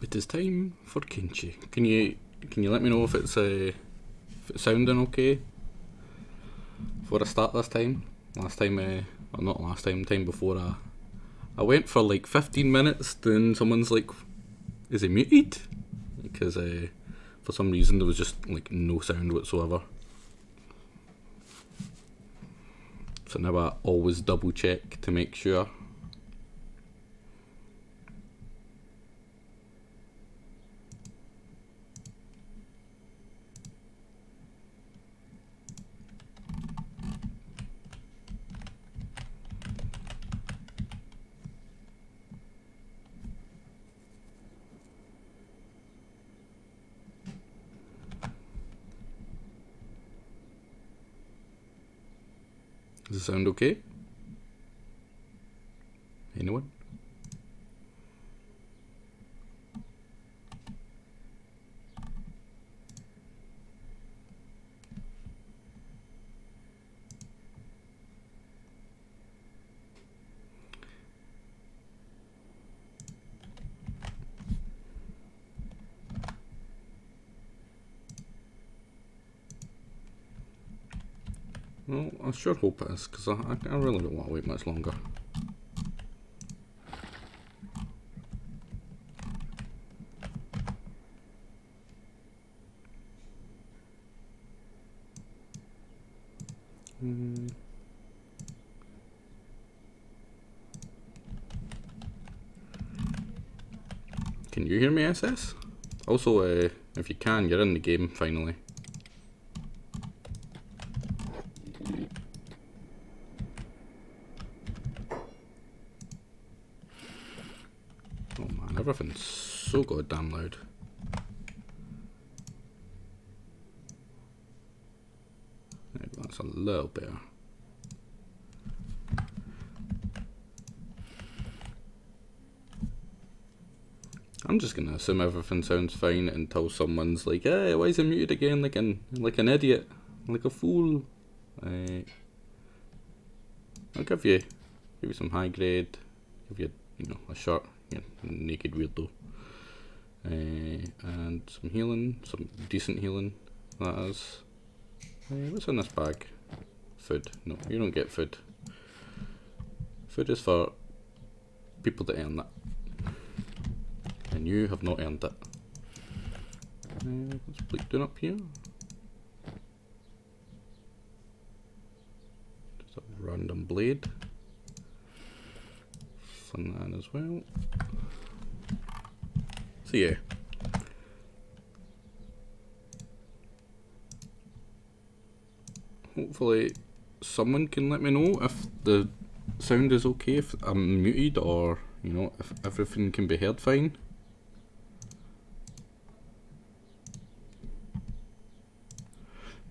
It is time for Kenshi. Can you let me know if it's sounding okay before I start this time? Last time, well, not last time, time before I went for like 15 minutes, then someone's like, "Is he muted?" Because for some reason there was just like no sound whatsoever. So now I always double check to make sure. Does it sound okay? Anyone? Well, I sure hope it is, because I really don't want to wait much longer. Can you hear me, SS? Also, if you can, you're in the game finally. Oh man, everything's so goddamn loud. Right, that's a little better. I'm just gonna assume everything sounds fine until someone's like, "Hey, why is it muted again? Like an idiot, like a fool." I'll give you some high grade, give you a shirt, naked weirdo, and some healing, some decent healing. That is. What's in this bag? Food. No, you don't get food. Food is for people that earn it. And you have not earned it. What's Blake doing up here? Just a random blade. Fun that as well. So yeah. Hopefully someone can let me know if the sound is okay, if I'm muted, or if everything can be heard fine.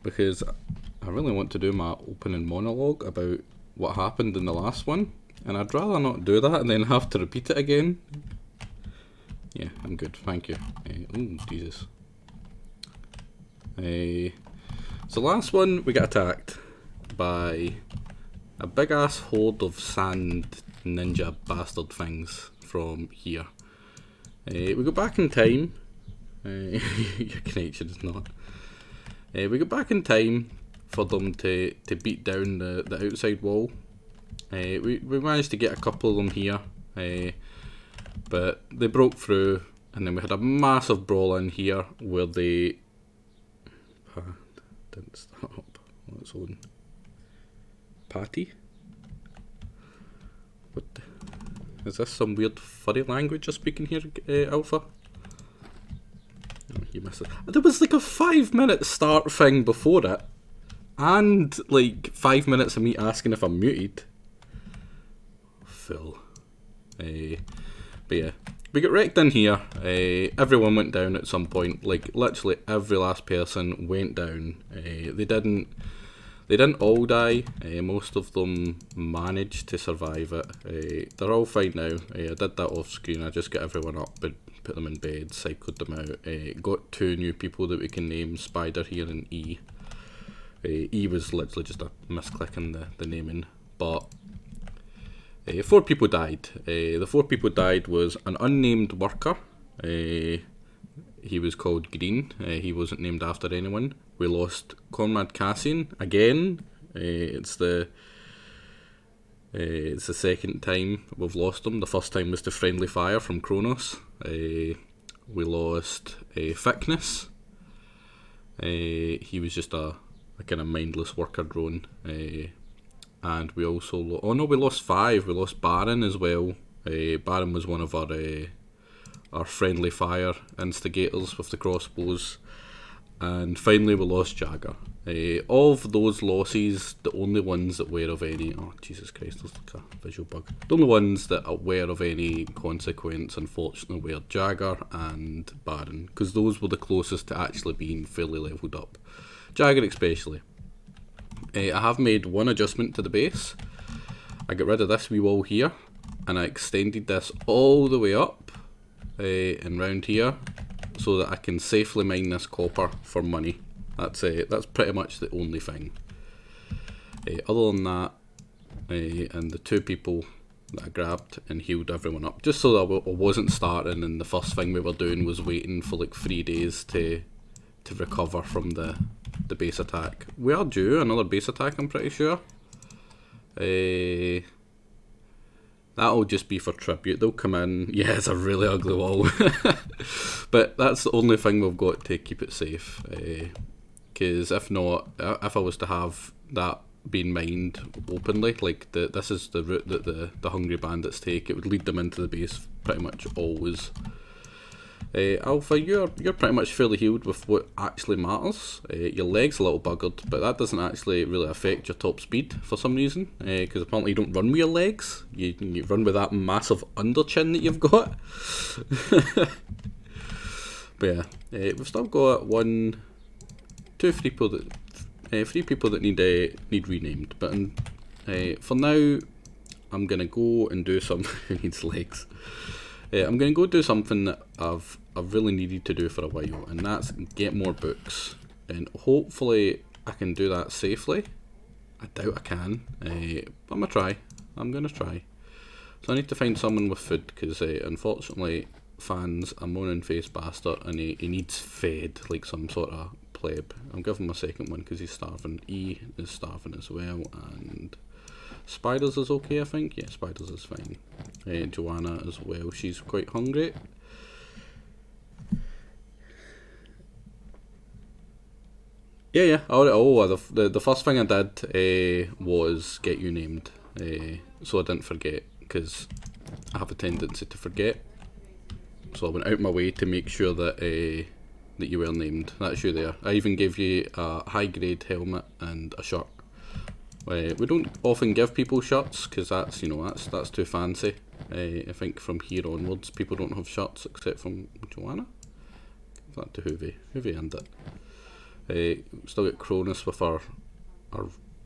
Because I really want to do my opening monologue about what happened in the last one, and I'd rather not do that and then have to repeat it again. Yeah, I'm good, thank you. Oh, Jesus. So last one, we got attacked by a big ass horde of sand ninja bastard things from here. We go back in time. Your connection is not. We go back in time for them to beat down the outside wall. We managed to get a couple of them here, but they broke through, and then we had a massive brawl in here where they didn't start up on its own. Patty? What is this? Some weird furry language you're speaking here, Alpha? Oh, you missed it. There was like a 5-minute start thing before it, and like 5 minutes of me asking if I'm muted. Phil. But yeah, we got wrecked in here. Everyone went down at some point. Like literally every last person went down. They didn't all die. Most of them managed to survive it. They're all fine now. I did that off screen. I just got everyone up and put them in bed, cycled them out. Got 2 new people that we can name, Spider here and E. E was literally just a misclick in the naming. But 4 people died. The 4 people died was an unnamed worker, He was called Green. He wasn't named after anyone. We lost Conrad Cassian again. It's the second time we've lost him. The first time was to Friendly Fire from Kronos. We lost Thickness. He was just a kind of mindless worker drone. And we also we lost 5. We lost Baron as well. Baron was one of our Friendly Fire instigators with the crossbows. And finally we lost Jagger. Of those losses, the only ones that were of any... Oh, Jesus Christ, there's like a visual bug. The only ones that were of any consequence, unfortunately, were Jagger and Baron, because those were the closest to actually being fully levelled up. Jagger especially. I have made one adjustment to the base. I got rid of this wee wall here, and I extended this all the way up and round here, so that I can safely mine this copper for money. That's pretty much the only thing. Other than that, and the 2 people that I grabbed and healed everyone up, just so that I wasn't starting and the first thing we were doing was waiting for like 3 days to recover from the base attack. We are due another base attack, I'm pretty sure. That'll just be for tribute. They'll come in. Yeah, it's a really ugly wall. But that's the only thing we've got to keep it safe. Because if not, if I was to have that being mined openly, like this is the route that the Hungry Bandits take, it would lead them into the base pretty much always. Alpha, you're pretty much fully healed with what actually matters. Your leg's a little buggered, but that doesn't actually really affect your top speed for some reason, because apparently you don't run with your legs, you run with that massive under chin that you've got. But yeah, we've still got 3 people that need renamed, but for now I'm gonna go and do some who needs legs. I'm going to go do something that I've really needed to do for a while, and that's get more books. And hopefully I can do that safely. I doubt I can, but I'm going to try. So I need to find someone with food, because unfortunately Fan's a moaning-faced bastard, and he needs fed like some sort of pleb. I'll give him a second one because he's starving. E is starving as well, and... Spiders is okay, I think. Yeah, Spiders is fine. Joanna as well, she's quite hungry. Yeah. The first thing I did was get you named, so I didn't forget, because I have a tendency to forget. So I went out my way to make sure that that you were named. That's you there. I even gave you a high grade helmet and a shirt. We don't often give people shirts because that's too fancy. I think from here onwards people don't have shirts except from Joanna. Give that to Hoovy. Hoovy earned it. Still got Cronus with our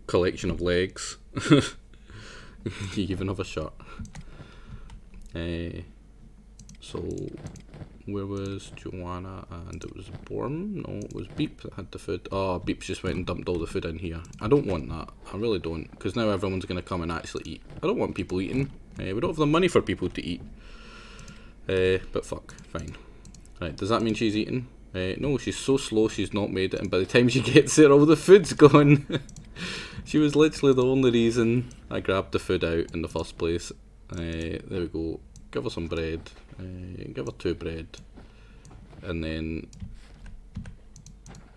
collection of legs. You even have a shirt. So where was Joanna? And it was Borm? No, it was Beep that had the food. Oh, Beep's just went and dumped all the food in here. I don't want that. I really don't, because now everyone's going to come and actually eat. I don't want people eating. We don't have the money for people to eat. But fuck, fine. Right, does that mean she's eating? No, she's so slow she's not made it, and by the time she gets there all the food's gone. She was literally the only reason I grabbed the food out in the first place. There we go. Give her some bread. Give her 2 bread. And then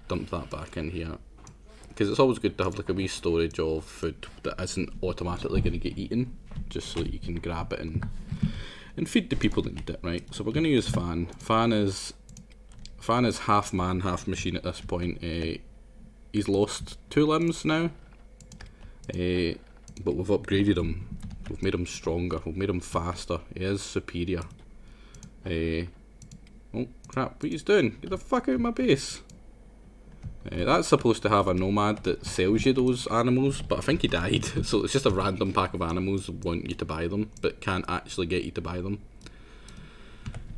dump that back in here. Because it's always good to have like a wee storage of food that isn't automatically going to get eaten, just so that you can grab it and feed the people that need it, right? So we're going to use Fan. Fan is half man, half machine at this point. He's lost 2 limbs now, but we've upgraded him. We've made him stronger, we've made him faster, he is superior. Oh crap, what he's doing? Get the fuck out of my base. That's supposed to have a nomad that sells you those animals, but I think he died. So it's just a random pack of animals that want you to buy them, but can't actually get you to buy them.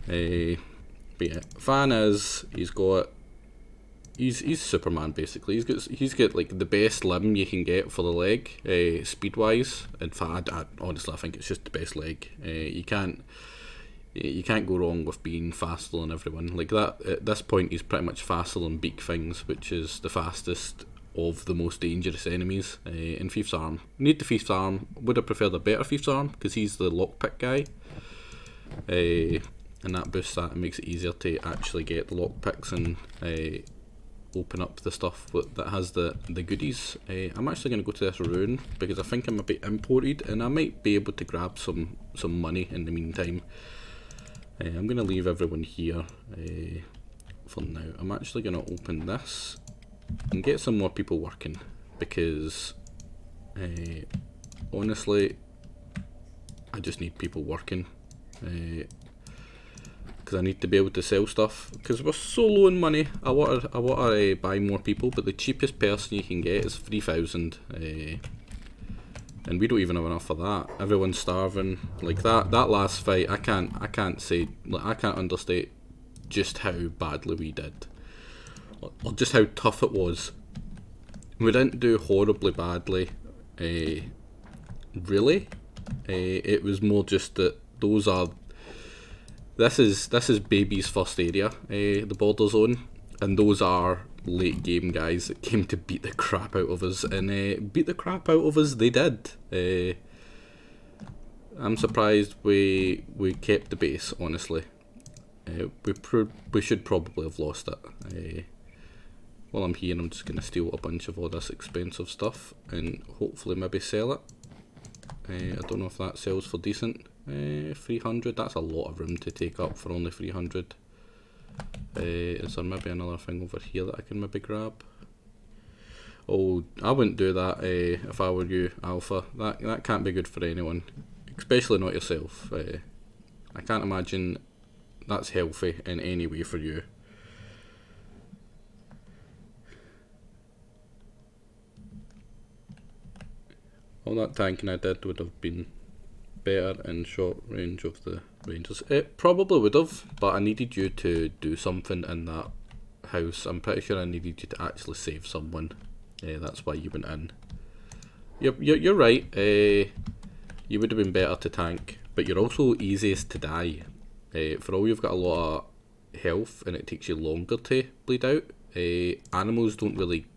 But yeah, Fan he's Superman basically. He's got like the best limb you can get for the leg, speed wise. In fact, honestly I think it's just the best leg. You can't. You can't go wrong with being faster than everyone. Like that, at this point he's pretty much faster than Beak Things, which is the fastest of the most dangerous enemies in Thief's Arm. Need the Thief's Arm. Would have preferred a better Thief's Arm, because he's the lockpick guy. And that boosts that and makes it easier to actually get the lockpicks and open up the stuff that has the goodies. I'm actually going to go to this ruin, because I think I'm a bit imported, and I might be able to grab some money in the meantime. I'm going to leave everyone here for now. I'm actually going to open this and get some more people working, because honestly I just need people working, because I need to be able to sell stuff, because we're so low on money. I want to buy more people, but the cheapest person you can get is 3,000, and we don't even have enough for that. Everyone's starving. Like that last fight, I can't say, like, I can't understate just how badly we did, or just how tough it was. We didn't do horribly badly, really. It was more just that this is baby's first area, the border zone, and those are late game guys that came to beat the crap out of us, and beat the crap out of us they did. I'm surprised we kept the base, honestly. We should probably have lost it. While I'm here, I'm just going to steal a bunch of all this expensive stuff and hopefully maybe sell it. I don't know if that sells for decent. 300, that's a lot of room to take up for only 300. Is there maybe another thing over here that I can maybe grab? Oh, I wouldn't do that if I were you, Alpha. That can't be good for anyone, especially not yourself. I can't imagine that's healthy in any way for you. All that tanking I did would have been better in short range of the Rangers. It probably would have, but I needed you to do something in that house. I'm pretty sure I needed you to actually save someone. That's why you went in. You're right. You would have been better to tank, but you're also easiest to die. For all you've got a lot of health and it takes you longer to bleed out. Animals don't really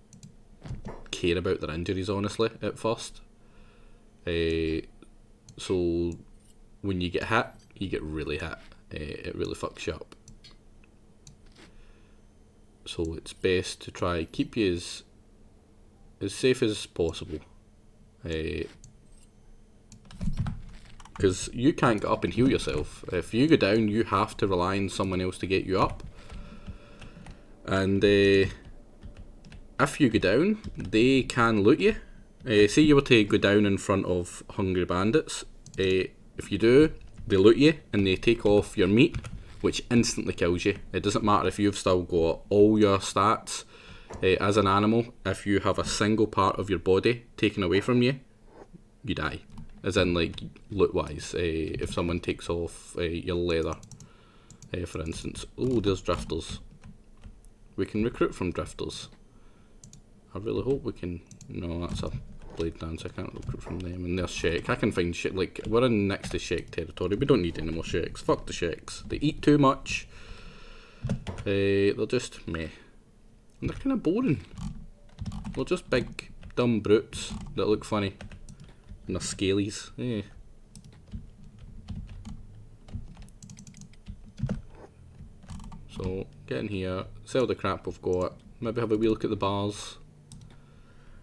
care about their injuries, honestly, at first. So when you get hit, you get really hit. It really fucks you up. So it's best to try keep you as safe as possible. Because you can't get up and heal yourself. If you go down, you have to rely on someone else to get you up. And if you go down, they can loot you. Say you were to go down in front of hungry bandits. If you do, they loot you and they take off your meat, which instantly kills you. It doesn't matter if you've still got all your stats as an animal. If you have a single part of your body taken away from you, you die. As in, like, loot wise, if someone takes off your leather, for instance. Oh, there's drifters. We can recruit from drifters. I really hope we can. No, that's a blade dance. I can't recruit from them. And there's Shek. I can find Shek. Like, we're in next to Shek territory. We don't need any more Sheks. Fuck the Sheks. They eat too much. They're just meh. And they're kind of boring. They're just big, dumb brutes that look funny. And they're scalies. Eh. So, get in here. Sell the crap we've got. Maybe have a wee look at the bars.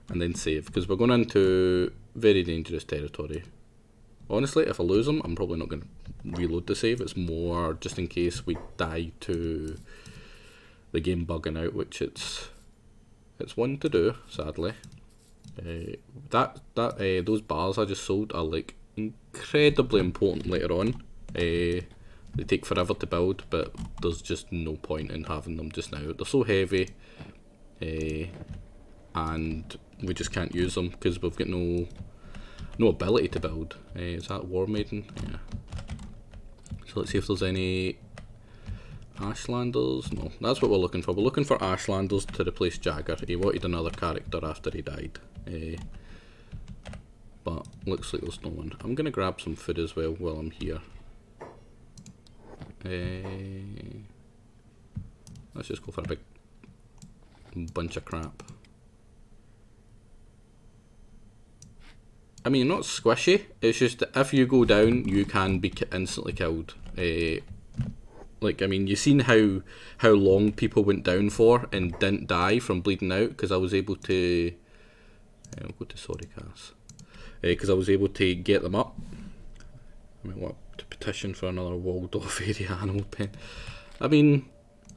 And then save, because we're going into very dangerous territory. Honestly, if I lose them, I'm probably not going to reload the save. It's more just in case we die to the game bugging out, which it's one to do, sadly. Those bars I just sold are like incredibly important later on. They take forever to build, but there's just no point in having them just now. They're so heavy, and we just can't use them because we've got no ability to build. Is that War Maiden? Yeah. So let's see if there's any Ashlanders. No, that's what we're looking for. We're looking for Ashlanders to replace Jagger. He wanted another character after he died. But looks like there's no one. I'm going to grab some food as well while I'm here. Let's just go for a big bunch of crap. I mean, not squishy, it's just that if you go down, you can be instantly killed. Like, I mean, you've seen how long people went down for and didn't die from bleeding out, because I was able to... I'll go to sorry, Cass. Because I was able to get them up. I might want to petition for another walled off area animal pen. I mean,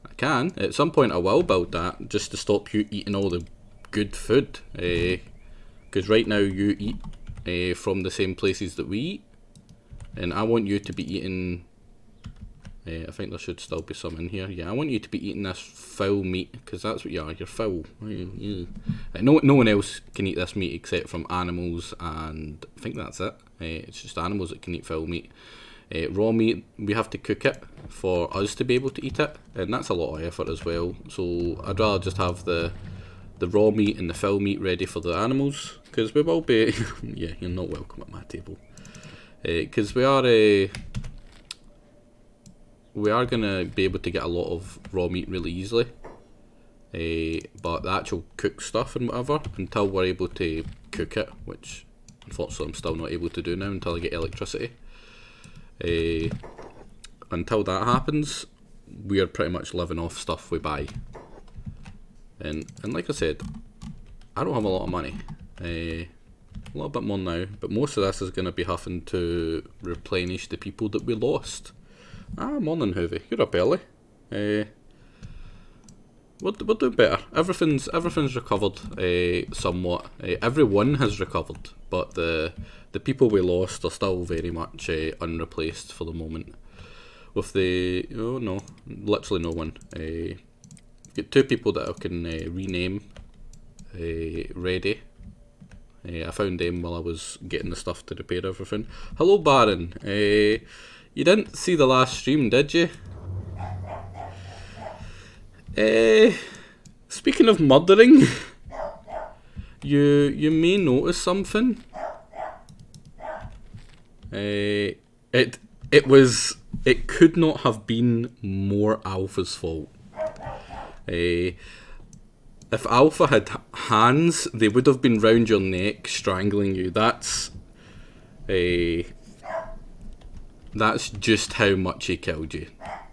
I can. At some point I will build that, just to stop you eating all the good food. Because right now you eat from the same places that we eat. And I want you to be eating... I think there should still be some in here. Yeah, I want you to be eating this foul meat, because that's what you are. You're foul. No one else can eat this meat except from animals, and I think that's it. It's just animals that can eat foul meat. Raw meat, we have to cook it for us to be able to eat it, and that's a lot of effort as well. So I'd rather just have the raw meat and the foul meat ready for the animals, because we will be... yeah, you're not welcome at my table. Because we are going to be able to get a lot of raw meat really easily, but the actual cooked stuff and whatever, until we're able to cook it, which unfortunately I'm still not able to do now until I get electricity. Until that happens, we are pretty much living off stuff we buy. And like I said, I don't have a lot of money, a little bit more now, but most of this is going to be having to replenish the people that we lost. Morning, Hoovy. You're up early. We're doing better. Everything's recovered somewhat. Everyone has recovered, but the people we lost are still very much unreplaced for the moment. With the... oh no, literally no one. Got 2 people that I can rename ready. I found them while I was getting the stuff to repair everything. Hello, Baron. You didn't see the last stream, did you? Speaking of murdering, you may notice something. It could not have been more Alpha's fault. If Alpha had hands, they would have been round your neck, strangling you. That's just how much he killed you.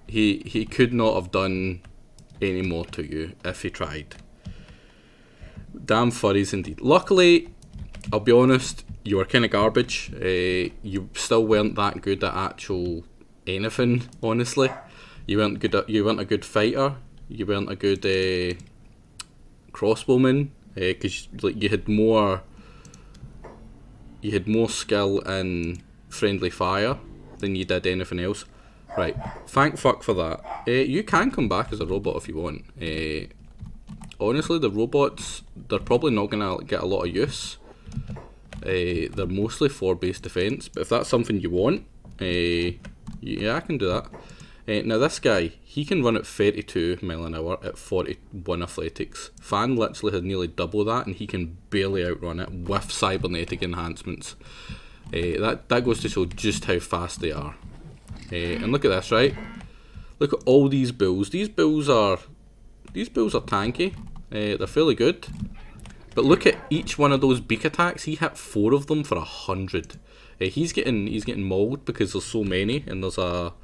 He could not have done any more to you if he tried. Damn furries indeed. Luckily, I'll be honest, you were kind of garbage. You still weren't that good at actual anything, honestly. You weren't a good fighter. You weren't a good crossbowman, because like you had more skill in friendly fire than you did anything else. Right, thank fuck for that. You can come back as a robot if you want. Honestly, the robots, they're probably not going to get a lot of use. They're mostly for base defense, but if that's something you want, yeah, I can do that. Now this guy, he can run at 32 mile an hour at 41 athletics. Fan literally has nearly double that, and he can barely outrun it with cybernetic enhancements. That goes to show just how fast they are. And look at this, right? Look at all these bulls. These bulls are tanky. They're fairly good. But look at each one of those beak attacks. He hit 4 of them for 100. He's getting mauled because there's so many, and there's a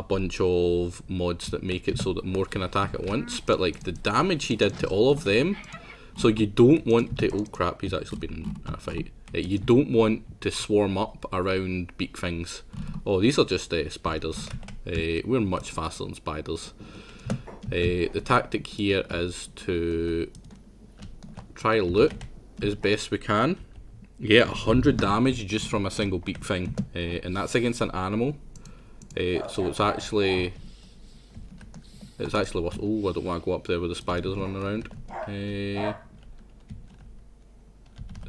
bunch of mods that make it so that more can attack at once. But like the damage he did to all of them. So you don't want to... oh crap, he's actually been in a fight. You don't want to swarm up around beak things. Oh, these are just spiders. We're much faster than spiders. The tactic here is to try loot as best we can. Yeah, 100 damage just from a single beak thing. And that's against an animal. So it's actually worse. Oh, I don't want to go up there with the spiders running around.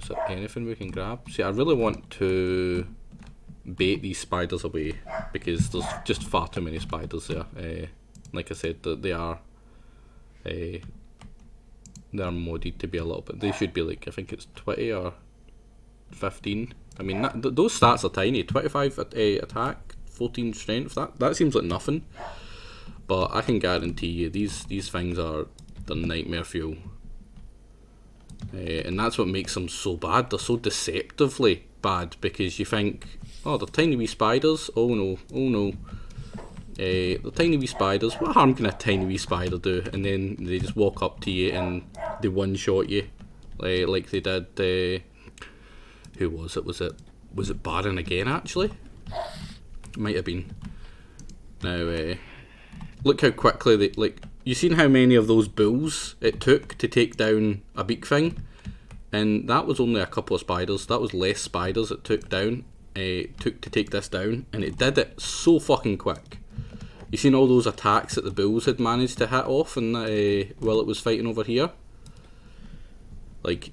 Is there anything we can grab? See, I really want to bait these spiders away because there's just far too many spiders there. Like I said, they are modded to be a little bit. They should be like, I think it's 20 or 15. I mean, those stats are tiny. 25 attack, 14 strength. That seems like nothing. But I can guarantee you, these things are the nightmare fuel. And that's what makes them so bad. They're so deceptively bad, because you think, oh, they're tiny wee spiders. Oh no, oh no. They're tiny wee spiders. What harm can a tiny wee spider do? And then they just walk up to you and they one-shot you, like they did. Who was it? Was it Baron again? Actually, might have been. Now, look how quickly they like. You seen how many of those bulls it took to take down a beak thing, and that was only a couple of spiders. That was less spiders it took down. Took to take this down, and it did it so fucking quick. You seen all those attacks that the bulls had managed to hit off, and while it was fighting over here. Like,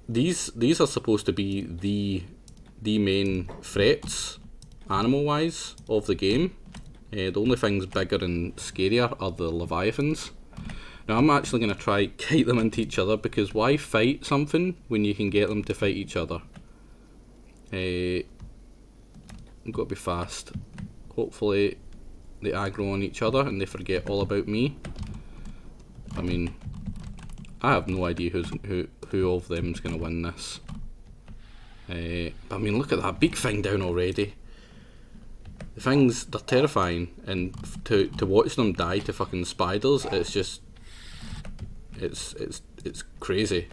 these are supposed to be the main threats, animal-wise, of the game. The only things bigger and scarier are the leviathans. Now I'm actually going to try kite them into each other, because why fight something when you can get them to fight each other? I've got to be fast. Hopefully they aggro on each other and they forget all about me. I mean, I have no idea who of them is going to win this. But I mean, look at that beak thing down already. The things, they're terrifying, and to watch them die to fucking spiders, it's just, it's crazy.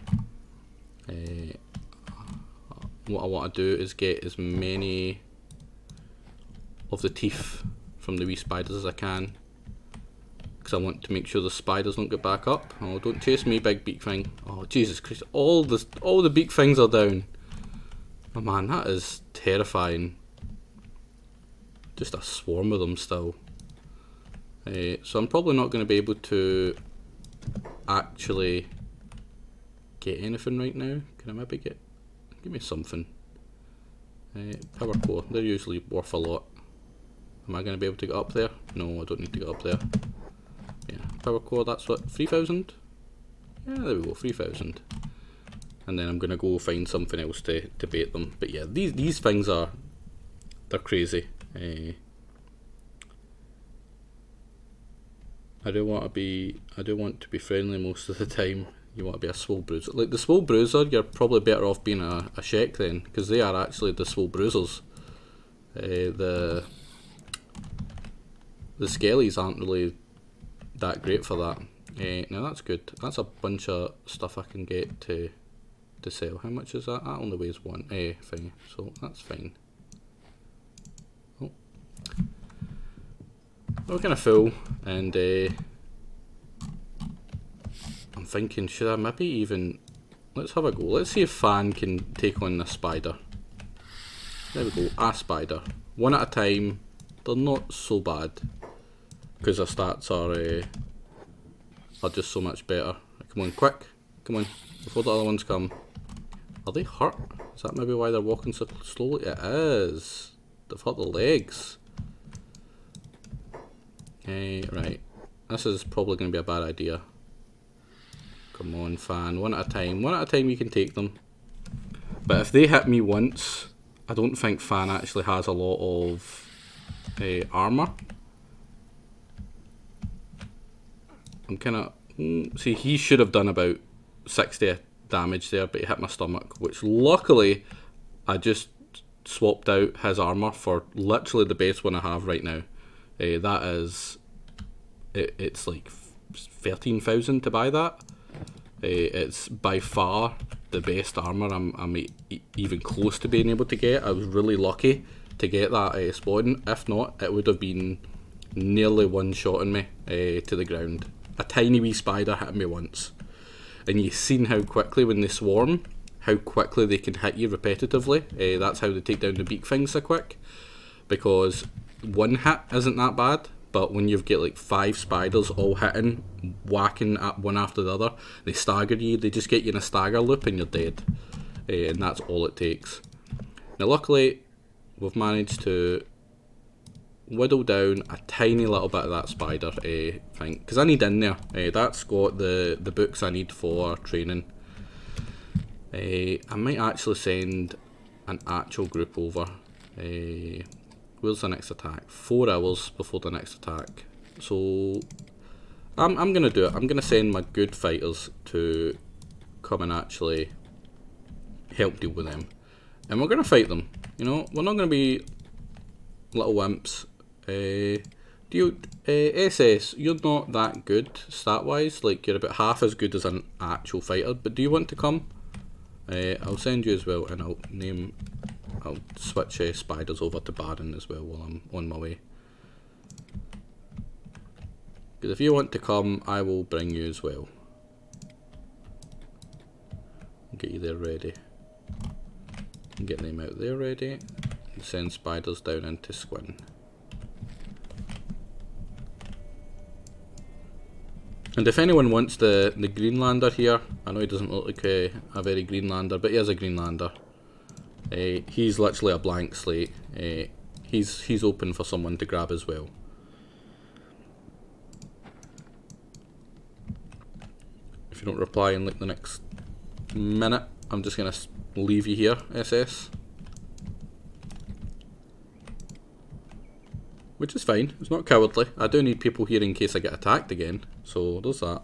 What I want to do is get as many of the teeth from the wee spiders as I can, because I want to make sure the spiders don't get back up. Oh, don't chase me, big beak thing. Oh, Jesus Christ, all the beak things are down. Oh man, that is terrifying. Just a swarm of them still. So I'm probably not going to be able to actually get anything right now. Can I maybe give me something? Power core, they're usually worth a lot. Am I going to be able to get up there? No, I don't need to get up there. Yeah, power core, that's what, 3,000? Yeah, there we go, 3,000. And then I'm going to go find something else to bait them. But yeah, these things they're crazy. I do want to be friendly most of the time. You want to be a swole bruiser. Like the swole bruiser, you're probably better off being a Shek then, because they are actually the swole bruisers. The skellies aren't really that great for that. Now that's good. That's a bunch of stuff I can get to sell. How much is that? That only weighs one thing, so that's fine. Oh. We're kind of full, and I'm thinking, should I maybe even, let's have a go. Let's see if Fan can take on this spider. There we go, a spider. One at a time. They're not so bad, because their stats are just so much better. Come on, quick. Come on, before the other ones come. Are they hurt? Is that maybe why they're walking so slowly? It is. They've hurt their legs. Right. This is probably going to be a bad idea. Come on, Fan. One at a time. One at a time you can take them. But if they hit me once, I don't think Fan actually has a lot of armour. I'm kind of... see, he should have done about 60 damage there, but he hit my stomach, which luckily I just swapped out his armour for literally the best one I have right now. That is... it's like 13,000 to buy that. It's by far the best armour I'm even close to being able to get. I was really lucky to get that spawn. If not, it would have been nearly one-shotting me to the ground. A tiny wee spider hit me once. And you've seen how quickly when they swarm, how quickly they can hit you repetitively. That's how they take down the beak things so quick. Because one hit isn't that bad, but when you've got like 5 spiders all hitting, whacking at one after the other, they stagger you, they just get you in a stagger loop and you're dead. And that's all it takes. Now luckily, we've managed to whittle down a tiny little bit of that spider thing, because I need in there. That's got the books I need for training. I might actually send an actual group over. Where's the next attack? 4 hours before the next attack. So I'm gonna do it. I'm gonna send my good fighters to come and actually help deal with them. And we're gonna fight them. You know, we're not gonna be little wimps. SS, you're not that good stat-wise. Like, you're about half as good as an actual fighter. But do you want to come? I'll send you as well, and I'll switch spiders over to Baron as well while I'm on my way. Because if you want to come, I will bring you as well. Get you there ready. Get them out there ready. And send spiders down into Squin. And if anyone wants the Greenlander here, I know he doesn't look like a very Greenlander, but he is a Greenlander. He's literally a blank slate. He's open for someone to grab as well. If you don't reply in like the next minute, I'm just gonna leave you here, SS. Which is fine, it's not cowardly. I do need people here in case I get attacked again, so there's that.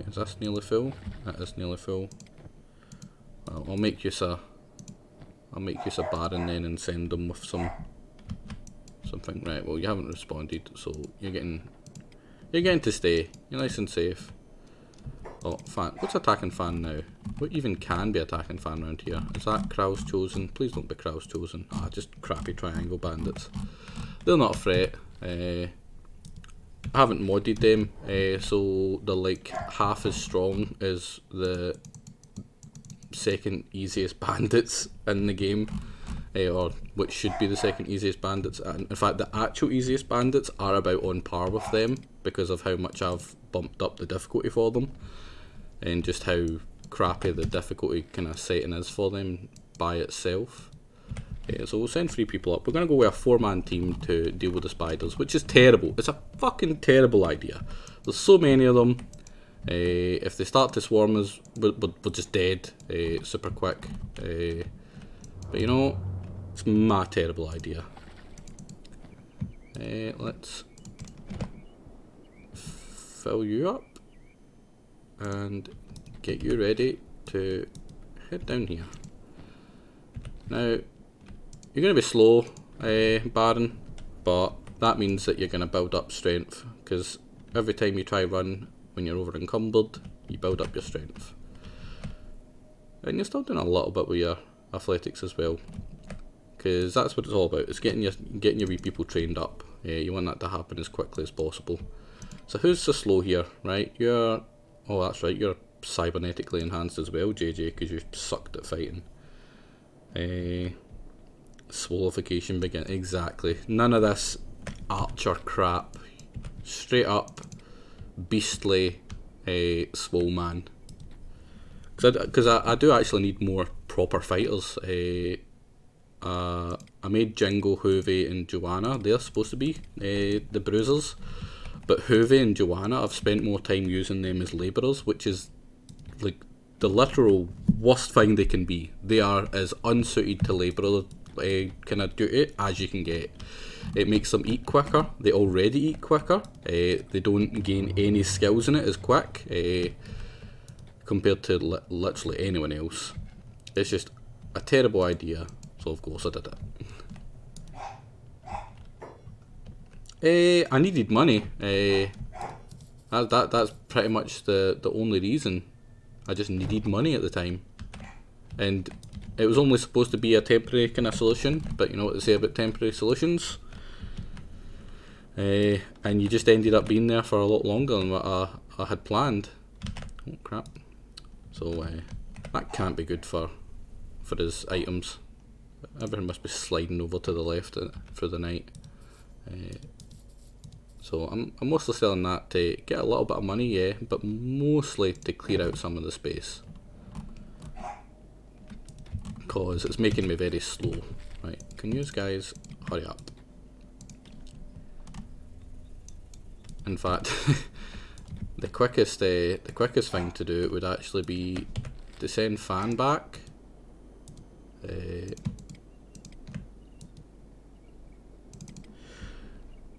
Is this nearly full? That is nearly full. Well, I'll make use of Baron then and send them with something. Right, well, you haven't responded, so you're getting to stay. You're nice and safe. Oh, fan. What's attacking fan now? What even can be attacking fan around here? Is that Krau's Chosen? Please don't be Krau's Chosen. Ah, just crappy triangle bandits. They're not a threat. I haven't modded them, so they're like half as strong as the second easiest bandits in the game. Or which should be the second easiest bandits. And in fact, the actual easiest bandits are about on par with them because of how much I've bumped up the difficulty for them. And just how crappy the difficulty kind of setting is for them by itself. So we'll send 3 people up. We're going to go with a 4-man team to deal with the spiders, which is terrible. It's a fucking terrible idea. There's so many of them. If they start to swarm us, we're just dead super quick. But you know, it's my terrible idea. Let's fill you up and get you ready to head down here. Now, you're going to be slow, Baron, but that means that you're going to build up strength, because every time you try run when you're over encumbered, you build up your strength. And you're still doing a little bit with your athletics as well, because that's what it's all about. It's getting your wee people trained up. You want that to happen as quickly as possible. So who's so slow here, right? Oh, that's right, you're cybernetically enhanced as well, JJ, because you sucked at fighting. Swallowification begin. Exactly. None of this archer crap. Straight up beastly swole man. Because I do actually need more proper fighters. I made Jingo, Hoovy and Joanna. They're supposed to be the bruisers. But Hoovy and Joanna, I've spent more time using them as labourers, which is like the literal worst thing they can be. They are as unsuited to labourer kind of duty as you can get. It makes them eat quicker. They already eat quicker. They don't gain any skills in it as quick compared to literally anyone else. It's just a terrible idea, so of course I did it. I needed money. That's pretty much the only reason. I just needed money at the time, and it was only supposed to be a temporary kind of solution. But you know what they say about temporary solutions. And you just ended up being there for a lot longer than what I had planned. Oh crap! So that can't be good for his items. Everything must be sliding over to the left for the night. So I'm mostly selling that to get a little bit of money, yeah, but mostly to clear out some of the space. Because it's making me very slow. Right, can you guys hurry up? In fact, the quickest thing to do would actually be to send Fan back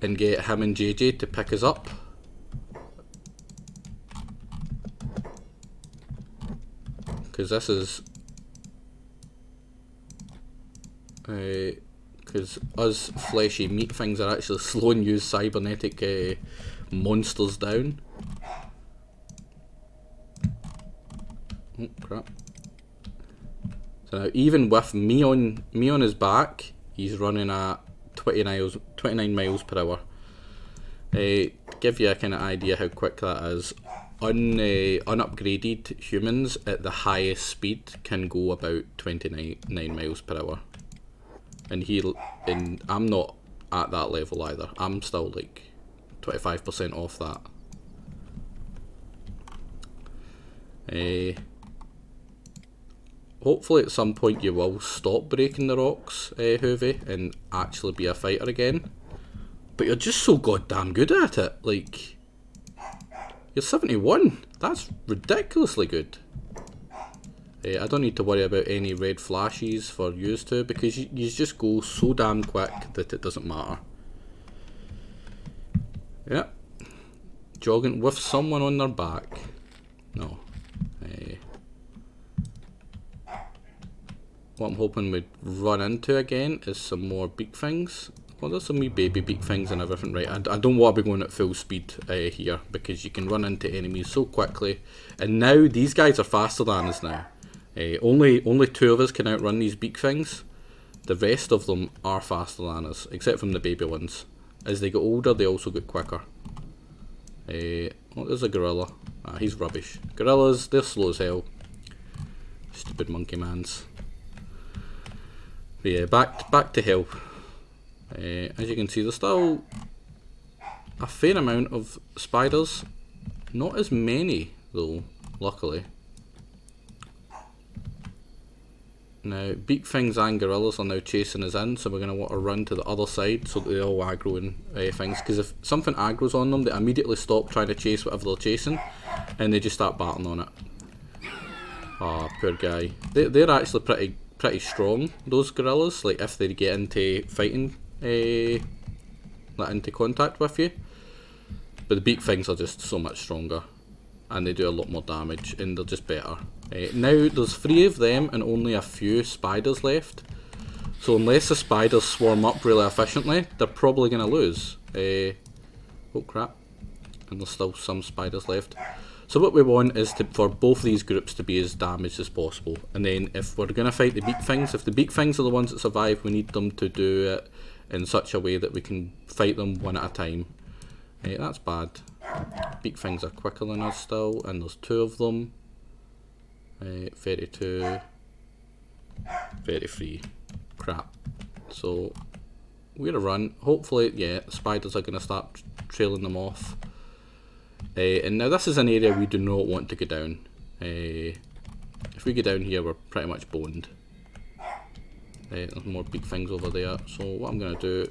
and get him and JJ to pick us up. Because this is... because us fleshy meat things are actually slowing you cybernetic monsters down. Oh crap. So now even with me on his back, he's running at 29 miles per hour. Give you a kind of idea how quick that is. Unupgraded humans at the highest speed can go about 29 miles per hour. And I'm not at that level either. I'm still like 25% off that. Hopefully at some point you will stop breaking the rocks, Hoovy, and actually be a fighter again. But you're just so goddamn good at it. Like, you're 71. That's ridiculously good. I don't need to worry about any red flashes for yous to, because you just go so damn quick that it doesn't matter. Yeah. Jogging with someone on their back. No. What I'm hoping we'd run into again is some more beak things. Well, there's some wee baby beak things and everything, right? I don't want to be going at full speed here, because you can run into enemies so quickly. And now these guys are faster than us now. Only 2 of us can outrun these beak things. The rest of them are faster than us, except from the baby ones. As they get older, they also get quicker. Oh, there's a gorilla. Ah, he's rubbish. Gorillas, they're slow as hell. Stupid monkey mans. But yeah, back to hell. As you can see, there's still a fair amount of spiders. Not as many though, luckily. Now, beak things and gorillas are now chasing us in, so we're going to want to run to the other side so that they all aggro and things. Because if something aggro's on them, they immediately stop trying to chase whatever they're chasing, and they just start battling on it. Ah, poor guy. They're actually pretty strong, those gorillas. Like if they get into fighting, like into contact with you. But the beak things are just so much stronger, and they do a lot more damage, and they're just better. Now there's 3 of them and only a few spiders left, so unless the spiders swarm up really efficiently, they're probably going to lose. Oh crap, and there's still some spiders left. So what we want is for both these groups to be as damaged as possible, and then if we're going to fight the beak things, if the beak things are the ones that survive, we need them to do it in such a way that we can fight them one at a time. That's bad. Beak things are quicker than us still, and there's 2 of them. 32, 33, crap. So we're gonna run. Hopefully, yeah, the spiders are gonna start trailing them off. And now this is an area we do not want to go down. If we go down here, we're pretty much boned. There's more beak things over there. So what I'm gonna do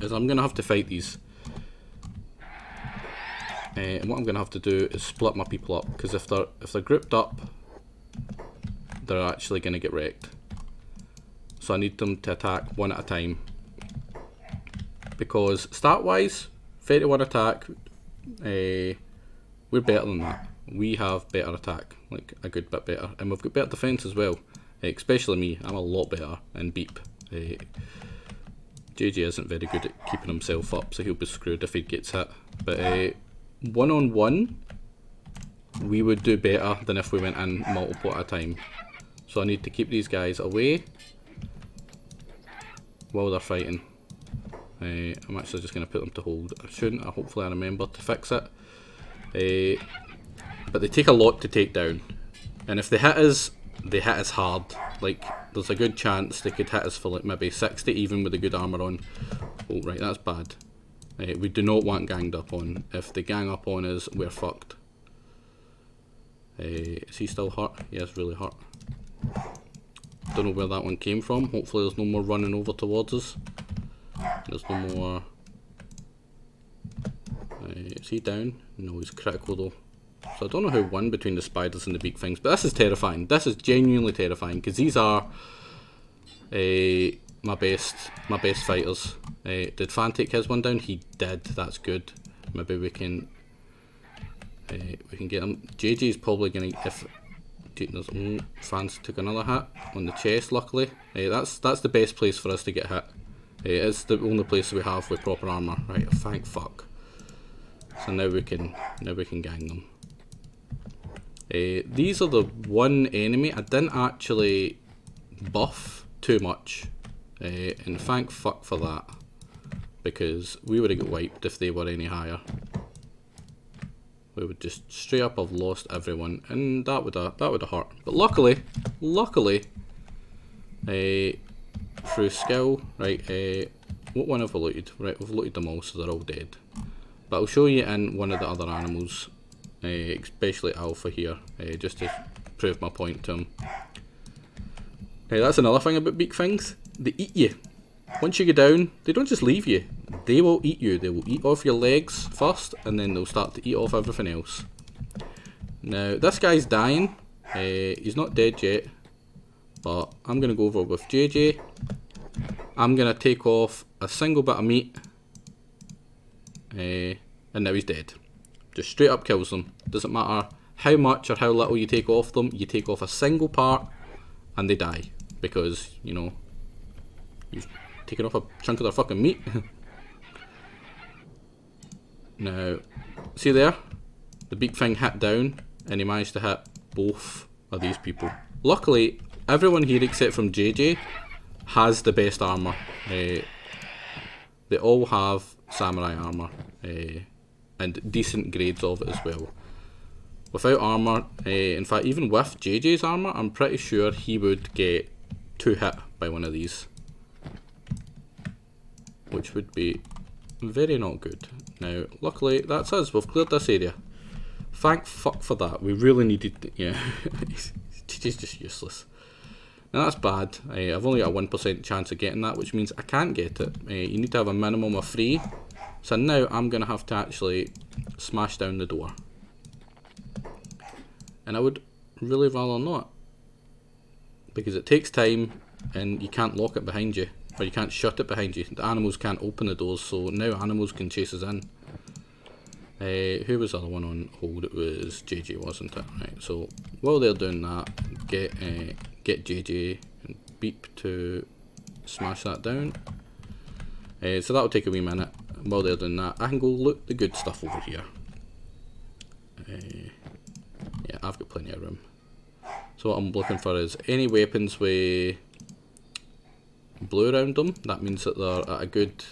is I'm gonna have to fight these. And what I'm going to have to do is split my people up, because if they're grouped up, they're actually going to get wrecked. So I need them to attack one at a time. Because stat wise, 31 attack, we're better than that. We have better attack, like a good bit better. And we've got better defence as well, especially me. I'm a lot better in beep. JJ isn't very good at keeping himself up, so he'll be screwed if he gets hit. But one-on-one, we would do better than if we went in multiple at a time. So I need to keep these guys away while they're fighting. I'm actually just going to put them to hold. I shouldn't. Hopefully I remember to fix it. But they take a lot to take down. And if they hit us hard. Like, there's a good chance they could hit us for like maybe 60 even with a good armour on. Oh right, that's bad. We do not want ganged up on. If they gang up on us, we're fucked. Is he still hurt? Yeah, he's really hurt. Don't know where that one came from. Hopefully there's no more running over towards us. There's no more... is he down? No, he's critical though. So I don't know who won between the spiders and the beak things, but this is terrifying. This is genuinely terrifying because these are my best fighters. Did Fan take his one down? He did. That's good. Maybe we can get him. JJ's probably gonna if Fans took another hit on the chest. Luckily, that's the best place for us to get hit. It's the only place we have with proper armor. Right, thank fuck. So now we can gang them. These are the one enemy I didn't actually buff too much, and thank fuck for that, because we would have got wiped if they were any higher. We would just straight up have lost everyone, and that would have hurt. But luckily, through skill, right? What one have we looted? Right, we've looted them all, so they're all dead. But I'll show you in one of the other animals, especially Alpha here, just to prove my point to him. That's another thing about beak things. They eat you. Once you go down, they don't just leave you. They will eat you. They will eat off your legs first, and then they'll start to eat off everything else. Now, this guy's dying. He's not dead yet, but I'm going to go over with JJ. I'm going to take off a single bit of meat, and now he's dead. Just straight up kills them. Doesn't matter how much or how little you take off them, you take off a single part and they die, because, you know, you've taken off a chunk of their fucking meat. Now, see there? The beak thing hit down and he managed to hit both of these people. Luckily, everyone here except from JJ has the best armor. They all have samurai armor, and decent grades of it as well. Without armor, in fact even with JJ's armor, I'm pretty sure he would get 2 hit by one of these, which would be very not good. Now luckily that's us, we've cleared this area. Thank fuck for that, we really needed, yeah. JJ's just useless. Now that's bad. I've only got a 1% chance of getting that, which means I can't get it. You need to have a minimum of 3. So now I'm going to have to actually smash down the door. And I would really rather not, because it takes time and you can't lock it behind you, or you can't shut it behind you. The animals can't open the doors, so now animals can chase us in. Who was the other one on hold? It was JJ, wasn't it? Right, so while they're doing that, get JJ and Beep to smash that down. So that'll take a wee minute. While they're doing that, I can go loot the good stuff over here. Yeah, I've got plenty of room. So what I'm looking for is any weapons with blue around them. That means that they're at a good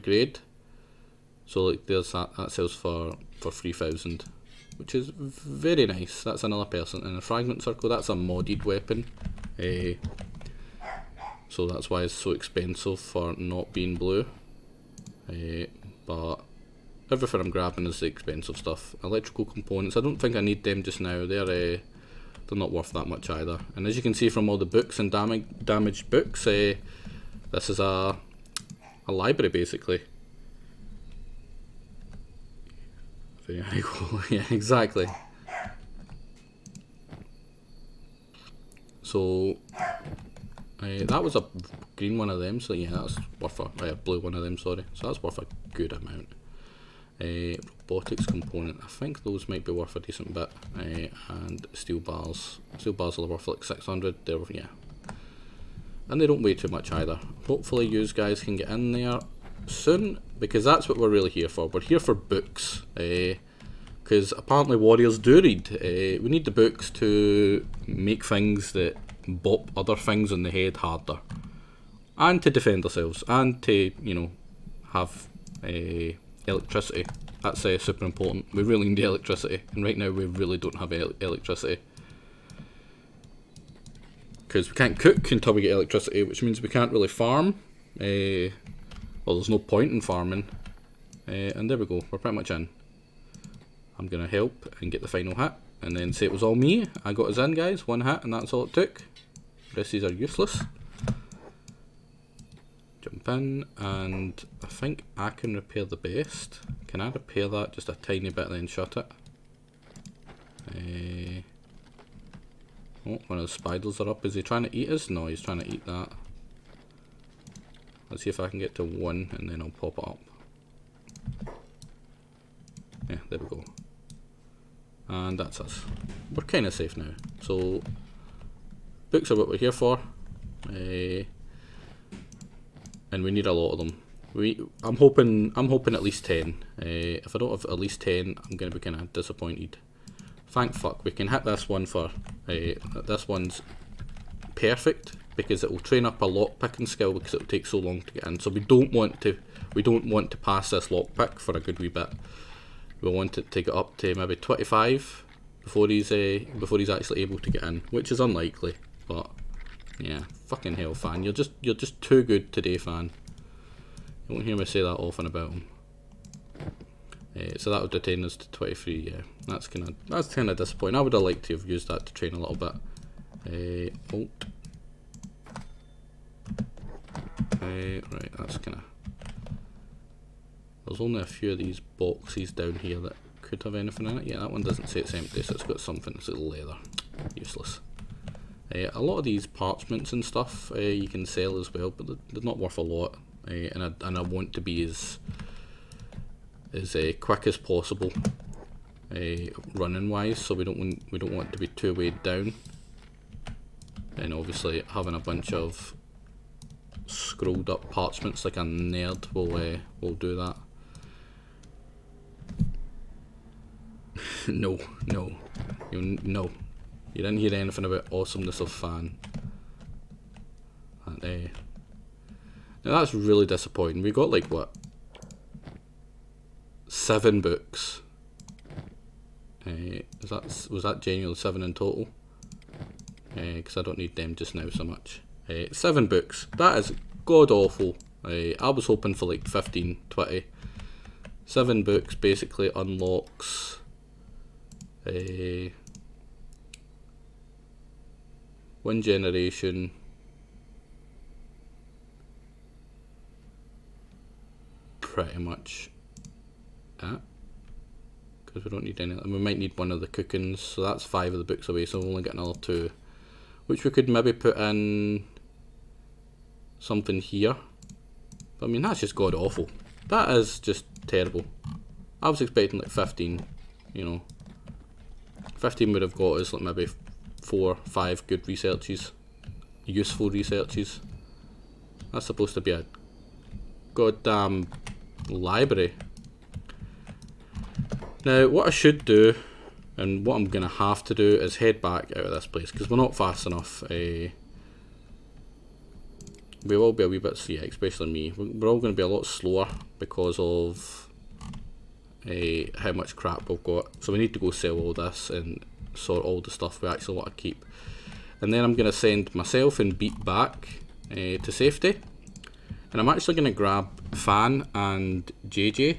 grade. So like there's that sells for 3,000, which is very nice. That's another person. In a fragment circle, that's a modded weapon. So that's why it's so expensive for not being blue. But everything I'm grabbing is the expensive stuff. Electrical components, I don't think I need them just now. They're not worth that much either. And as you can see from all the books and damaged books, this is a library basically. Very high quality, yeah, exactly. So that was a green one of them, so yeah, that's worth a blue one of them, sorry. So that's worth a good amount. Robotics component, I think those might be worth a decent bit. And steel bars are worth like 600. They're, yeah, and they don't weigh too much either. Hopefully you guys can get in there soon, because that's what we're really here for. We're here for books, because apparently warriors do read. We need the books to make things that bop other things on the head harder, and to defend ourselves, and to, you know, have electricity. That's super important. We really need electricity, and right now we really don't have electricity, because we can't cook until we get electricity, which means we can't really farm. Well, there's no point in farming. And there we go, we're pretty much in. I'm going to help and get the final hit, and then say it was all me. I got us in, guys. 1 hit, and that's all it took. The rest of these are useless. Jump in, and I think I can repair the best. Can I repair that just a tiny bit and then shut it? Oh, one of the spiders are up. Is he trying to eat us? No, he's trying to eat that. Let's see if I can get to 1 and then I'll pop it up. Yeah, there we go. And that's us. We're kind of safe now. So, books are what we're here for. And we need a lot of them. I'm hoping at least 10. If I don't have at least 10, I'm going to be kind of disappointed. Thank fuck, we can hit this one for, this one's perfect, because it will train up a lockpicking skill because it will take so long to get in. So we don't want to pass this lockpick for a good wee bit. We want it to get up to maybe 25 before he's actually able to get in, which is unlikely. But yeah, fucking hell, fan, you're just too good today, fan. You won't hear me say that often about him. So that would retain us to 23. Yeah, that's kind of disappointing. I would have liked to have used that to train a little bit. Alt. Right, that's kind of. There's only a few of these boxes down here that could have anything in it. Yeah, that one doesn't say it's empty, so it's got something. It's leather. Useless. A lot of these parchments and stuff you can sell as well, but they're not worth a lot. And I want to be as quick as possible, running wise. So we don't want to be too weighed down. And obviously having a bunch of scrolled up parchments like a nerd will do that. No, no. You didn't hear anything about awesomeness of fan. And, now that's really disappointing. We got like what? 7 books. Was that genuinely 7 in total? Because I don't need them just now so much. 7 books. That is god awful. I was hoping for like 15, 20. 7 books basically unlocks. One generation. Pretty much it, because we don't need any, and we might need one of the cookings, so that's 5 of the books away, so we've only got another 2, which we could maybe put in something here. But I mean, that's just god awful. That is just terrible. I was expecting like 15, you know. 15 would have got us like maybe 4, 5 good researches, useful researches. That's supposed to be a goddamn library. Now what I should do, and what I'm going to have to do, is head back out of this place because we're not fast enough. We will be a wee bit, yeah, especially me. We're all going to be a lot slower because of how much crap we've got. So we need to go sell all this and sort all the stuff we actually want to keep. And then I'm going to send myself and Beat back to safety. And I'm actually going to grab Fan and JJ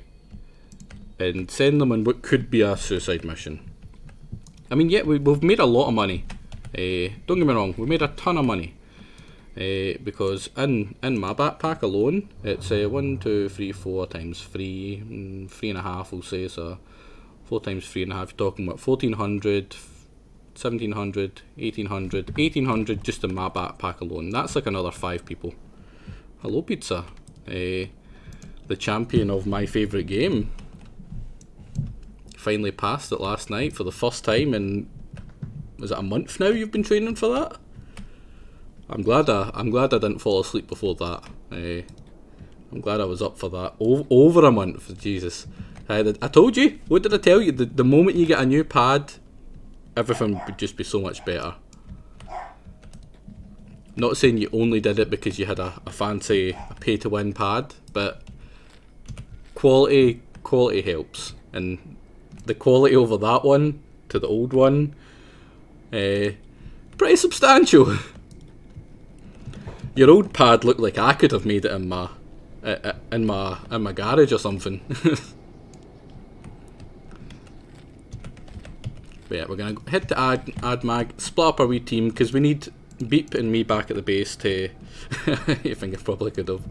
and send them on what could be a suicide mission. I mean, yeah, we've made a lot of money. Don't get me wrong, we made a ton of money. Because in my backpack alone, it's 1, 2, 3, 4 times 3, 3.5 we'll say, so 4 times 3.5, you're talking about 1400, 1700, 1800, 1800 just in my backpack alone. That's like another 5 people. Hello Pizza, the champion of my favourite game. Finally passed it last night for the first time in, is it a month now you've been training for that? I'm glad I didn't fall asleep before that. I'm glad I was up for that. Over a month, Jesus. I told you, what did I tell you? The moment you get a new pad, everything would just be so much better. Not saying you only did it because you had a fancy pay-to-win pad, but quality helps, and the quality over that one to the old one, pretty substantial. Your old pad looked like I could have made it in my garage or something. But yeah, we're gonna head to Ad Mag, split up our wee team because we need Beep and me back at the base to. I think I probably could have.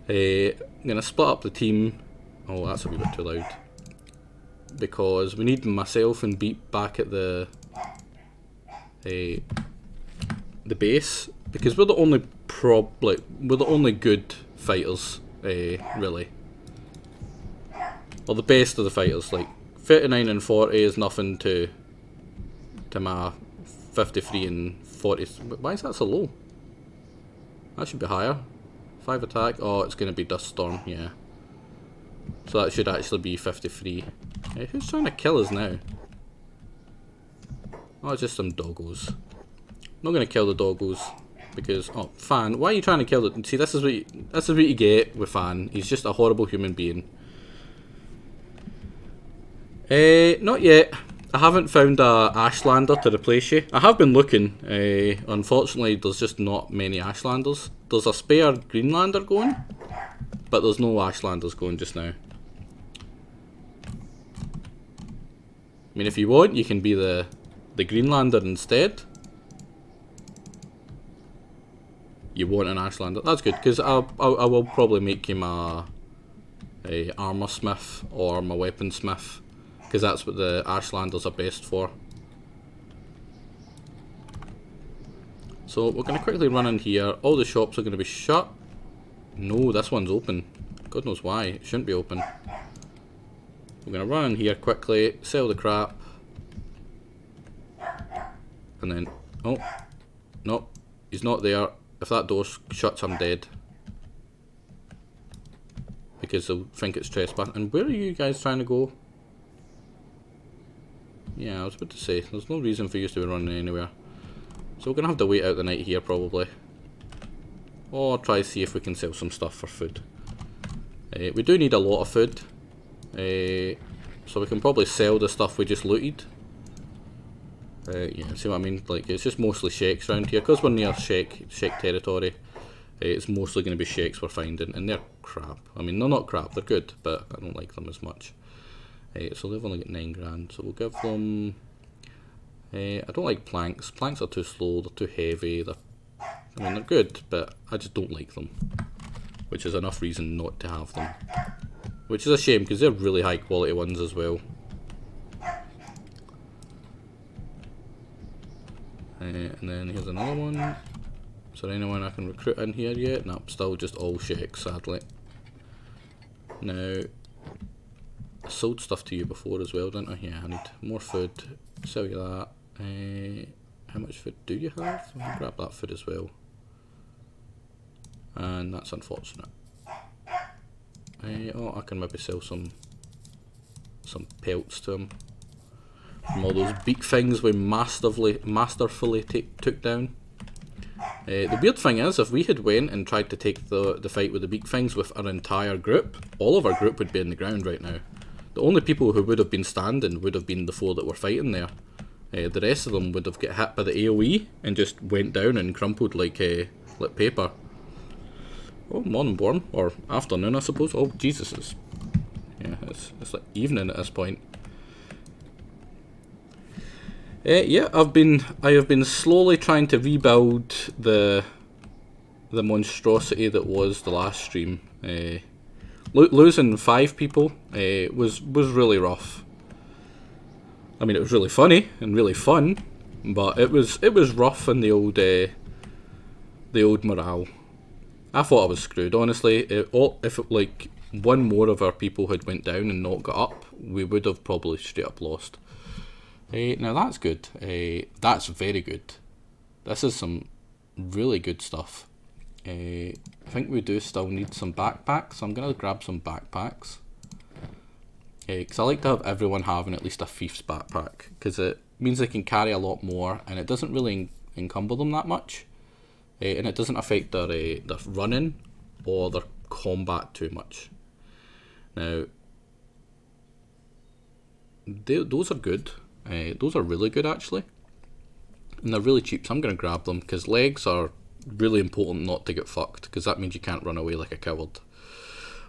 I'm gonna split up the team. Oh, that's a wee bit too loud. because we need myself and Beep back at the base, because we're the only we're the only good fighters, really. Or the best of the fighters. Like 39 and 40 is nothing to my 53 and 40. Why is that so low? That should be higher. 5 attack. Oh, it's going to be Dust Storm, yeah. So that should actually be 53. Who's trying to kill us now? Oh, it's just some doggos. I'm not going to kill the doggos. Because, oh, Fan, why are you trying to kill the... See, this is what you get with Fan. He's just a horrible human being. Not yet. I haven't found a Ashlander to replace you. I have been looking. Unfortunately, there's just not many Ashlanders. There's a spare Greenlander going, but there's no Ashlanders going just now. I mean, if you want, you can be the Greenlander instead. You want an Ashlander? That's good, because I will probably make him a armor smith or my weapon smith, because that's what the Ashlanders are best for. So we're going to quickly run in here. All the shops are going to be shut. No, this one's open. God knows why. It shouldn't be open. We're going to run in here quickly, sell the crap. And then... Oh. No. He's not there. If that door shuts, I'm dead. Because they'll think it's trespass. And where are you guys trying to go? Yeah, I was about to say, there's no reason for you to be running anywhere. So we're going to have to wait out the night here probably. Or try to see if we can sell some stuff for food. We do need a lot of food. So we can probably sell the stuff we just looted. Yeah, see what I mean? Like, it's just mostly shakes around here. Because we're near shake territory. It's mostly going to be shakes we're finding. And they're crap. I mean, they're not crap, they're good. But I don't like them as much. So they've only got 9 grand. So we'll give them... I don't like planks. Planks are too slow, they're too heavy. I mean, they're good, but I just don't like them. Which is enough reason not to have them. Which is a shame, because they're really high quality ones as well. And then here's another one. Is there anyone I can recruit in here yet? Nope, still just all shakes, sadly. Now, I sold stuff to you before as well, didn't I? Yeah, I need more food. Sell you that. How much food do you have? I'll grab that food as well. And that's unfortunate. Oh, I can maybe sell some pelts to him. From all those beak things we masterfully took down. The weird thing is, if we had went and tried to take the fight with the beak things with our entire group, all of our group would be in the ground right now. The only people who would have been standing would have been the 4 that were fighting there. The rest of them would have got hit by the AoE and just went down and crumpled like paper. Oh, morning Born, or afternoon I suppose. Oh Jesus, it's like evening at this point. Yeah, I have been slowly trying to rebuild the monstrosity that was the last stream. Losing 5 people was really rough. I mean, it was really funny and really fun, but it was rough in the old morale. I thought I was screwed, honestly. If like one more of our people had went down and not got up, we would have probably straight up lost. Now that's good. That's very good. This is some really good stuff. I think we do still need some backpacks, so I'm going to grab some backpacks. Because I like to have everyone having at least a thief's backpack, because it means they can carry a lot more, and it doesn't really encumber them that much. And it doesn't affect their running or their combat too much. Now, those are good. Those are really good actually. And they're really cheap, so I'm going to grab them, because legs are really important not to get fucked, because that means you can't run away like a coward.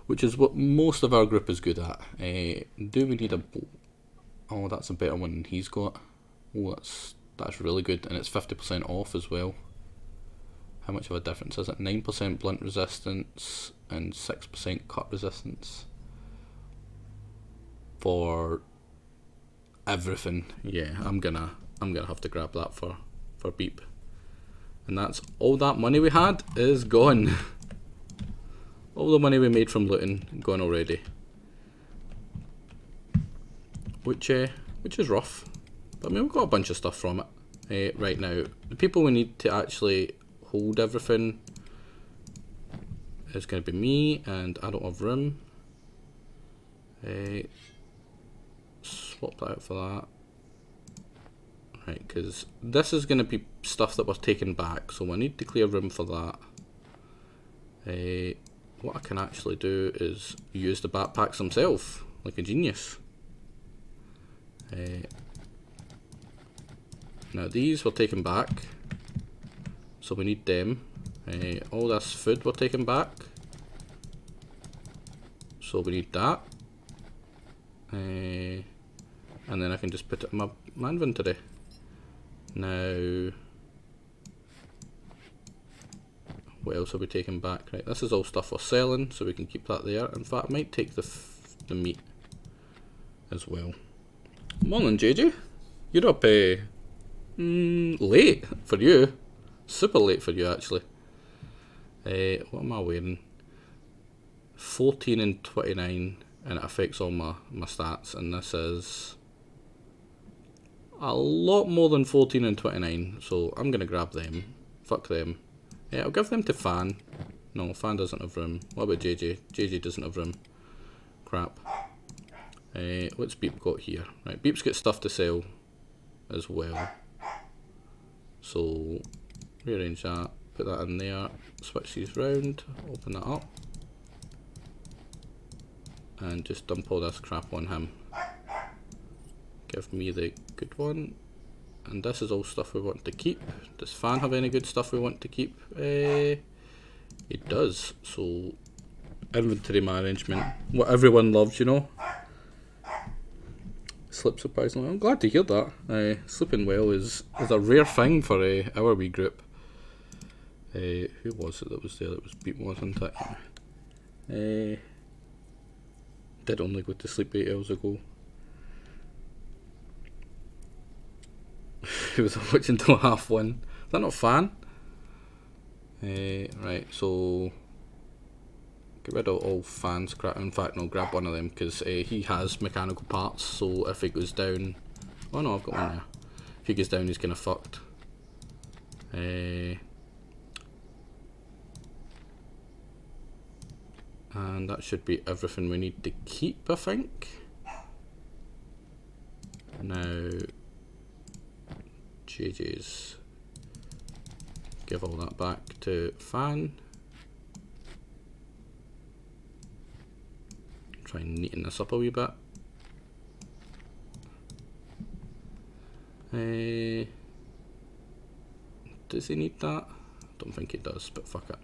Which is what most of our group is good at. Do we need a bow? Oh, that's a better one than he's got. Oh, that's really good, and it's 50% off as well. How much of a difference is it? 9% blunt resistance and 6% cut resistance for everything. Yeah, I'm gonna have to grab that for Beep. And that's all that money we had is gone. All the money we made from looting gone already. Which is rough. But I mean, we've got a bunch of stuff from it. Right now, the people we need to actually hold everything is going to be me, and I don't have room. Swap that out for that. Right, because this is going to be stuff that we're taking back, so I need to clear room for that. What I can actually do is use the backpacks themselves, like a genius. Now these we're taking back, so we need them. All this food we're taking back, so we need that. And then I can just put it in my inventory. Now, what else are we taking back? Right, this is all stuff we're selling, so we can keep that there. In fact, I might take the meat as well. Morning, JJ. You're up late for you. Super late for you, actually. What am I wearing? 14 and 29, and it affects all my stats, and this is a lot more than 14 and 29, so I'm gonna grab them. Fuck them. Yeah, I'll give them to Fan. No, Fan doesn't have room. What about JJ? JJ doesn't have room. Crap. What's Beep got here? Right, Beep's got stuff to sell as well. So, rearrange that, put that in there, switch these round, open that up, and just dump all this crap on him. Give me the good one. And this is all stuff we want to keep. Does Fan have any good stuff we want to keep? It does. So, inventory management. What everyone loves, you know. Sleep surprisingly. I'm glad to hear that. Sleeping well is a rare thing for our wee group. Who was it that was there? That was Beep, wasn't it? Did only go to sleep 8 hours ago. He was watching till 1:30. Is that not Fan? Right, so get rid of all Fan's crap. In fact, no, grab one of them because he has mechanical parts. So if it goes down, oh no, I've got one there. If he goes down, he's kind of fucked. And that should be everything we need to keep, I think. Now, JJ's give all that back to Fan. Try and neaten this up a wee bit. Does he need that? Don't think he does, but fuck it.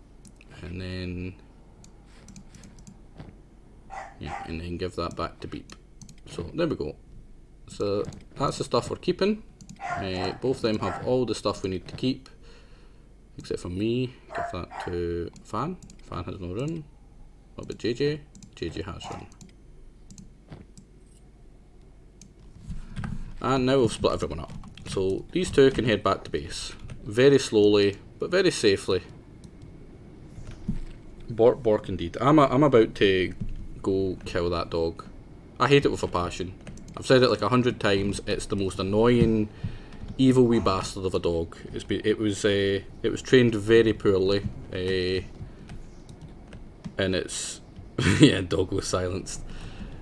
And then, yeah, and then give that back to Beep. So there we go. So that's the stuff we're keeping. Both of them have all the stuff we need to keep, except for me. Give that to Fan. Fan has no room. What about JJ? JJ has room. And now we'll split everyone up. So these two can head back to base. Very slowly, but very safely. Bork, bork indeed. I'm about to go kill that dog. I hate it with a passion. I've said it like 100 times. It's the most annoying, evil wee bastard of a dog. It was trained very poorly, and it's yeah, dog was silenced,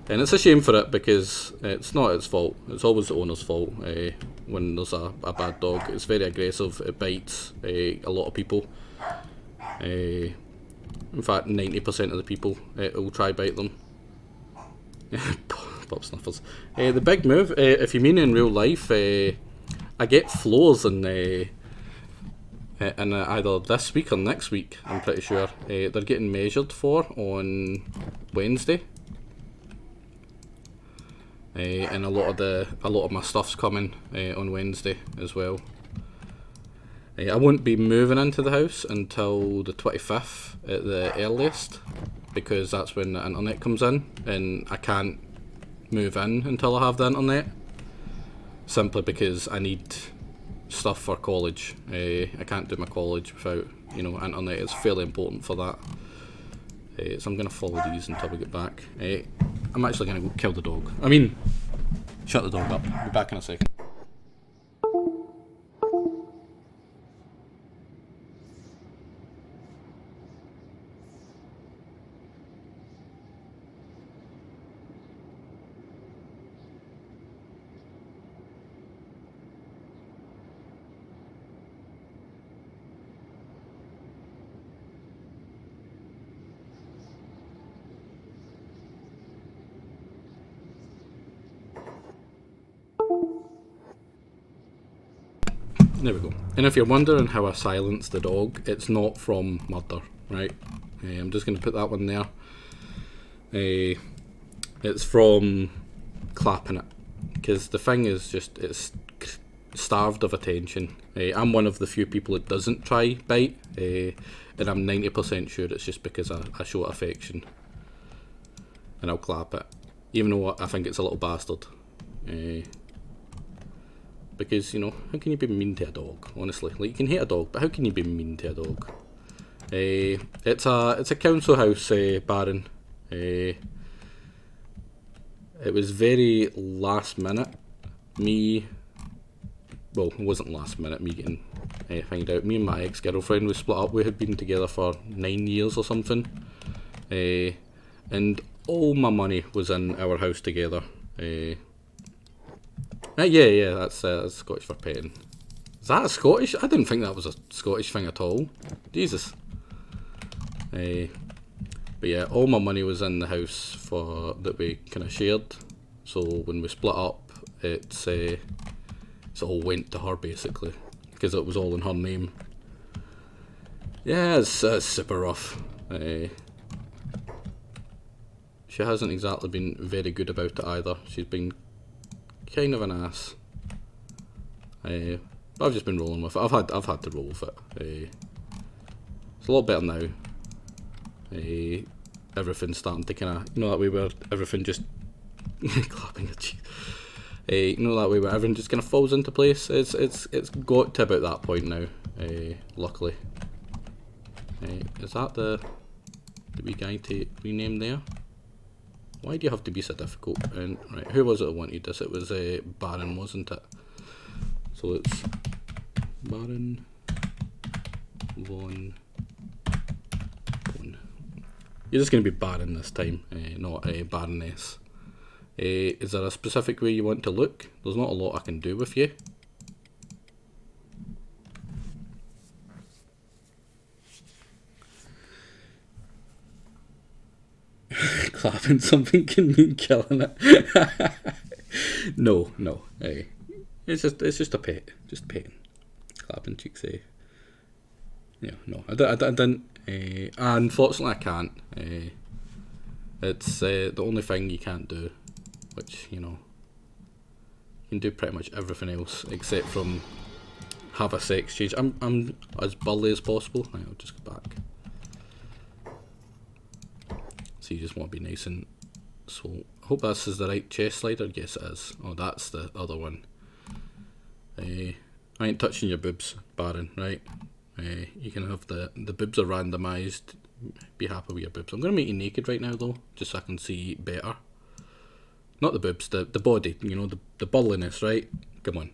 and it's a shame for it because it's not its fault. It's always the owner's fault. When there's a bad dog, it's very aggressive. It bites a lot of people. In fact, 90% of the people will try bite them. Pop snuffers. The big move, if you mean in real life, I get floors in either this week or next week, I'm pretty sure. They're getting measured for on Wednesday. And a lot of my stuff's coming on Wednesday as well. I won't be moving into the house until the 25th at the earliest, because that's when the internet comes in, and I can't move in until I have the internet. simply because I need stuff for college. I can't do my college without, you know, internet. It's fairly important for that. So I'm going to follow these until we get back. I'm actually going to go kill the dog. I mean, shut the dog up. I'll be back in a second. There we go. And if you're wondering how I silence the dog, it's not from murder, right? I'm just going to put that one there. It's from clapping it. Because the thing is just, it's starved of attention. I'm one of the few people that doesn't try bite. And I'm 90% sure it's just because I show it affection. And I'll clap it. Even though I think it's a little bastard. Because, you know, how can you be mean to a dog, honestly? Like, you can hate a dog, but how can you be mean to a dog? It's a council house, Baron. It was very last minute. Well, it wasn't last minute, me getting found out. Me and my ex-girlfriend was split up. We had been together for 9 years or something. And all my money was in our house together. Yeah, that's Scottish for petting. Is that a Scottish? I didn't think that was a Scottish thing at all. Jesus. But yeah, all my money was in the house that we kind of shared. So when we split up, it all went to her basically, because it was all in her name. Yeah, it's super rough. She hasn't exactly been very good about it either. She's been kind of an ass. I've just been rolling with it. I've had to roll with it. It's a lot better now. Everything's starting to kind of, you know, that way where everything just clapping at you. You know, that way where everything just kind of falls into place. It's got to about that point now. Luckily. Is that the wee guy to rename there? Why do you have to be so difficult? And right, who was it that wanted this? It was Baron, wasn't it? So it's Baron von. You're just going to be Baron this time, not Baroness. Is there a specific way you want to look? There's not a lot I can do with you. Clapping something can mean killing it. No. It's just a pet. Just petting. Clapping cheeks, Yeah, no. I didn't. Unfortunately, I can't. It's the only thing you can't do, which, you know, you can do pretty much everything else except from have a sex change. I'm as burly as possible. Right, I'll just go back. So you just want to be nice and swole. I hope this is the right chest slider. Yes, it is. Oh, that's the other one. I ain't touching your boobs, Baron, right? You can have the boobs are randomised. Be happy with your boobs. I'm going to make you naked right now though, just so I can see better. Not the boobs, the body, you know, the burliness, right? Come on.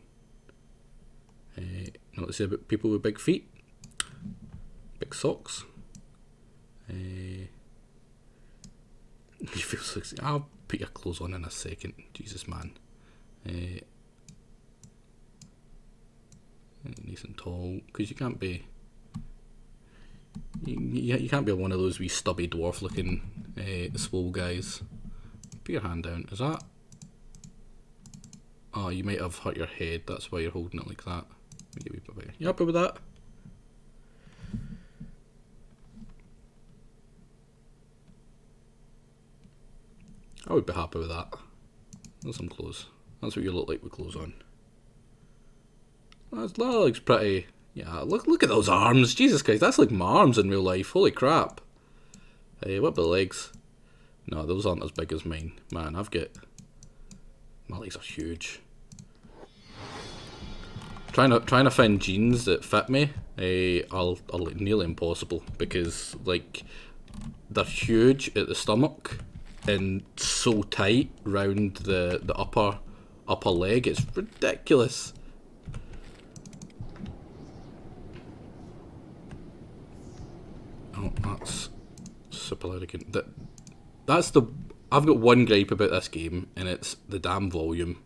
Not to say about people with big feet. Big socks. You feel sexy. I'll put your clothes on in a second. Jesus, man. Nice and tall, because you can't be. You can't be one of those wee stubby dwarf looking swole guys. Put your hand down. Is that? Oh, you might have hurt your head. That's why you're holding it like that. Make it a wee bit bigger. You happy with that? I would be happy with that. That's some clothes. That's what you look like with clothes on. That looks pretty. Yeah, look at those arms. Jesus Christ, that's like my arms in real life. Holy crap. What about the legs? No, those aren't as big as mine. Man, my legs are huge. trying to find jeans that fit me are like nearly impossible, because like they're huge at the stomach and so tight round the upper leg. It's ridiculous. Oh, that's super loud again. I've got one gripe about this game, and it's the damn volume.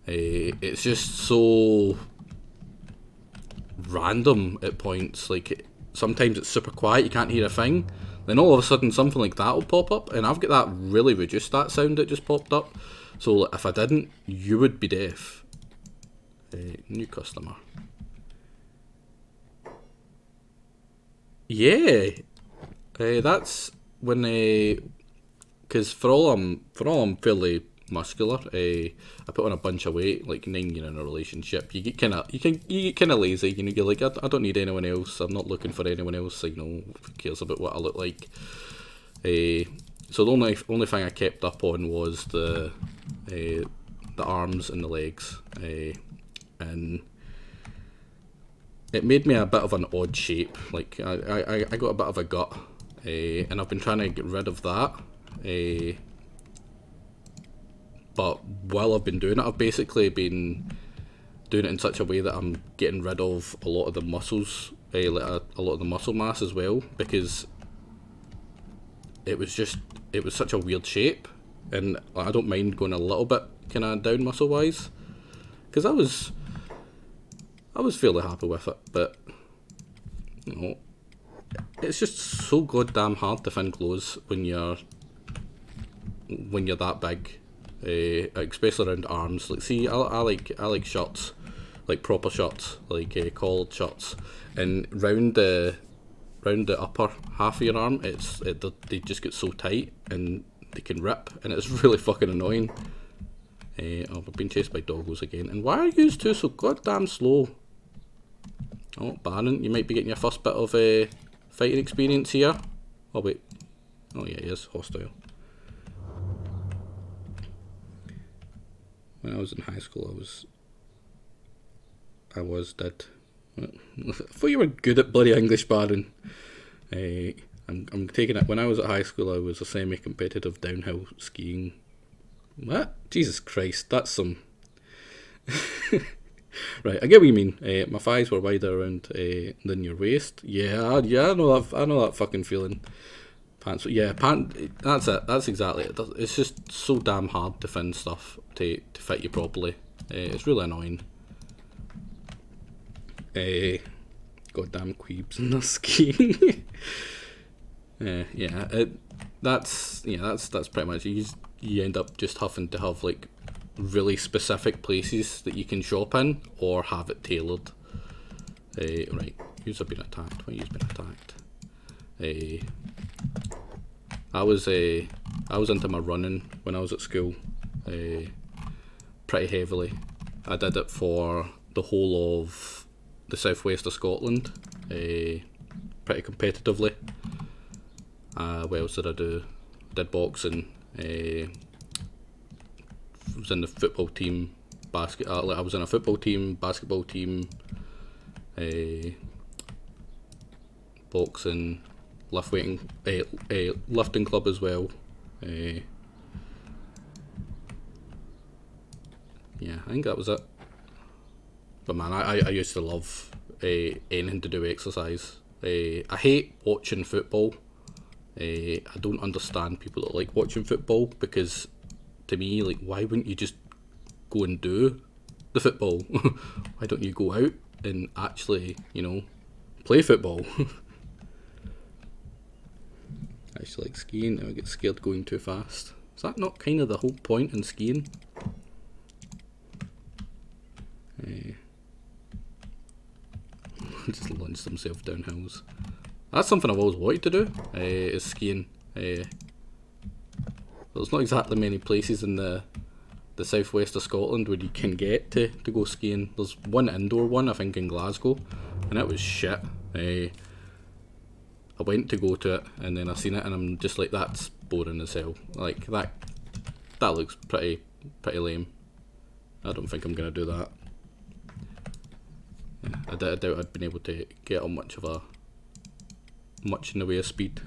It's just so random at points. Like, sometimes it's super quiet, you can't hear a thing. Then all of a sudden something like that will pop up, and I've got that really reduced, that sound that just popped up. So if I didn't, you would be deaf. New customer. Yeah, that's when because for all I'm fairly muscular, I put on a bunch of weight. Like 9 years in a relationship, you get kind of lazy. You know, you're like, I don't need anyone else. I'm not looking for anyone else. You know, who cares about what I look like? So the only thing I kept up on was the arms and the legs, and it made me a bit of an odd shape. Like I got a bit of a gut, and I've been trying to get rid of that. But while I've been doing it, I've basically been doing it in such a way that I'm getting rid of a lot of the muscles, like a lot of the muscle mass as well, because it was such a weird shape, and I don't mind going a little bit kind of down muscle wise, because I was fairly happy with it, but you know, it's just so goddamn hard to find clothes when you're that big, especially around arms. Like, see, I like shirts, like proper shirts, like collared shirts, and round the upper half of your arm, they just get so tight and they can rip, and it's really fucking annoying. I've been chased by doggos again, and why are you two so goddamn slow? Oh, Baron, you might be getting your first bit of fighting experience here. Oh wait, oh yeah, he is hostile. When I was in high school, I thought you were good at bloody English, Baron. I'm taking it. When I was at high school, I was a semi-competitive downhill skiing. What? Jesus Christ, that's some. Right, I get what you mean. My thighs were wider around than your waist. Yeah, I know that fucking feeling. Pants, yeah, that's it. That's exactly it. It's just so damn hard to find stuff to fit you properly. It's really annoying. Goddamn queebs in the skiing. That's pretty much it. You end up just having to have like really specific places that you can shop in, or have it tailored. Right, who's been attacked? Why who's been attacked? I was into my running when I was at school, pretty heavily. I did it for the whole of the southwest of Scotland, pretty competitively. What else did I do? I did boxing. Was in the football team. I was in a football team, basketball team, boxing, lifting club as well. Yeah, I think that was it. But man, I used to love anything to do with exercise. I hate watching football. I don't understand people that like watching football, because to me, like, why wouldn't you just go and do the football? Why don't you go out and actually, play football? I used to like skiing, and I get scared going too fast. Is that not kind of the whole point in skiing? Just launch themselves down hills. That's something I've always wanted to do, is skiing. There's not exactly many places in the southwest of Scotland where you can get to go skiing. There's one indoor one, I think, in Glasgow, and it was shit. I went to go to it, and then I seen it, and I'm just like, that's boring as hell. Like, that looks pretty lame. I don't think I'm gonna do that. I doubt I'd been able to get on much in the way of speed.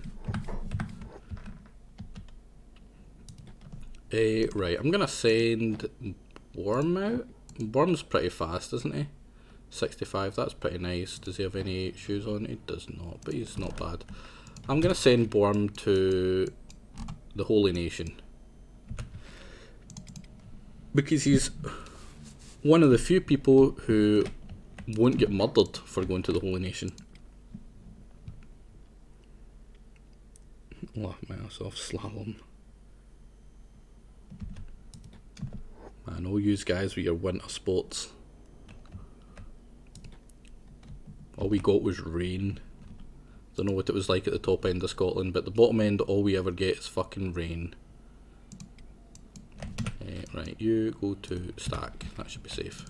Right, I'm gonna send Worm out. Worm's pretty fast, isn't he? 65, that's pretty nice. Does he have any shoes on? He does not, but he's not bad. I'm gonna send Worm to the Holy Nation, because he's one of the few people who won't get murdered for going to the Holy Nation. Laugh myself, slalom. Man, all yous guys with your winter sports. All we got was rain. Don't know what it was like at the top end of Scotland, but the bottom end, all we ever get is fucking rain. Right, you go to stack. That should be safe.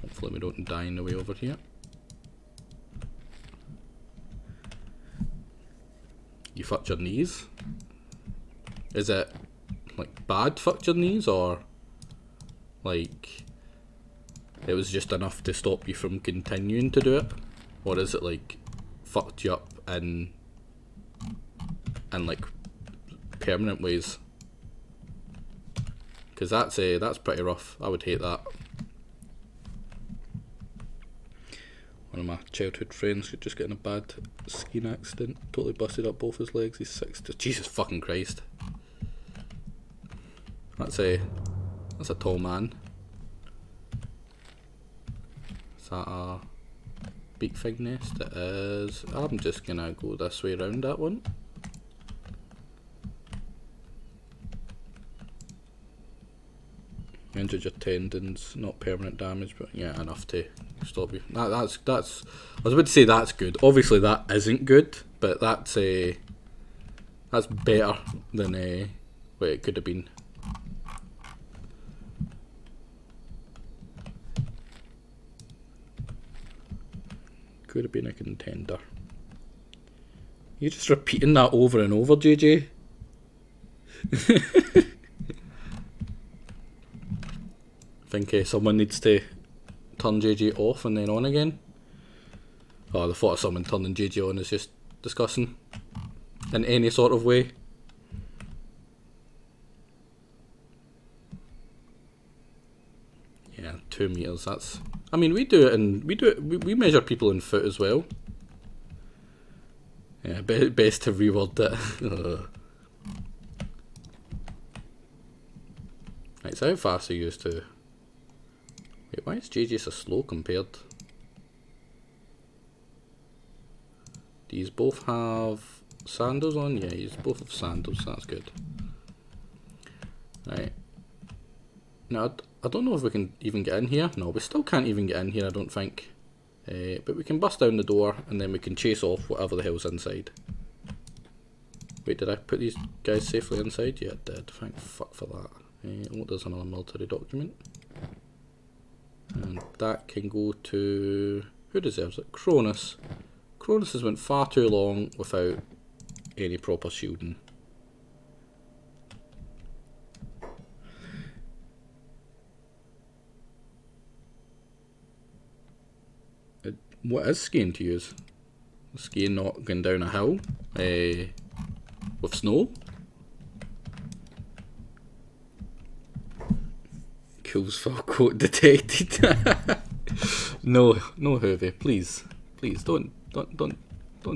Hopefully we don't die on the way over here. You fucked your knees? Is it like bad fucked your knees, or like it was just enough to stop you from continuing to do it? Or is it like fucked you up in like permanent ways? Because that's pretty rough. I would hate that. One of my childhood friends who just got in a bad skiing accident, totally busted up both his legs. He's 60. Jesus fucking Christ. That's a tall man. Is that a big fig nest? It is. I'm just gonna go this way around that one. Injured your tendons, not permanent damage, but yeah, enough to stop you. That's. I was about to say that's good. Obviously that isn't good, but that's better than what it could have been. Could have been a contender. You're just repeating that over and over, JJ. I think someone needs to turn JJ off and then on again. Oh, the thought of someone turning JJ on is just disgusting. In any sort of way. Yeah, 2 meters. That's. I mean, we we measure people in foot as well. Yeah, best to reword it. Right, so how fast are you used to? Wait, why is JJ so slow compared? Do you both have sandals on? Yeah, you both have sandals, that's good. Right. Now, I don't know if we can even get in here. No, we still can't even get in here, I don't think. But we can bust down the door and then we can chase off whatever the hell's inside. Wait, did I put these guys safely inside? Yeah, I did. Thank fuck for that. Oh, there's another military document. And that can go to... who deserves it? Cronus. Cronus has went far too long without any proper shielding. What is skiing to use? Skiing not going down a hill with snow? Kills fur coat detected. No, Hervey, please, don't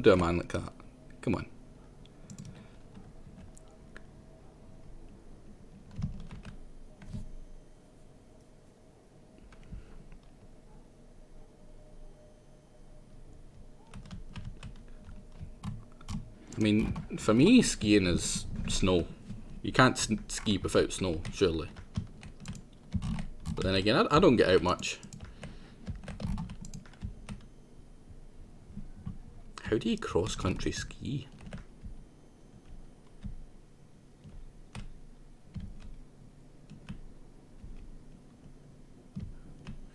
do a man like that. Come on. I mean, for me, skiing is snow. You can't ski without snow, surely. But then again, I don't get out much. How do you cross-country ski?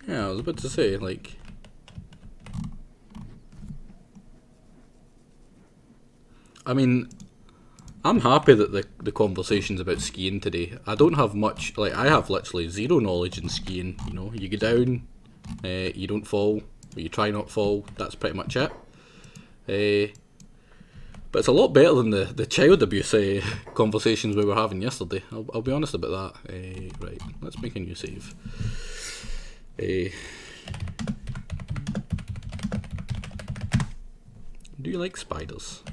Yeah, I was about to say, like... I mean, I'm happy that the conversation's about skiing today. I don't have much, like, I have literally zero knowledge in skiing. You know, you go down, you don't fall, or you try not fall, that's pretty much it. But it's a lot better than the child abuse conversations we were having yesterday. I'll be honest about that. Right, let's make a new save. Do you like spiders?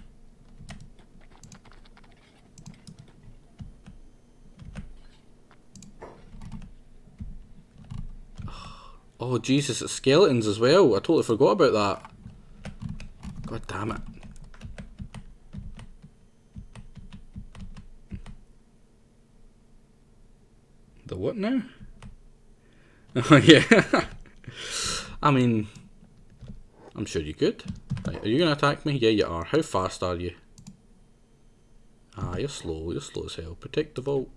Oh Jesus, it's skeletons as well. I totally forgot about that. God damn it. The what now? Oh yeah. I mean, I'm sure you could. Right, are you going to attack me? Yeah, you are. How fast are you? Ah, you're slow. You're slow as hell. Protect the vault.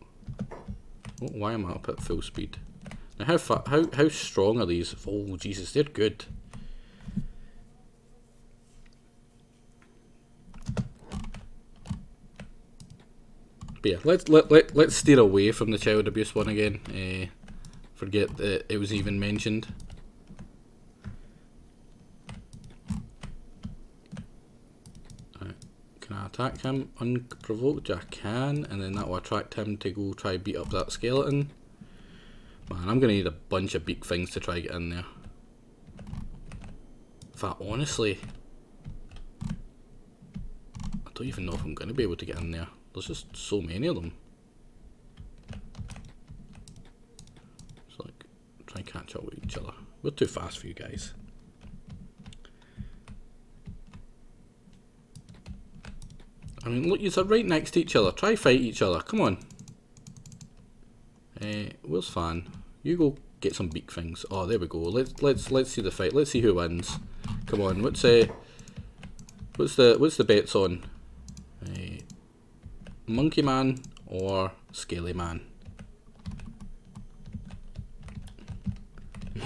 Oh, why am I up at full speed? Now, how strong are these? Oh, Jesus, they're good. But yeah, let's steer away from the child abuse one again. Forget that it was even mentioned. Right. Can I attack him unprovoked? I can, and then that will attract him to go try beat up that skeleton. Man, I'm gonna need a bunch of beak things to try get in there. In fact, honestly, I don't even know if I'm gonna be able to get in there. There's just so many of them. It's like, try and catch up with each other. We're too fast for you guys. I mean, look, you're right next to each other. Try fight each other. Come on. Where's Fan? You go get some beak things. Oh, there we go. Let's see the fight. Let's see who wins. Come on. What's the bets on? Monkey Man or Scaly Man?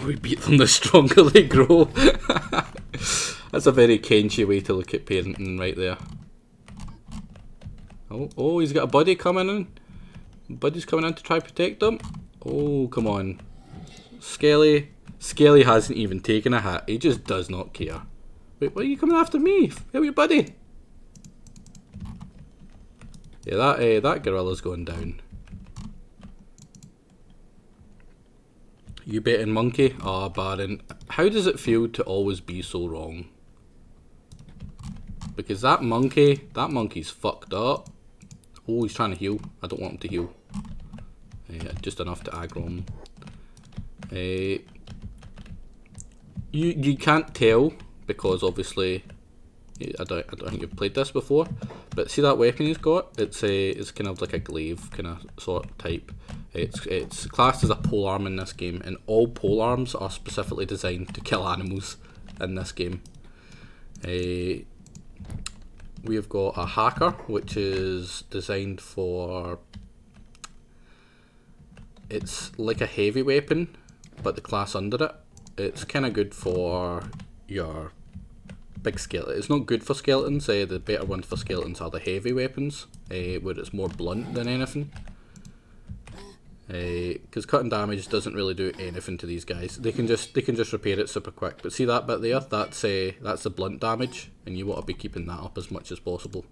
We beat them, the stronger they grow. That's a very Kenshi way to look at parenting right there. Oh, he's got a buddy coming in. Buddy's coming in to try protect them. Oh, come on. Skelly hasn't even taken a hit. He just does not care. Wait, why are you coming after me? Help your buddy. Yeah, that gorilla's going down. You betting monkey? Ah, Baron. How does it feel to always be so wrong? Because that monkey's fucked up. Oh, he's trying to heal. I don't want him to heal. Just enough to aggro him. You can't tell because obviously I don't think you've played this before, but see that weapon he's got? It's kind of like a glaive kind of sort of type. It's classed as a polearm in this game, and all polearms are specifically designed to kill animals in this game. We have got a hacker, which is designed for. It's like a heavy weapon, but the class under it. It's kind of good for your big skeleton. It's not good for skeletons. The better ones for skeletons are the heavy weapons, where it's more blunt than anything. Because cutting damage doesn't really do anything to these guys. They can just repair it super quick. But see that bit there? That's the blunt damage, and you want to be keeping that up as much as possible.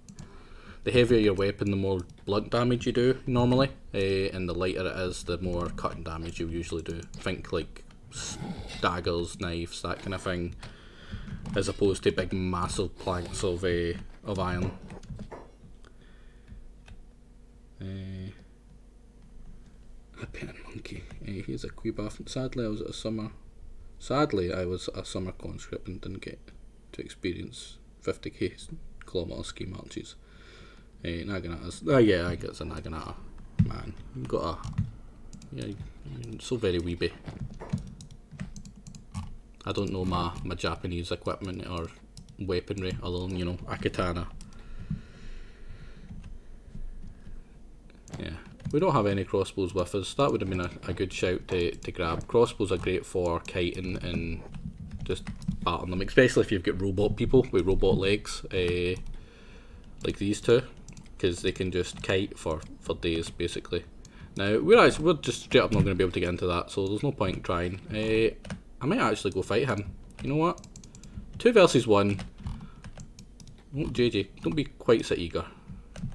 The heavier your weapon, the more blunt damage you do normally, and the lighter it is, the more cutting damage you usually do. Think like daggers, knives, that kind of thing, as opposed to big massive planks of iron. A pet monkey. Here's a Queebuff. Sadly, I was at a summer conscript and didn't get to experience 50k kilometre ski marches. Naginata's. Yeah, I guess a Naginata. Man, you've got a. Yeah, you're so very weeby. I don't know my Japanese equipment or weaponry other than, a katana. Yeah. We don't have any crossbows with us. That would have been a good shout to grab. Crossbows are great for kiting and just battling them, especially if you've got robot people with robot legs, like these two. because they can just kite for days, basically. Now, we're just straight up not going to be able to get into that, so there's no point trying. I might actually go fight him. You know what? 2 versus 1. Oh, JJ, don't be quite so eager.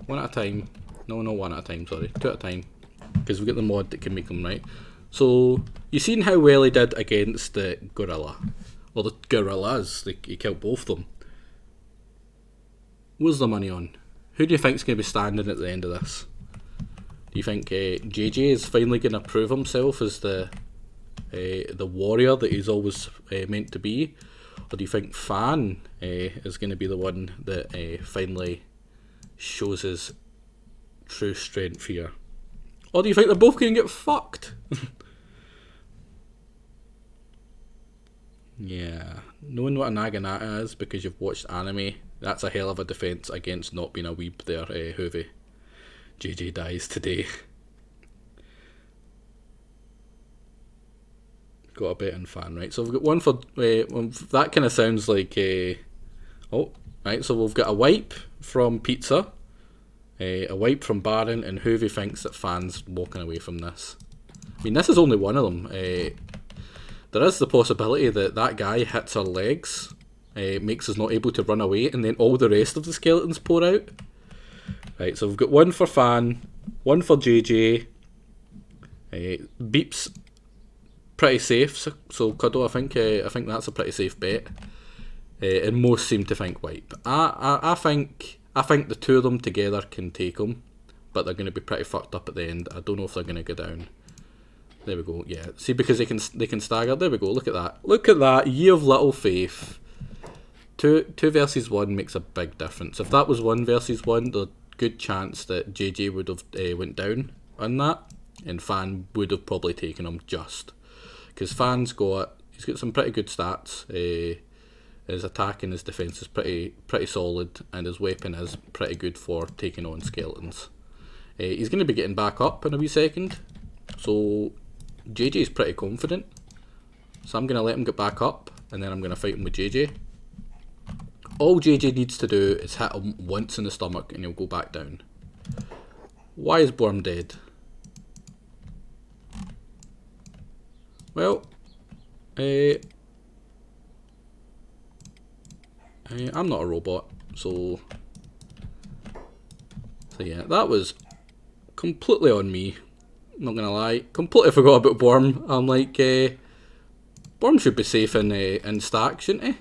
1 at a time. No, 1 at a time, sorry. 2 at a time. Because we get the mod that can make them, right? So, you seen how well he did against the gorilla. Well, the gorillas, he killed both of them. What's the money on? Who do you think's going to be standing at the end of this? Do you think JJ is finally going to prove himself as the warrior that he's always meant to be? Or do you think Fan is going to be the one that finally shows his true strength here? Or do you think they're both going to get fucked? Yeah, knowing what a Naginata is because you've watched anime, that's a hell of a defence against not being a weeb there, Hoovy. JJ dies today. Got a bet in Fan, right? So we've got one for... that kind of sounds like... oh, right, so we've got a wipe from Pizza, a wipe from Baron, and Hoovy thinks that Fan's walking away from this. I mean, this is only one of them. There is the possibility that that guy hits our legs, makes us not able to run away, and then all the rest of the skeletons pour out. Right, so we've got 1 for Fan, 1 for JJ. Beep's pretty safe, so Cuddle, I think that's a pretty safe bet. And most seem to think wipe. I think the 2 of them together can take them, but they're going to be pretty fucked up at the end. I don't know if they're going to go down. There we go, yeah. See, because they can stagger. There we go, look at that. Look at that, ye of little faith. 2 versus 1 makes a big difference. If that was 1 versus 1, there's a good chance that JJ would have went down on that, and Fan would have probably taken him just. Because Fan's he's got some pretty good stats. His attack and his defence is pretty solid, and his weapon is pretty good for taking on skeletons. He's going to be getting back up in a wee second, so JJ's pretty confident, so I'm going to let him get back up, and then I'm going to fight him with JJ. All JJ needs to do is hit him once in the stomach, and he'll go back down. Why is Worm dead? Well, I'm not a robot, so yeah, that was completely on me. Not gonna lie, completely forgot about Borm. I'm like, Borm should be safe in stack, shouldn't he?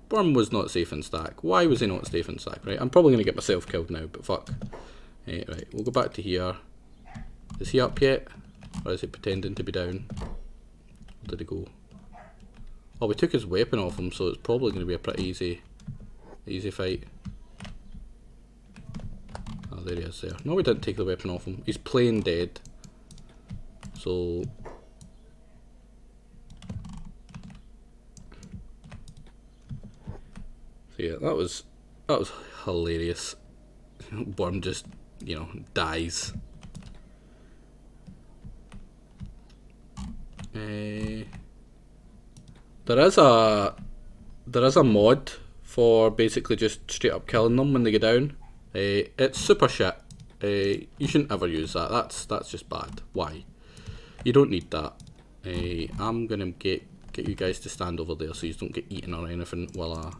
Borm was not safe in stack. Why was he not safe in stack? Right, I'm probably gonna get myself killed now, but fuck. Right, we'll go back to here. Is he up yet, or is he pretending to be down? Where did he go? Oh, we took his weapon off him, so it's probably gonna be a pretty easy fight. Oh, there he is there. No, we didn't take the weapon off him. He's plain dead. So yeah, that was hilarious. Worm just, dies. There is a mod for basically just straight up killing them when they go down. It's super shit. You shouldn't ever use that. That's just bad. Why? You don't need that. I'm gonna get you guys to stand over there so you don't get eaten or anything while I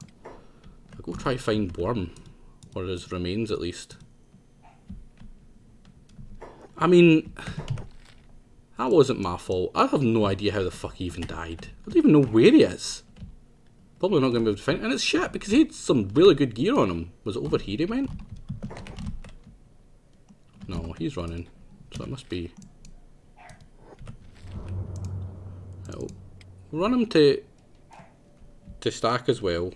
go try find Worm, or his remains at least. I mean, that wasn't my fault. I have no idea how the fuck he even died. I don't even know where he is. Probably not going to be able to find it. And it's shit because he had some really good gear on him. Was it over here he went? No, he's running. So it must be... Oh. We'll run him to stack as well.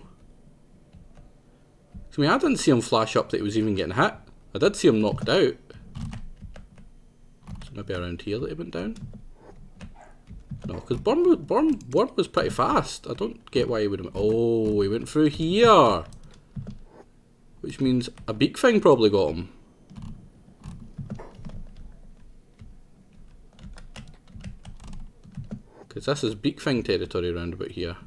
I mean, I didn't see him flash up that he was even getting hit. I did see him knocked out. So maybe around here that he went down. No, because Worm was pretty fast. I don't get why he would have... Oh, he went through here. Which means a beak thing probably got him. Because this is beak thing territory around about here.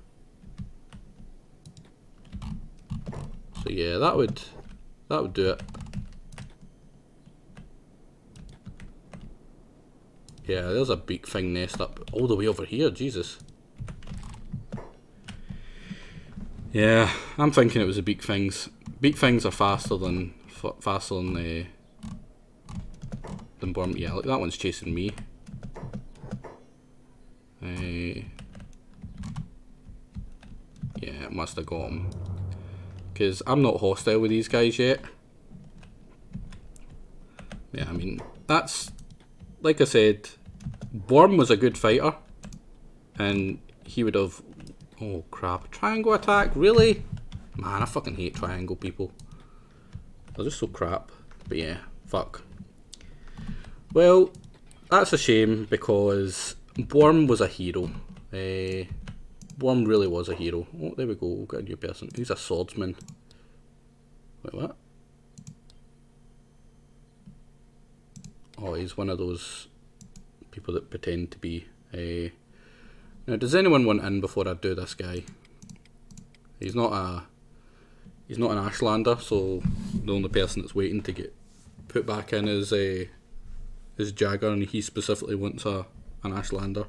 So yeah, that would do it. Yeah, there's a beak thing nest up all the way over here, Jesus. Yeah, I'm thinking it was the beak things. Beak things are faster than worm. Yeah, look, that one's chasing me. Yeah, it must have got him. Because I'm not hostile with these guys yet. Yeah, I mean, that's... Like I said, Worm was a good fighter. And he would have... Oh, crap. Triangle attack? Really? Man, I fucking hate triangle people. They're just so crap. But yeah, fuck. Well, that's a shame because Worm was a hero. Worm really was a hero. Oh, there we go. We've got a new person. He's a swordsman. Wait, what? Oh, he's one of those people that pretend to be. Now, does anyone want in before I do this guy? He's not an Ashlander, so the only person that's waiting to get put back in is Jagger, and he specifically wants an Ashlander.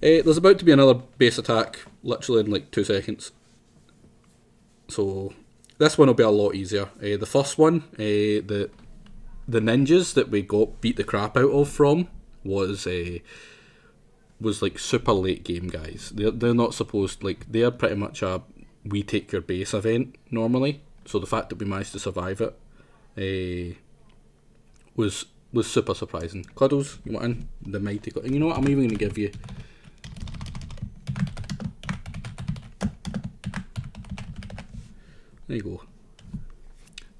There's about to be another base attack, literally in like 2 seconds. So this one will be a lot easier. The first one, the ninjas that we beat the crap out of from was like super late game guys. They're not supposed, like, they're pretty much a we take your base event normally. So the fact that we managed to survive it was super surprising. Cuddles, you want in? The mighty Cuddles. You know what, I'm even going to give you... There you go.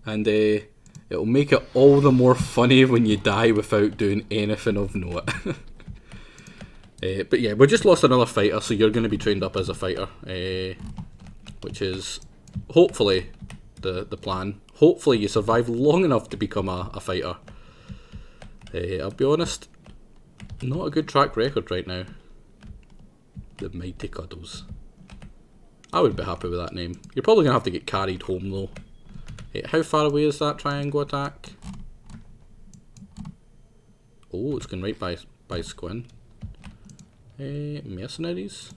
And it'll make it all the more funny when you die without doing anything of note. But yeah, we just lost another fighter, so you're going to be trained up as a fighter. Which is hopefully the plan. Hopefully you survive long enough to become a fighter. I'll be honest, not a good track record right now. The Mighty Cuddles. I would be happy with that name. You're probably going to have to get carried home though. How far away is that triangle attack? Oh, it's going right by Squin. Mercenaries?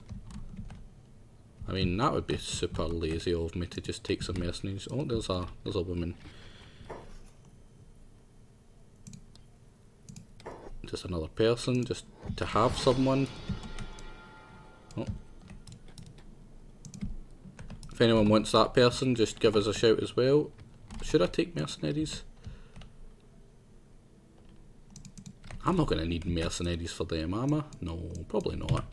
I mean, that would be super lazy of me to just take some mercenaries. Oh, there's a woman. Just another person, just to have someone. Oh. If anyone wants that person, just give us a shout as well. Should I take mercenaries? I'm not going to need mercenaries for them, am I? No, probably not.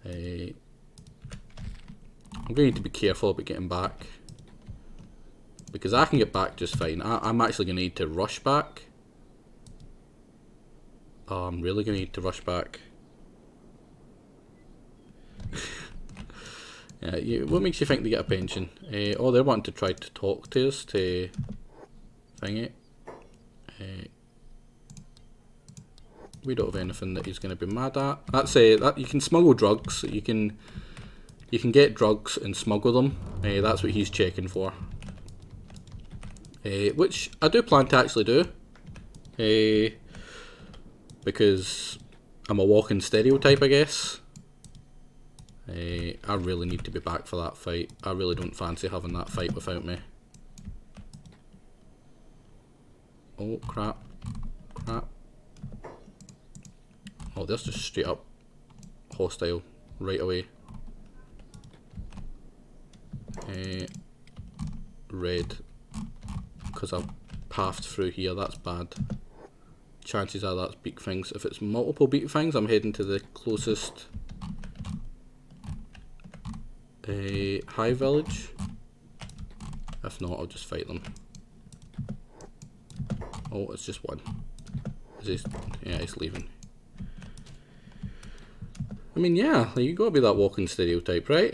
I'm going to need to be careful about getting back. Because I can get back just fine. I'm actually going to need to rush back. Oh, I'm really going to need to rush back. Yeah, what makes you think they get a pension? Oh, they're wanting to try to talk to us to thing it. We don't have anything that he's going to be mad at. That's that you can smuggle drugs. You can get drugs and smuggle them. That's what he's checking for. Which I do plan to actually do. Because I'm a walking stereotype, I guess. I really need to be back for that fight. I really don't fancy having that fight without me. Oh, crap. Crap. Oh, there's just straight up hostile right away. Red. Because I've pathed through here, that's bad. Chances are that's beak things. If it's multiple beak things, I'm heading to the closest high village. If not, I'll just fight them. Oh, it's just one. Is he? Yeah, he's leaving. I mean, yeah, you got to be that walking stereotype, right?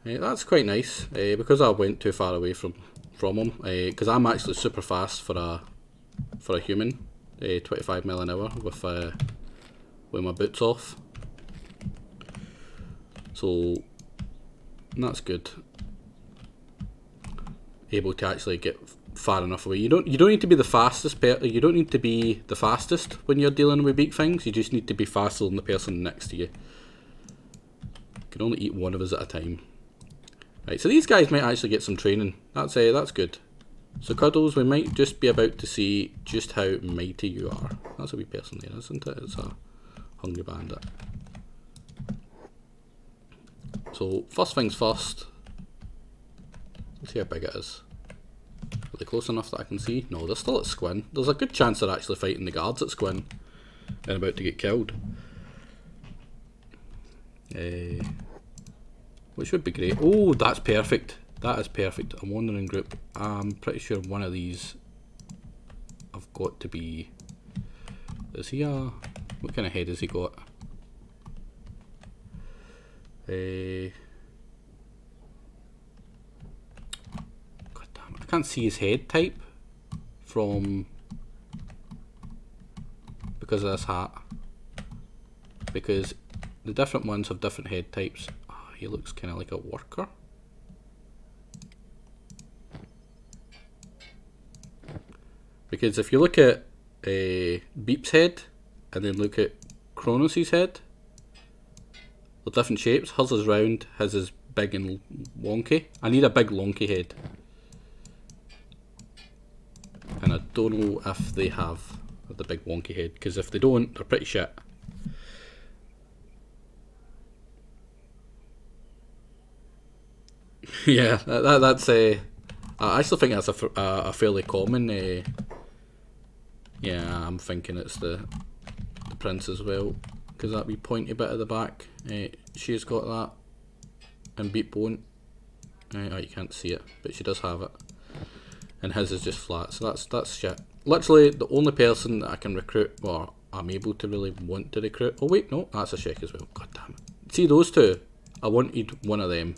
That's quite nice. Because I went too far away from him. Because I'm actually super fast for a human. 25 mile an hour with my boots off. So that's good. Able to actually get far enough away. You don't need to be the fastest. You don't need to be the fastest when you're dealing with big things. You just need to be faster than the person next to you. You can only eat one of us at a time. Right, so these guys might actually get some training. That's good. So Cuddles, we might just be about to see just how mighty you are. That's a wee person there, isn't it? It's a hungry bandit. So first things first. Let's see how big it is. Are they close enough that I can see? No, they're still at Squin. There's a good chance they're actually fighting the guards at Squin and about to get killed. Which would be great. Oh, that's perfect. That is perfect. A wandering group. I'm pretty sure one of these have got to be... Is he a... What kind of head has he got? God damn it. I can't see his head type from... because of this hat. Because the different ones have different head types. He looks kind of like a worker. Because if you look at Beep's head and then look at Kronos' head, they're different shapes. Hers is round, his is big and wonky. I need a big lonky head. And I don't know if they have the big wonky head, because if they don't, they're pretty shit. Yeah, that's I actually think that's a fairly common. Yeah, I'm thinking it's the prince as well, because that wee pointy bit at the back. She's got that, and Beep won't. Oh, you can't see it, but she does have it, and his is just flat. So that's shit. Literally, the only person that I can recruit, or I'm able to really want to recruit. Oh wait, no, that's a Shek as well. God damn it! See those two? I wanted one of them.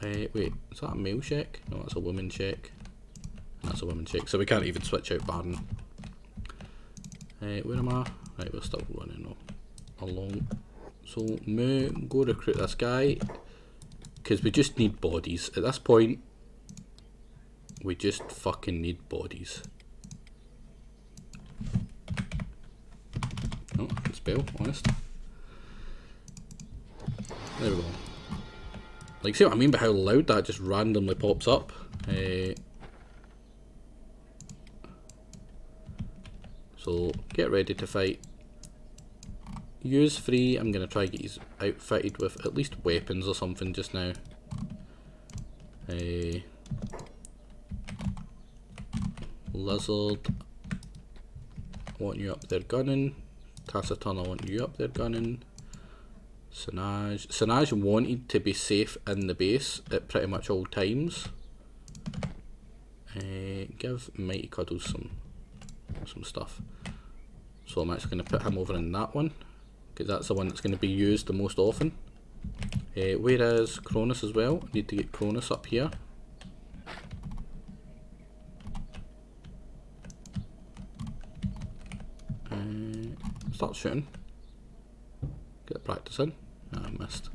Wait, is that a male Shek? No, that's a woman Shek. That's a woman Shek, so we can't even switch out Baron. Where am I? Right, we're still running along. So, Moo, go recruit this guy, because we just need bodies. At this point, we just fucking need bodies. Oh, I can spell, honest. There we go. Like, see what I mean by how loud that just randomly pops up? So, get ready to fight. Use free. I'm going to try to get his outfitted with at least weapons or something just now. Lizard, I want you up there gunning. Taciturn, I want you up there gunning. Sinaj wanted to be safe in the base at pretty much all times. Give Mighty Cuddles some stuff. So I'm actually going to put him over in that one, because that's the one that's going to be used the most often. Where is Kronos as well? I need to get Kronos up here. Start shooting. Get practice in. I missed.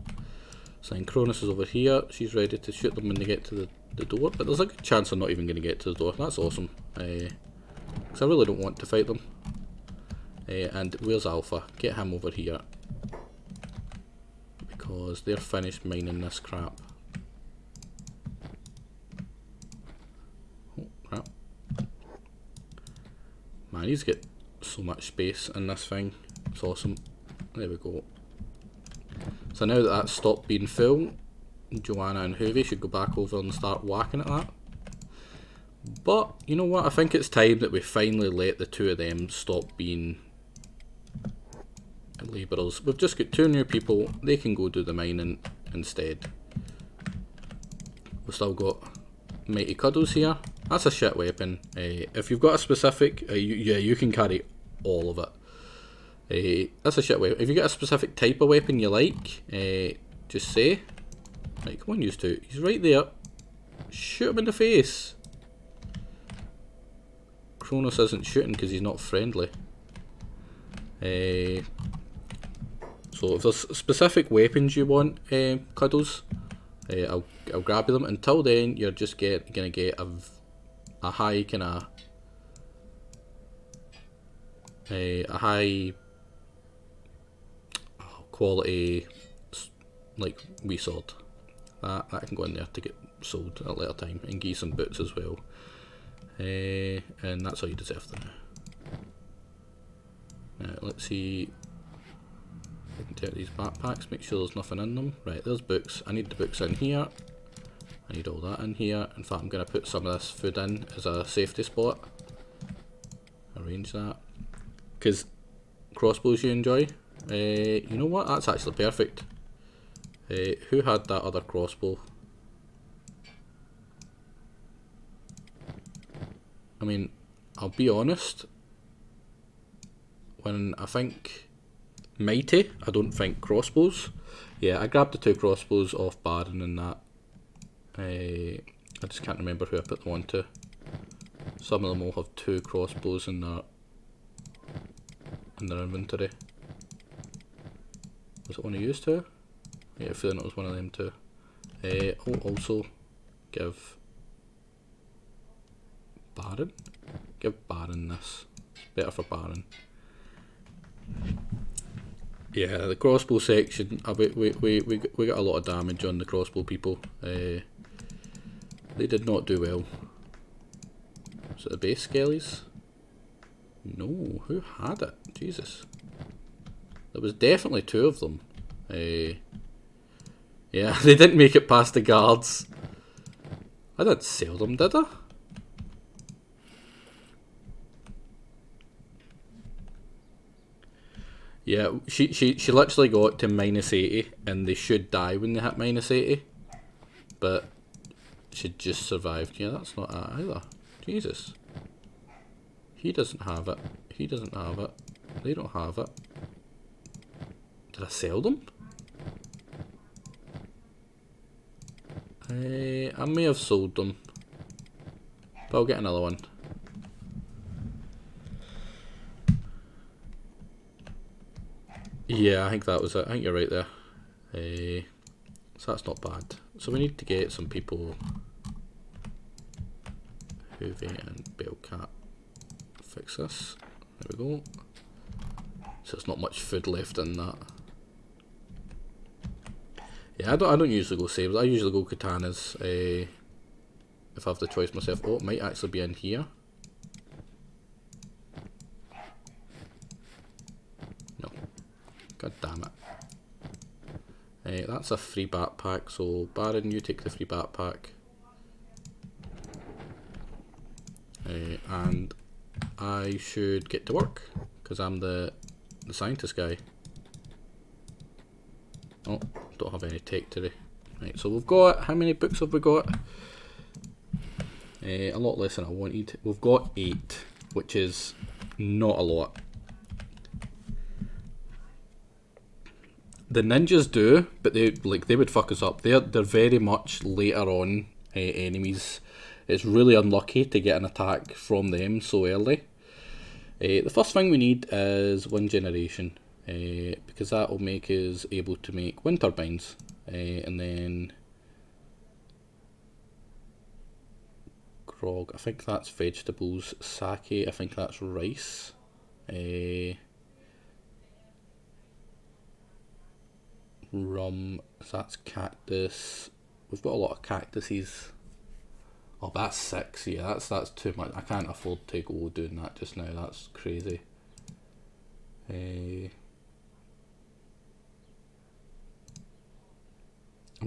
So then Kronos is over here. She's ready to shoot them when they get to the door, but there's a good chance they're not even going to get to the door. That's awesome. Because I really don't want to fight them. And where's Alpha? Get him over here, because they're finished mining this crap. Oh crap. Man, he's got so much space in this thing. It's awesome. There we go. So now that that's stopped being full, Joanna and Hoovy should go back over and start whacking at that. But, you know what, I think it's time that we finally let the two of them stop being labourers. We've just got two new people, they can go do the mining instead. We've still got Mighty Cuddles here. That's a shit weapon. If you've got a specific, yeah, you can carry all of it. That's a shit weapon. If you get a specific type of weapon you like, just say. Right, come on, you two. He's right there. Shoot him in the face. Kronos isn't shooting because he's not friendly. So if there's specific weapons you want, Cuddles, I'll grab them. Until then, you're just gonna get a high kind of a high quality like wee sword. That can go in there to get sold at a later time, and give you some boots as well. And that's all you deserve to know. Let's see. I can take these backpacks, make sure there's nothing in them. Right, there's books. I need the books in here. I need all that in here. In fact, I'm going to put some of this food in as a safety spot. Arrange that. Because crossbows you enjoy. You know what? That's actually perfect. Who had that other crossbow? I mean, I'll be honest. When I think mighty, I don't think crossbows. Yeah, I grabbed the 2 crossbows off Baron and that. I just can't remember who I put them on to. Some of them all have 2 crossbows in their inventory. Was it one of you two? Yeah, I feel like it was one of them too. I'll also give Baron. Give Baron this. It's better for Baron. Yeah, the crossbow section. We got a lot of damage on the crossbow people. They did not do well. Was it the base skellies? No, who had it? Jesus. There was definitely 2 of them. Yeah, they didn't make it past the guards. I didn't sell them, did I? Yeah, she literally got to -80, and they should die when they hit -80. But she just survived. Yeah, that's not that either. Jesus. He doesn't have it. He doesn't have it. They don't have it. Did I sell them? I may have sold them. But I'll get another one. Yeah, I think that was it. I think you're right there. So that's not bad. So we need to get some people. Hoovy and Bellcat. Fix this. There we go. So there's not much food left in that. Yeah, I don't usually go sabres. I usually go katanas. If I have the choice myself. Oh, it might actually be in here. No. God damn it. That's a free backpack, so Baron, you take the free backpack. And I should get to work, because I'm the scientist guy. Oh, don't have any tech today. Right, so we've got, how many books have we got? A lot less than I wanted. We've got 8, which is not a lot. The ninjas do, but they would fuck us up. They're very much later on enemies. It's really unlucky to get an attack from them so early. The first thing we need is wind generation, because that will make us able to make wind turbines, and then grog. I think that's vegetables. Sake. I think that's rice. Rum. That's cactus. We've got a lot of cactuses. Oh, that's 6. Yeah, that's too much. I can't afford to go doing that just now. That's crazy. I'm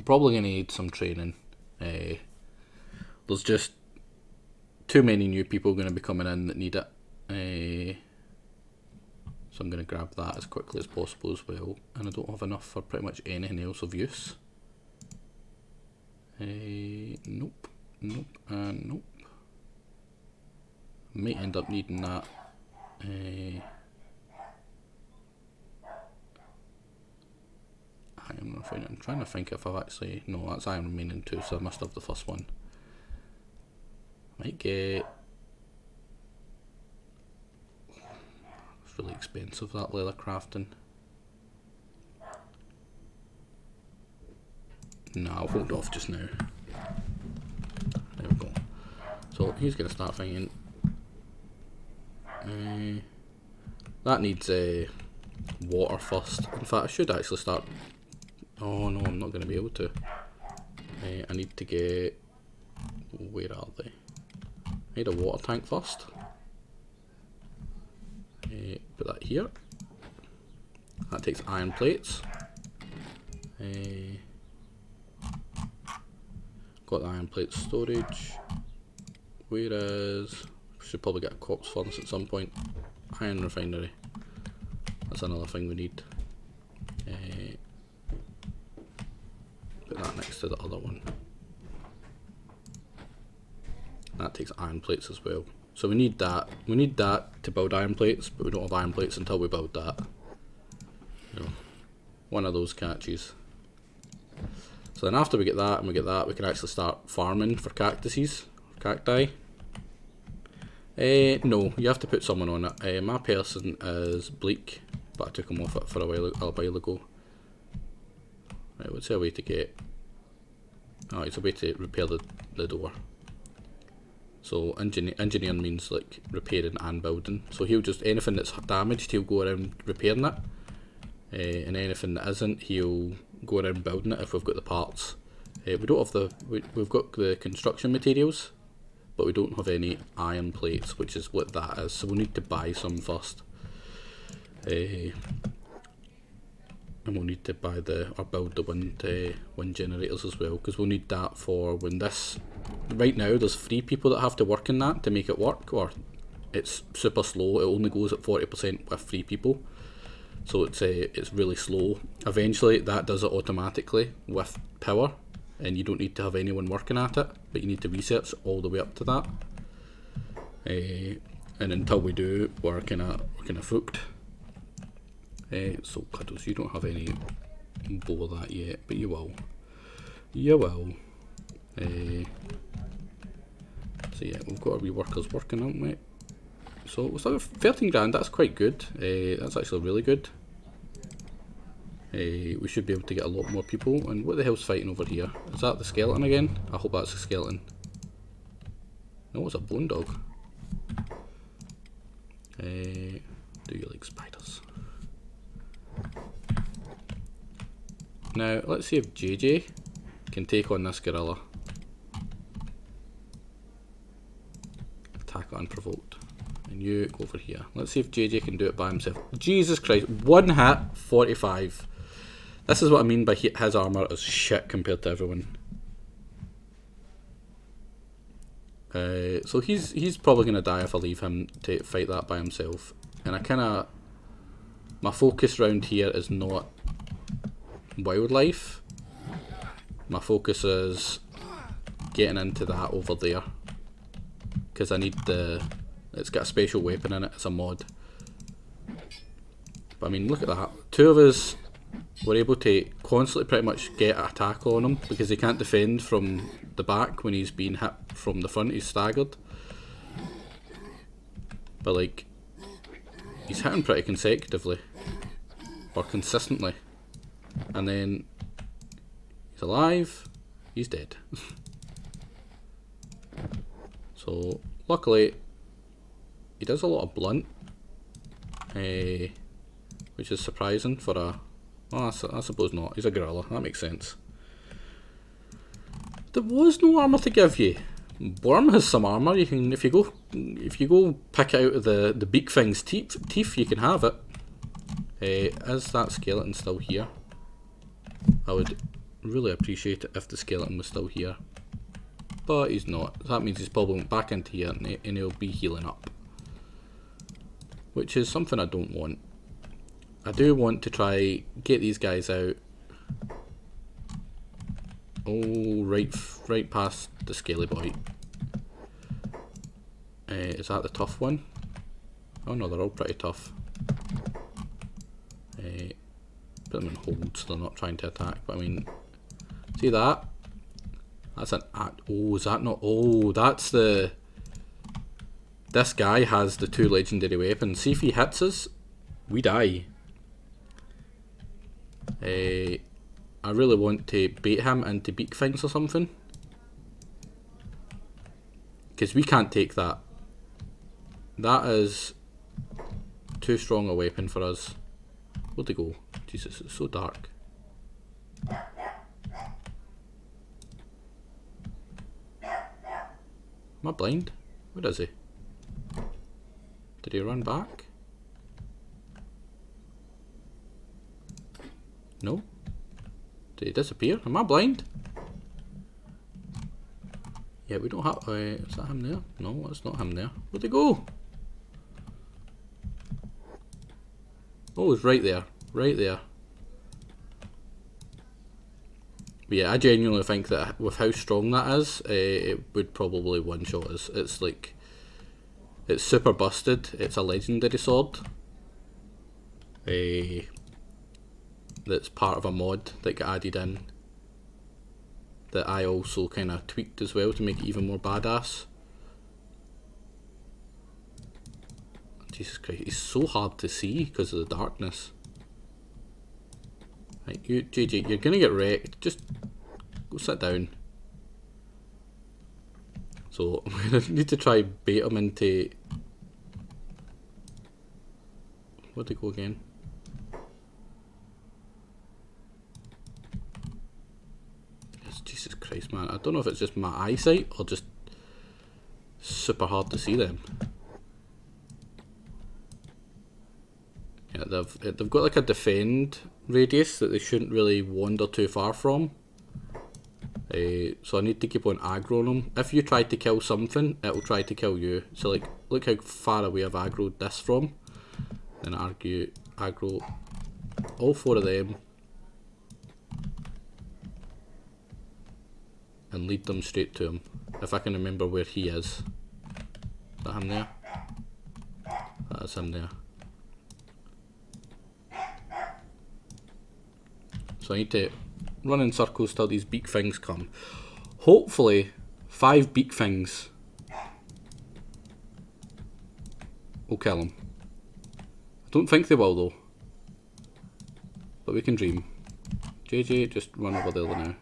probably going to need some training. There's just too many new people going to be coming in that need it. So I'm going to grab that as quickly as possible as well. And I don't have enough for pretty much anything else of use. Nope. Nope, and nope. Might end up needing that. I'm trying to think if I've actually. No, that's iron remaining 2, so I must have the first one. Might get. It's really expensive, that leather crafting. No, I'll hold off just now. There we go. So he's going to start thinking. That needs water first. In fact, I should actually start. Oh no, I'm not going to be able to. I need to get. Where are they? I need a water tank first. Put that here. That takes iron plates. Got the iron plate storage. Whereas should probably get a corpse furnace at some point. Iron refinery. That's another thing we need. Put that next to the other one. That takes iron plates as well. So we need that. We need that to build iron plates, but we don't have iron plates until we build that. You know, one of those catches. So then after we get that and we get that, we can actually start farming for cactuses, cacti. No, you have to put someone on it. My person is Bleak, but I took him off it for a while ago. Right, what's there a way to get? Oh, it's a way to repair the door. So engineering means like repairing and building. So he'll just, anything that's damaged, he'll go around repairing it. And anything that isn't, he'll go around building it if we've got the parts. We don't have we've got the construction materials, but we don't have any iron plates, which is what that is. So we'll need to buy some first. And we'll need to buy or build the wind generators as well, because we'll need that for when this. Right now, there's 3 people that have to work in that to make it work, or it's super slow. It only goes at 40% with 3 people, so it's really slow. Eventually, that does it automatically with power, and you don't need to have anyone working at it, but you need to research all the way up to that. And until we do, we're kind of fucked. So Cuddles, you don't have any bow of that yet, but you will. You will. So yeah, we've got our wee workers working, haven't we? So we'll start with 13 grand, that's quite good. That's actually really good. We should be able to get a lot more people. And what the hell's fighting over here? Is that the skeleton again? I hope that's a skeleton. No, it's a bone dog. Do you like spiders? Now, let's see if JJ can take on this gorilla. Attack unprovoked. And you go over here. Let's see if JJ can do it by himself. Jesus Christ, 1 hit, 45. This is what I mean by his armour is shit compared to everyone. So he's probably going to die if I leave him to fight that by himself. And my focus round here is not wildlife. My focus is getting into that over there, because I need it's got a special weapon in it, it's a mod. But I mean, look at that, 2 of us were able to constantly pretty much get an attack on him, because he can't defend from the back when he's being hit from the front, he's staggered. But like, he's hitting pretty consecutively, or consistently. And then he's alive, he's dead. So luckily he does a lot of blunt, which is surprising for a. Oh, I suppose not. He's a gorilla. That makes sense. There was no armor to give you. Worm has some armor. You can, if you go pick out of the beak thing's teeth, you can have it. Is that skeleton still here? I would really appreciate it if the skeleton was still here, but he's not. That means he's probably went back into here and he'll be healing up, which is something I don't want. I do want to try get these guys out. Oh, right past the scaly boy. Is that the tough one? Oh no, they're all pretty tough. Put them in hold so they're not trying to attack, but I mean, see that? That's an oh, is that not? Oh, that's the. This guy has the 2 legendary weapons. See if he hits us, we die. I I really want to bait him into beak things or something. Because we can't take that. That is too strong a weapon for us. Where'd they go? Jesus, it's so dark. Am I blind? Where is he? Did he run back? No? Did he disappear? Am I blind? Yeah, we don't have... is that him there? No, it's not him there. Where'd he go? Oh, it's right there. Right there. But yeah, I genuinely think that with how strong that is, it would probably one-shot us. It's like... It's super busted. It's a legendary sword. That's part of a mod that got added in. That I also kind of tweaked as well to make it even more badass. Jesus Christ, he's so hard to see because of the darkness. Right, you, JJ, you're gonna get wrecked. Just go sit down. So I'm gonna need to try bait him into... Where'd they go again? Yes, Jesus Christ, man. I don't know if it's just my eyesight or just super hard to see them. Yeah, they've got like a defend radius that they shouldn't really wander too far from. So I need to keep on aggroing them. If you try to kill something, it'll try to kill you. So like, look how far away I've aggroed this from. Then aggro all 4 of them. And lead them straight to him. If I can remember where he is. Is that him there? That is him there. So I need to run in circles till these beak things come. Hopefully 5 beak things will kill him. I don't think they will though. But we can dream. JJ, just run over there now.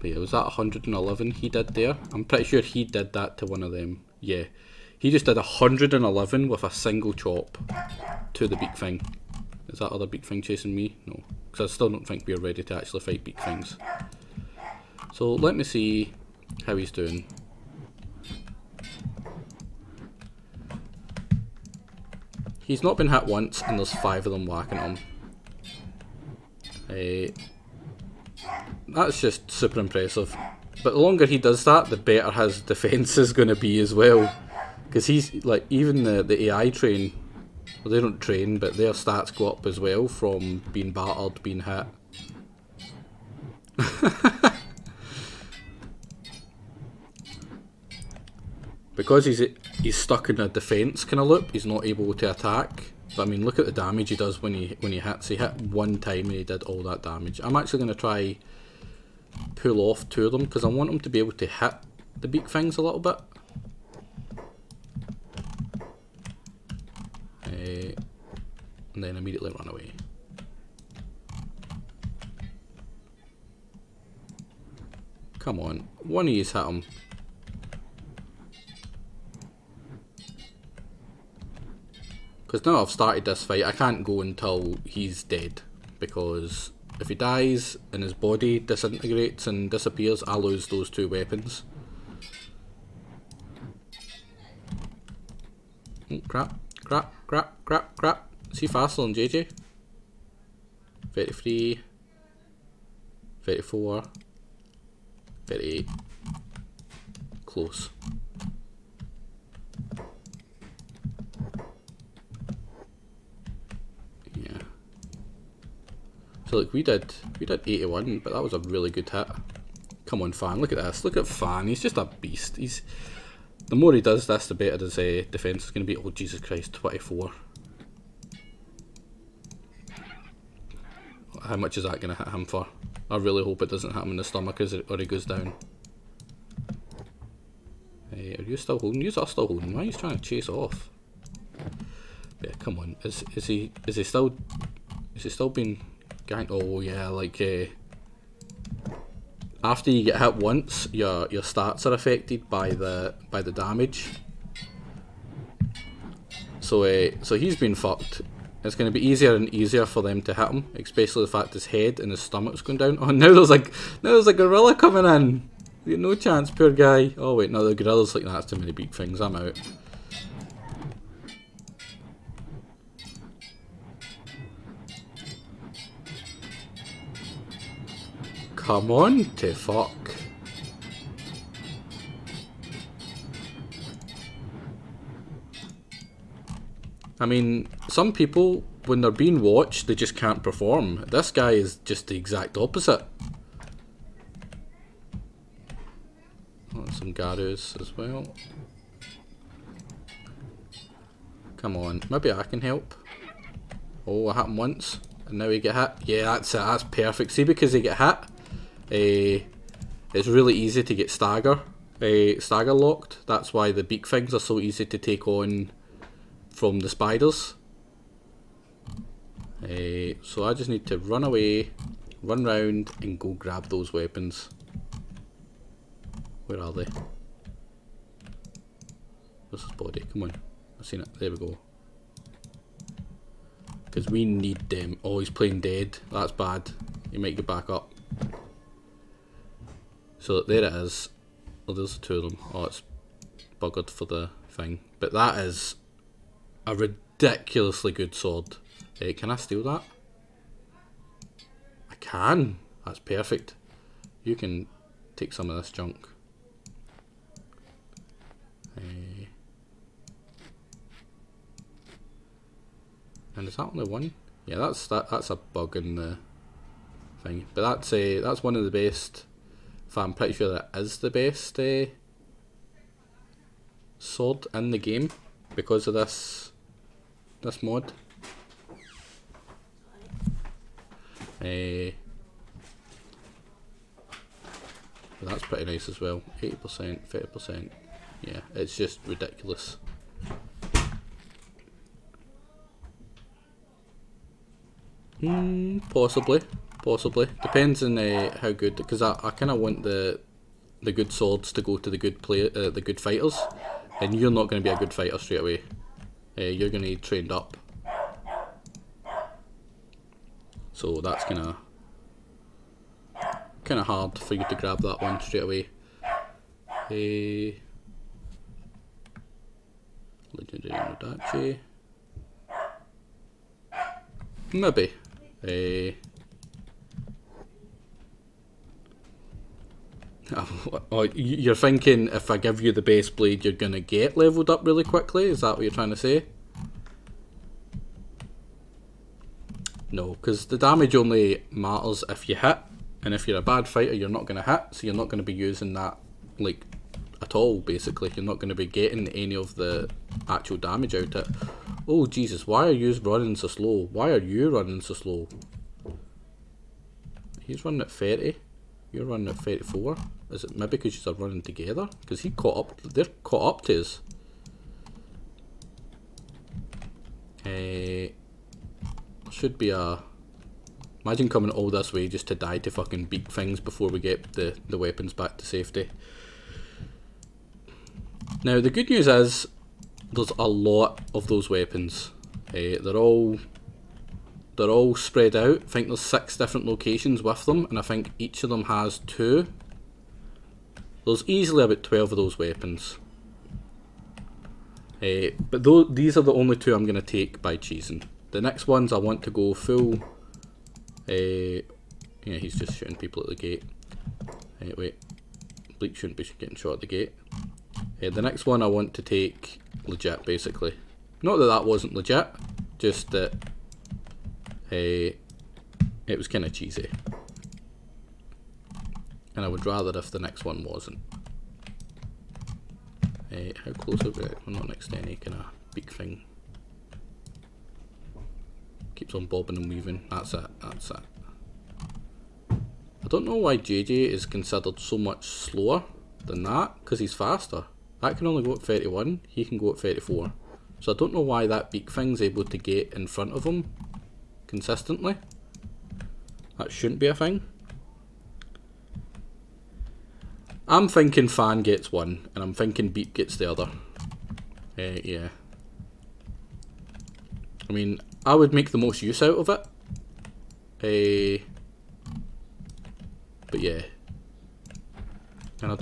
But yeah, was that 111 he did there? I'm pretty sure he did that to one of them. Yeah. He just did 111 with a single chop to the beak thing. Is that other beak thing chasing me? No. Because I still don't think we're ready to actually fight beak things. So let me see how he's doing. He's not been hit once and there's 5 of them whacking at him. That's just super impressive. But the longer he does that, the better his defense is going to be as well. Because he's like, even the AI train, well, they don't train, but their stats go up as well from being battered, being hit. Because he's stuck in a defense kind of loop, he's not able to attack. But I mean, look at the damage he does when he hits. He hit 1 time and he did all that damage. I'm actually going to try pull off 2 of them because I want him to be able to hit the beak things a little bit. And then immediately run away. Come on, one of yous hit him. Because now I've started this fight, I can't go until he's dead. Because if he dies and his body disintegrates and disappears, I lose those 2 weapons. Oh, crap, crap, crap, crap, crap. Is he faster than JJ? 33, 34, 38. Close. Yeah. So look, we did 81, but that was a really good hit. Come on, Fan, look at this. Look at Fan, he's just a beast. The more he does this, the better his defense is going to be. Oh, Jesus Christ, 24. How much is that going to hit him for? I really hope it doesn't hit him in the stomach or he goes down. Hey, are you still holding? You are still holding. Why are you trying to chase off? Yeah, come on. Is he still being Oh yeah, like after you get hit once, your stats are affected by the damage. So so he's been fucked. It's going to be easier and easier for them to hit him, especially the fact his head and his stomach's going down. Oh, now there's a gorilla coming in. No chance, poor guy. Oh wait, no, the gorilla's like, that's too many beak things. I'm out. Come on, to fuck. I mean, some people, when they're being watched, they just can't perform. This guy is just the exact opposite. Oh, some Garus as well. Come on, maybe I can help. Oh, I hit him once, and now he get hit. Yeah, that's it, that's perfect. See, because he get hit, it's really easy to get stagger locked. That's why the beak things are so easy to take on from the spiders. So I just need to run away, run round, and go grab those weapons. Where are they? Where's his body? Come on. I've seen it. There we go. Because we need them. Oh, he's playing dead. That's bad. He might get back up. So there it is. Oh, there's the two of them. Oh, it's buggered for the thing. But that is a ridiculously good sword. Can I steal that? I can. That's perfect. You can take some of this junk. And is that only one? Yeah, that's a bug in the thing. But that's one of the best. In fact, I'm pretty sure that is the best sword in the game because of this mod. That's pretty nice as well. 80%, 30%. Yeah, it's just ridiculous. Possibly. Depends on how good, because I kind of want the good swords to go to the good fighters, and you're not going to be a good fighter straight away. You're going to need trained up. So that's kind of hard for you to grab that one straight away. Legendary Nodachi. Maybe. Oh, you're thinking if I give you the best blade you're going to get leveled up really quickly? Is that what you're trying to say? No, because the damage only matters if you hit, and if you're a bad fighter you're not going to hit, so you're not going to be using that like at all basically. You're not going to be getting any of the actual damage out of it. Oh Jesus, why are you running so slow? Why are you running so slow? He's running at 30. You're running at 34. Is it maybe because you're running together? Because he caught up. They're caught up to us. Should be a. Imagine coming all this way just to die to fucking beak things before we get the weapons back to safety. Now the good news is there's a lot of those weapons. They're all spread out. I think there's 6 different locations with them, and I think each of them has 2. There's easily about 12 of those weapons. But these are the only 2 I'm going to take by cheesing. The next ones I want to go full. Yeah, he's just shooting people at the gate. Wait, Bleak shouldn't be getting shot at the gate. The next one I want to take legit, basically. Not that that wasn't legit, just that it was kind of cheesy. And I would rather if the next one wasn't. How close are we? We're not next to any kind of beak thing. Keeps on bobbing and weaving. That's it. I don't know why JJ is considered so much slower than that, because he's faster. That can only go at 31, he can go at 34. So I don't know why that beak thing's able to get in front of him consistently. That shouldn't be a thing. I'm thinking fan gets one, and I'm thinking beep gets the other. Yeah. I mean, I would make the most use out of it. But yeah. And I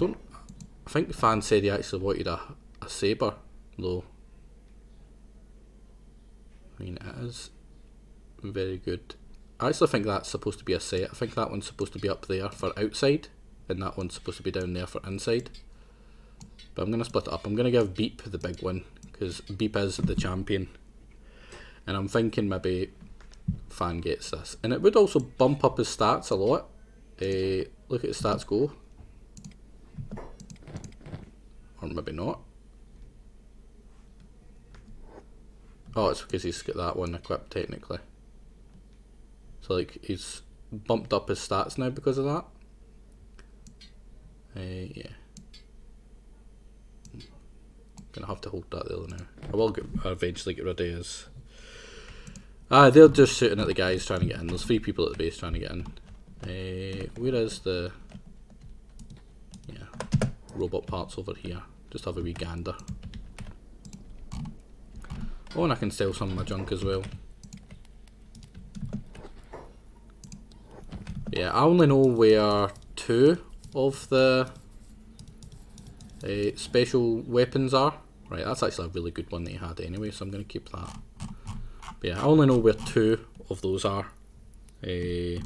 think the fan said he actually wanted a sabre, though. I mean, it is very good. I actually think that's supposed to be a set. I think that one's supposed to be up there for outside, and that one's supposed to be down there for inside. But I'm going to split it up. I'm going to give Beep the big one, because Beep is the champion. And I'm thinking maybe Fan gets this. And it would also bump up his stats a lot. Look at his stats go. Or maybe not. Oh, it's because he's got that one equipped technically. So like he's bumped up his stats now because of that. Yeah. Gonna have to hold that there now. I will eventually get rid of his. They're just shooting at the guys trying to get in. There's 3 people at the base trying to get in. Where is the robot parts over here? Just have a wee gander. Oh, and I can sell some of my junk as well. Yeah, I only know where 2 of the special weapons are. Right, that's actually a really good one that he had anyway, so I'm going to keep that. But yeah, I only know where 2 of those are. The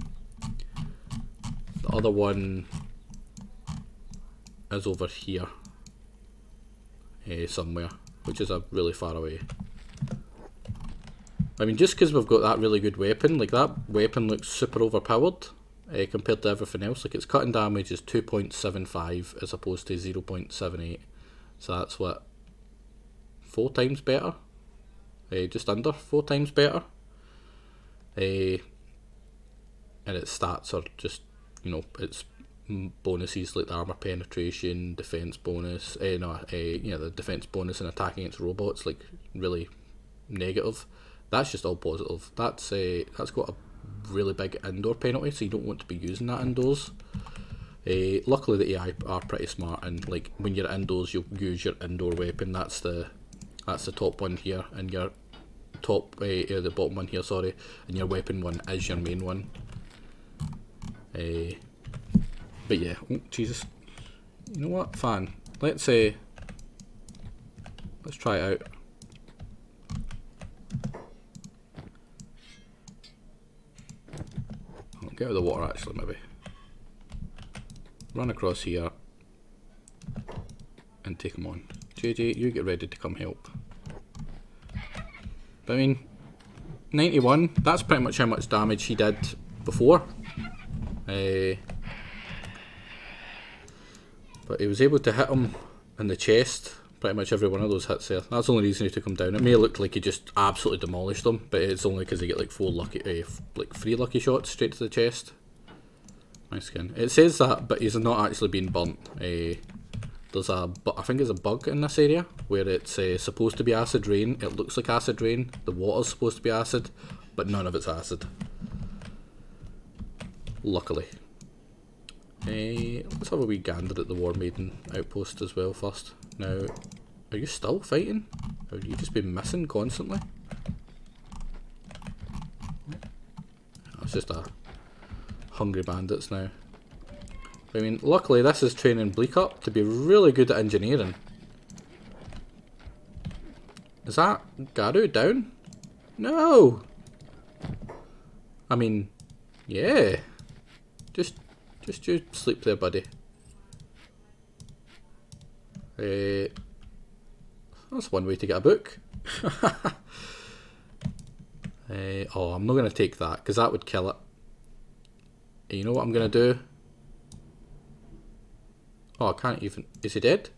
other one is over here somewhere, which is a really far away. I mean, just because we've got that really good weapon, like that weapon looks super overpowered compared to everything else. Like its cutting damage is 2.75 as opposed to 0.78, so that's what, 4 times better, just under 4 times better. And its stats are just, you know, its bonuses like the armor penetration, defense bonus, the defense bonus and attack against robots, like really negative. That's just all positive. That's got a really big indoor penalty, so you don't want to be using that indoors. Luckily the AI are pretty smart, and like when you're indoors you'll use your indoor weapon. That's the top one here, and your the bottom one here, sorry, and your weapon one is your main one. But yeah, oh Jesus, you know what, Fan, let's try it out. I'll get out of the water actually, maybe. Run across here and take him on. JJ, you get ready to come help. But I mean, 91, that's pretty much how much damage he did before. But he was able to hit him in the chest, pretty much every one of those hits there. That's the only reason he took him down. It may look like he just absolutely demolished them, but it's only because he get like 3 lucky shots straight to the chest. Nice skin. It says that, but he's not actually being burnt. There's I think there's a bug in this area where it's supposed to be acid rain. It looks like acid rain. The water's supposed to be acid, but none of it's acid. Luckily. Let's have a wee gander at the War Maiden outpost as well first. Now, are you still fighting? Or have you just been missing constantly? It's just a hungry bandits now. I mean, luckily this is training Bleak up to be really good at engineering. Is that Garu down? No! I mean, yeah. Just you sleep there, buddy. That's one way to get a book. Oh, I'm not going to take that, because that would kill it. You know what I'm going to do? Oh, I can't even... Is he dead?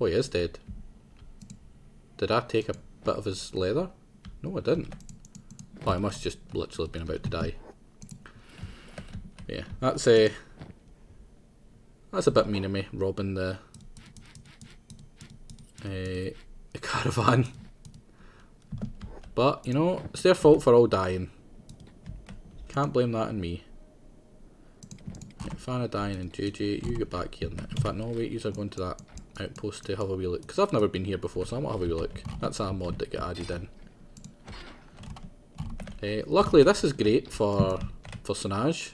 Oh, he is dead. Did I take a bit of his leather? No, I didn't. Oh, I must just literally have been about to die. Yeah, that's a bit mean of me, robbing the caravan. But, you know, it's their fault for all dying. Can't blame that on me. Right, Fanadine and JJ, you get back here now. In fact, no, wait, you're going to that outpost to have a wee look. Because I've never been here before, so I want to have a wee look. That's a mod that got added in. Luckily, this is great for Sinaj.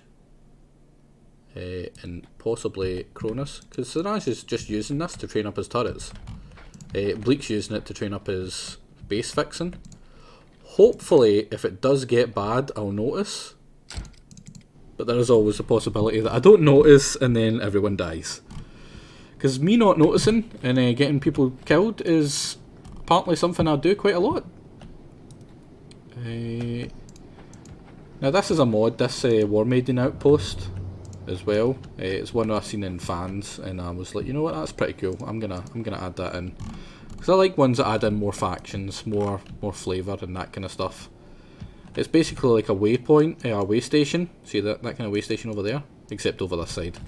And possibly Cronus. Because Sinaj is just using this to train up his turrets. Bleak's using it to train up his base fixing. Hopefully, if it does get bad, I'll notice. But there is always a possibility that I don't notice and then everyone dies. Because me not noticing and getting people killed is apparently something I do quite a lot. Now this is a mod, this War Maiden outpost as well. It's one I've seen in fans and I was like, you know what, that's pretty cool. I'm gonna add that in. Because I like ones that add in more factions, more flavour and that kind of stuff. It's basically like a waypoint, a way station. See that kind of way station over there? Except over this side.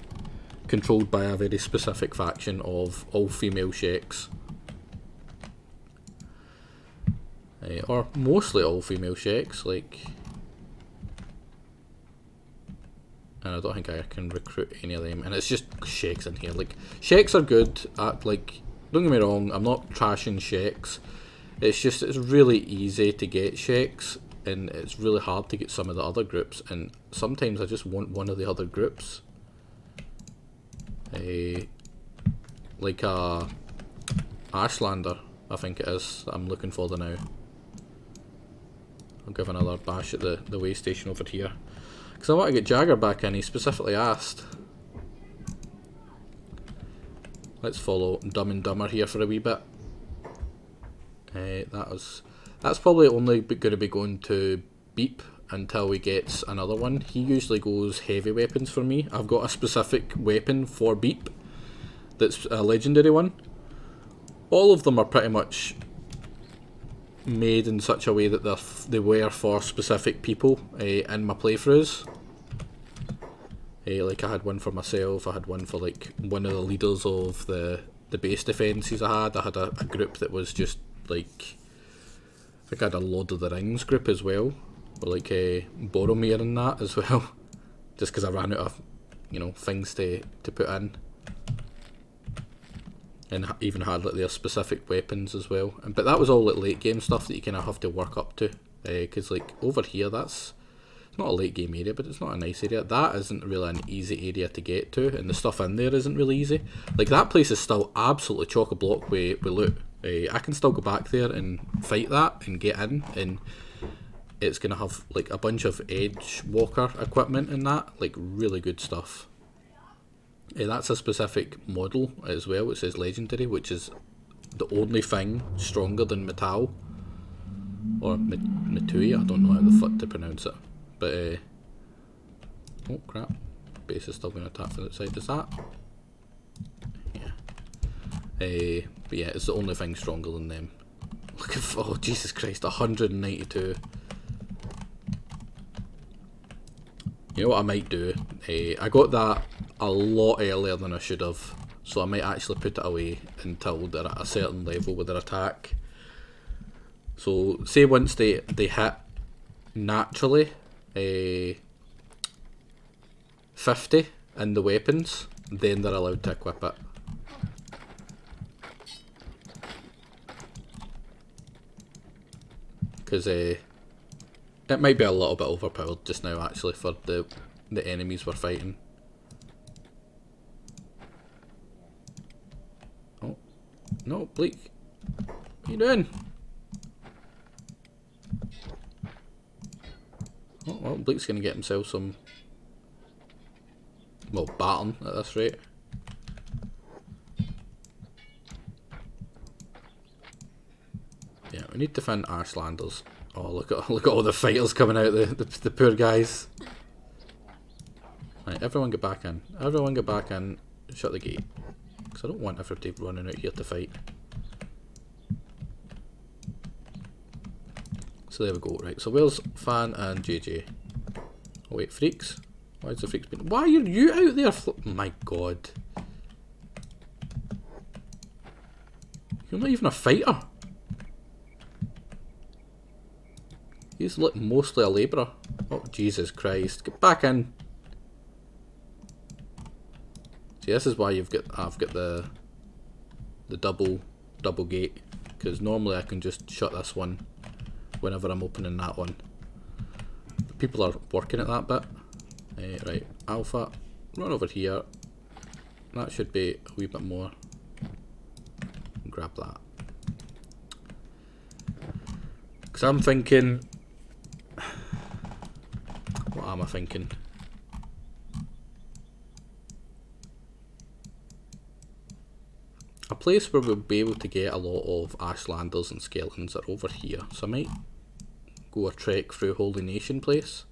Controlled by a very specific faction of all-female sheiks. Or mostly all-female sheiks, like... And I don't think I can recruit any of them. And it's just sheiks in here. Like, sheiks are good at, like... Don't get me wrong, I'm not trashing sheiks. It's just, it's really easy to get sheiks. And it's really hard to get some of the other groups, and sometimes I just want one of the other groups. Like a Ashlander, I think it is, that I'm looking for now. I'll give another bash at the way station over here. Because I want to get Jagger back in, he specifically asked. Let's follow Dumb and Dumber here for a wee bit. That's probably only going to be going to Beep until we get another one. He usually goes heavy weapons for me. I've got a specific weapon for Beep that's a legendary one. All of them are pretty much made in such a way that they were for specific people in my playthroughs. Like I had one for myself, I had one for like one of the leaders of the base defences I had a group that was just like... I think I had a Lord of the Rings group as well, or like Boromir and that as well, just because I ran out of, you know, things to put in, and even had like their specific weapons as well. But that was all like late game stuff that you kind of have to work up to, because like over here it's not a late game area, but it's not a nice area. That isn't really an easy area to get to, and the stuff in there isn't really easy. Like that place is still absolutely chock-a-block with loot. I can still go back there and fight that and get in, and it's going to have like a bunch of edge walker equipment and that, like really good stuff. That's a specific model as well, it says legendary, which is the only thing stronger than Metal, or Mitui, I don't know how the fuck to pronounce it, but oh crap, base is still going to attack from the outside, is that? Yeah. But yeah, it's the only thing stronger than them. Look at, oh Jesus Christ, 192. You know what I might do? I got that a lot earlier than I should have, so I might actually put it away until they're at a certain level with their attack. So say once they hit naturally 50 in the weapons, then they're allowed to equip it. Because it might be a little bit overpowered just now actually for the enemies we're fighting. Oh, no, Bleak. What are you doing? Oh, well, Bleak's going to get himself some, well, baton at this rate. Yeah, we need to find Ashlanders. Oh, look at all the fighters coming out, the poor guys. Right, everyone get back in. Everyone get back in. Shut the gate. Because I don't want everybody running out here to fight. So there we go. Right, so where's Fan and JJ? Oh wait, Freaks? Why is the Freaks been... Why are you out there? Oh my god. You're not even a fighter. He's like mostly a labourer. Oh, Jesus Christ. Get back in. See, this is why I've got the double gate, because normally I can just shut this one whenever I'm opening that one. People are working at that bit. Right, Alpha, run over here. That should be a wee bit more. Grab that. Because I'm thinking... What am I thinking? A place where we'll be able to get a lot of Ashlanders and skeletons are over here. So I might go a trek through Holy Nation place.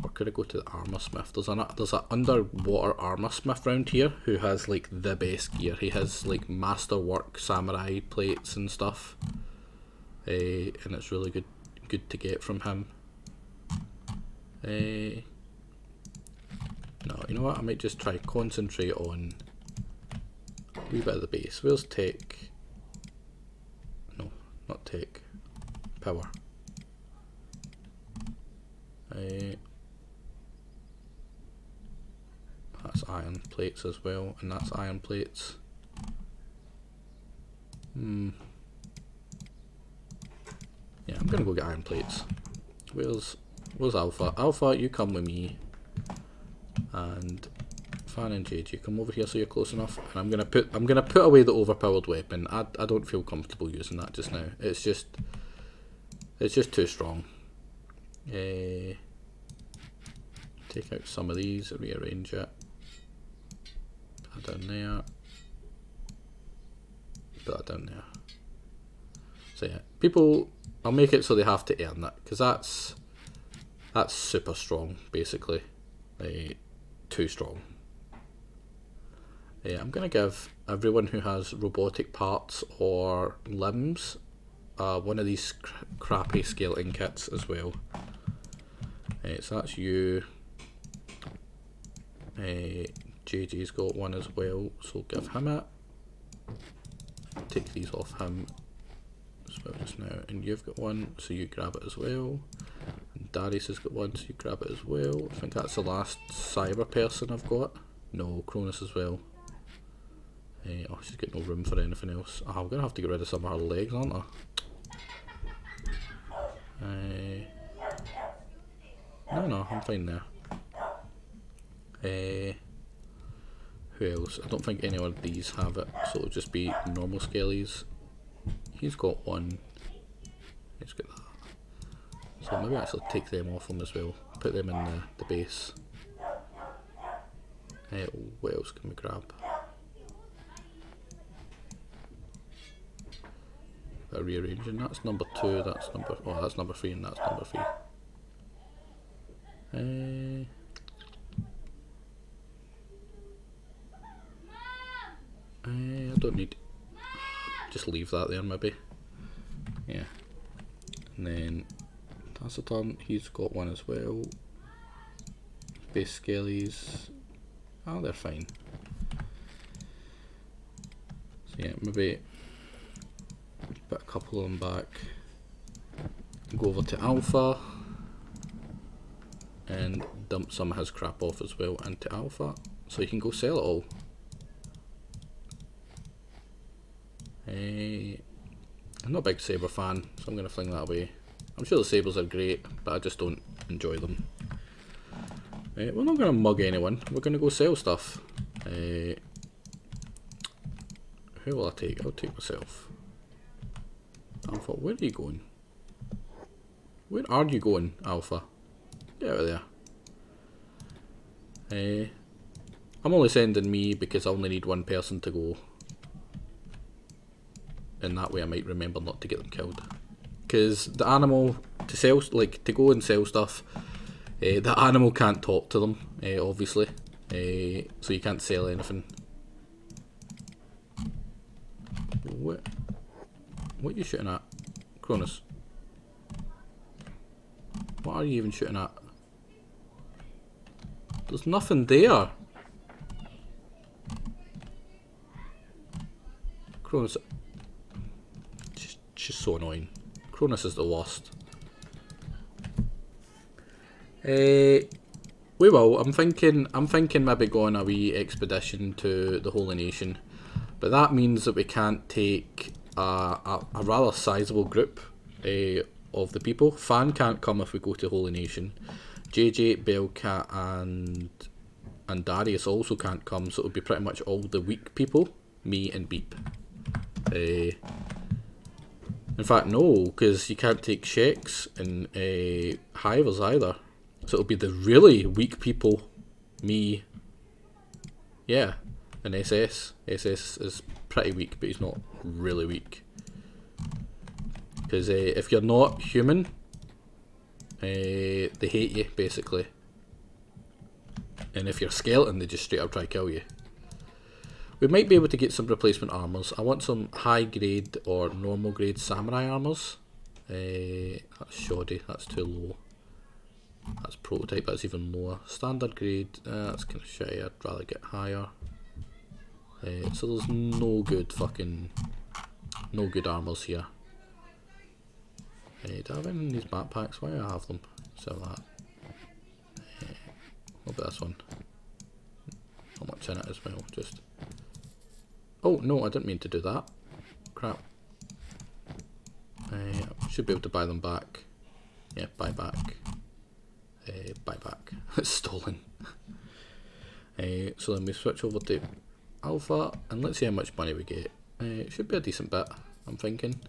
Or could I go to the armor smith? There's an underwater armor smith around here who has like the best gear. He has like masterwork samurai plates and stuff, and it's really good to get from him. No, you know what? I might just try concentrate on a wee bit of the base. Where's tech? No, not tech. Power. That's iron plates as well, and that's iron plates. Yeah, I'm gonna go get iron plates. Where's Alpha? Alpha, you come with me. And Fan and Jade, you come over here so you're close enough. And I'm gonna put away the overpowered weapon. I don't feel comfortable using that just now. It's just too strong. Take out some of these, rearrange it. Put that down there. Put that down there. So yeah, people, I'll make it so they have to earn that, because that's super strong, basically. Too strong. I'm gonna give everyone who has robotic parts or limbs one of these crappy skeleton kits as well. So that's you. JJ's got one as well, so give him it. Take these off him as well just now, and you've got one, so you grab it as well. And Darius has got one, so you grab it as well. I think that's the last cyber person I've got. No, Cronus as well. Oh, she's got no room for anything else. Oh, I'm gonna have to get rid of some of her legs, aren't I? No, I'm fine there. Who else? I don't think any of these have it, so it'll just be normal skellies. He's got one. He's got that. So maybe actually take them off him as well. Put them in the base. What else can we grab? Rearranging. That's number 2. That's number. Oh, that's number 3, and that's number 3. I don't need. Just leave that there, maybe. Yeah. And then Taciturn, he's got one as well. Base skellies. Oh, they're fine. So yeah, maybe put a couple of them back. Go over to Alpha and dump some of his crap off as well into Alpha, so he can go sell it all. I'm not a big saber fan, so I'm going to fling that away. I'm sure the sabers are great, but I just don't enjoy them. We're not going to mug anyone, we're going to go sell stuff. Who will I take? I'll take myself. Alpha, where are you going? Where are you going, Alpha? Get out of there. I'm only sending me because I only need one person to go. And that way I might remember not to get them killed. Because the animal, to sell, like, to go and sell stuff, the animal can't talk to them, obviously. So you can't sell anything. What are you shooting at? Cronus? What are you even shooting at? There's nothing there! Cronus... She's so annoying. Cronus is the worst. We will. I'm thinking maybe going a wee expedition to the Holy Nation, but that means that we can't take a rather sizable group of the people. Fan can't come if we go to Holy Nation. JJ, Bellcat, and Darius also can't come, so it'll be pretty much all the weak people, me and Beep. In fact, no, because you can't take Sheks and Hivers either. So it'll be the really weak people, me, yeah, and SS. SS is pretty weak, but he's not really weak. Because if you're not human, they hate you, basically. And if you're skeleton, they just straight up try to kill you. We might be able to get some replacement armours. I want some high grade or normal grade samurai armours. That's shoddy, that's too low. That's prototype, that's even lower. Standard grade, that's kind of shitty, I'd rather get higher. So there's no good armours here. Do I have any in these backpacks? Why do I have them? Sell that. What about this one? Not much in it as well, just... Oh, no, I didn't mean to do that. Crap. Should be able to buy them back. Yeah, buy back. Buy back. It's stolen. So then we switch over to Alpha, and let's see how much money we get. It should be a decent bit, I'm thinking.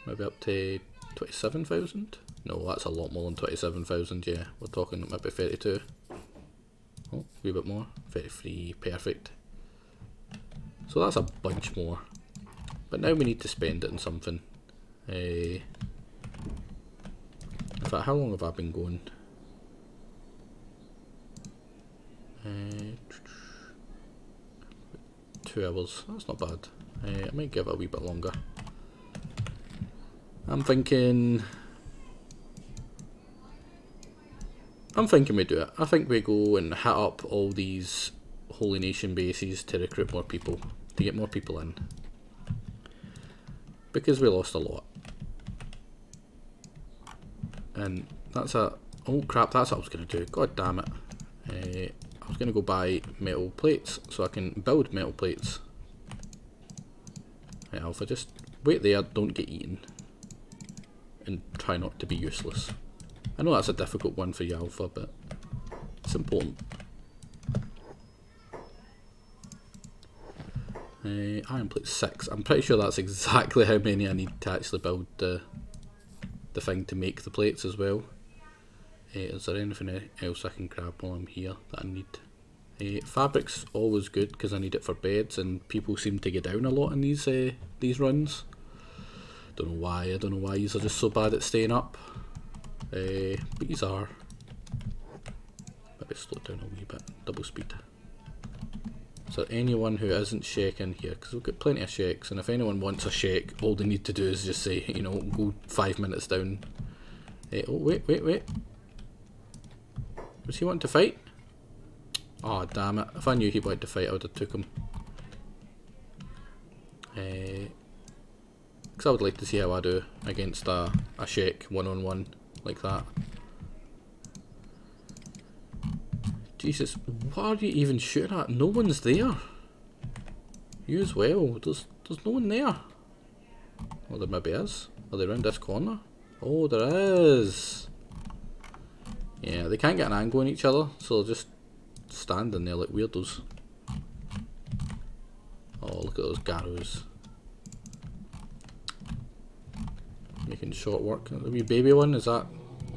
Maybe up to 27,000? No, that's a lot more than 27,000, yeah. We're talking maybe 32. Oh, a wee bit more. 33, perfect. So that's a bunch more. But now we need to spend it on something. In fact, how long have I been going? 2 hours. That's not bad. I might give it a wee bit longer. I'm thinking we do it. I think we go and hit up all these Holy Nation bases to recruit more people, to get more people in. Because we lost a lot. And that's a... Oh crap, that's what I was going to do. God damn it. I was going to go buy metal plates, so I can build metal plates. Right, Alpha, just wait there, don't get eaten. And try not to be useless. I know that's a difficult one for you, Alpha, but it's important. Iron plate 6. I'm pretty sure that's exactly how many I need to actually build the thing to make the plates as well. Is there anything else I can grab while I'm here that I need? Fabric's always good because I need it for beds, and people seem to get down a lot in these runs. Don't know why. I don't know why these are just so bad at staying up. But these are. Maybe slow down a wee bit. Double speed. Is there anyone who isn't shaking here? Because we've got plenty of shakes, and if anyone wants a shake, all they need to do is just say, you know, go 5 minutes down. Oh, wait. Was he wanting to fight? Oh, damn it. If I knew he wanted to fight, I would have took him. Because I would like to see how I do against a shake one-on-one like that. Jesus, what are you even shooting at? No one's there. You as well. There's no one there. Well, there maybe is. Are they around this corner? Oh, there is. Yeah, they can't get an angle on each other, so they'll just stand in there like weirdos. Oh, look at those garrows. Making short work. The wee baby one, is that...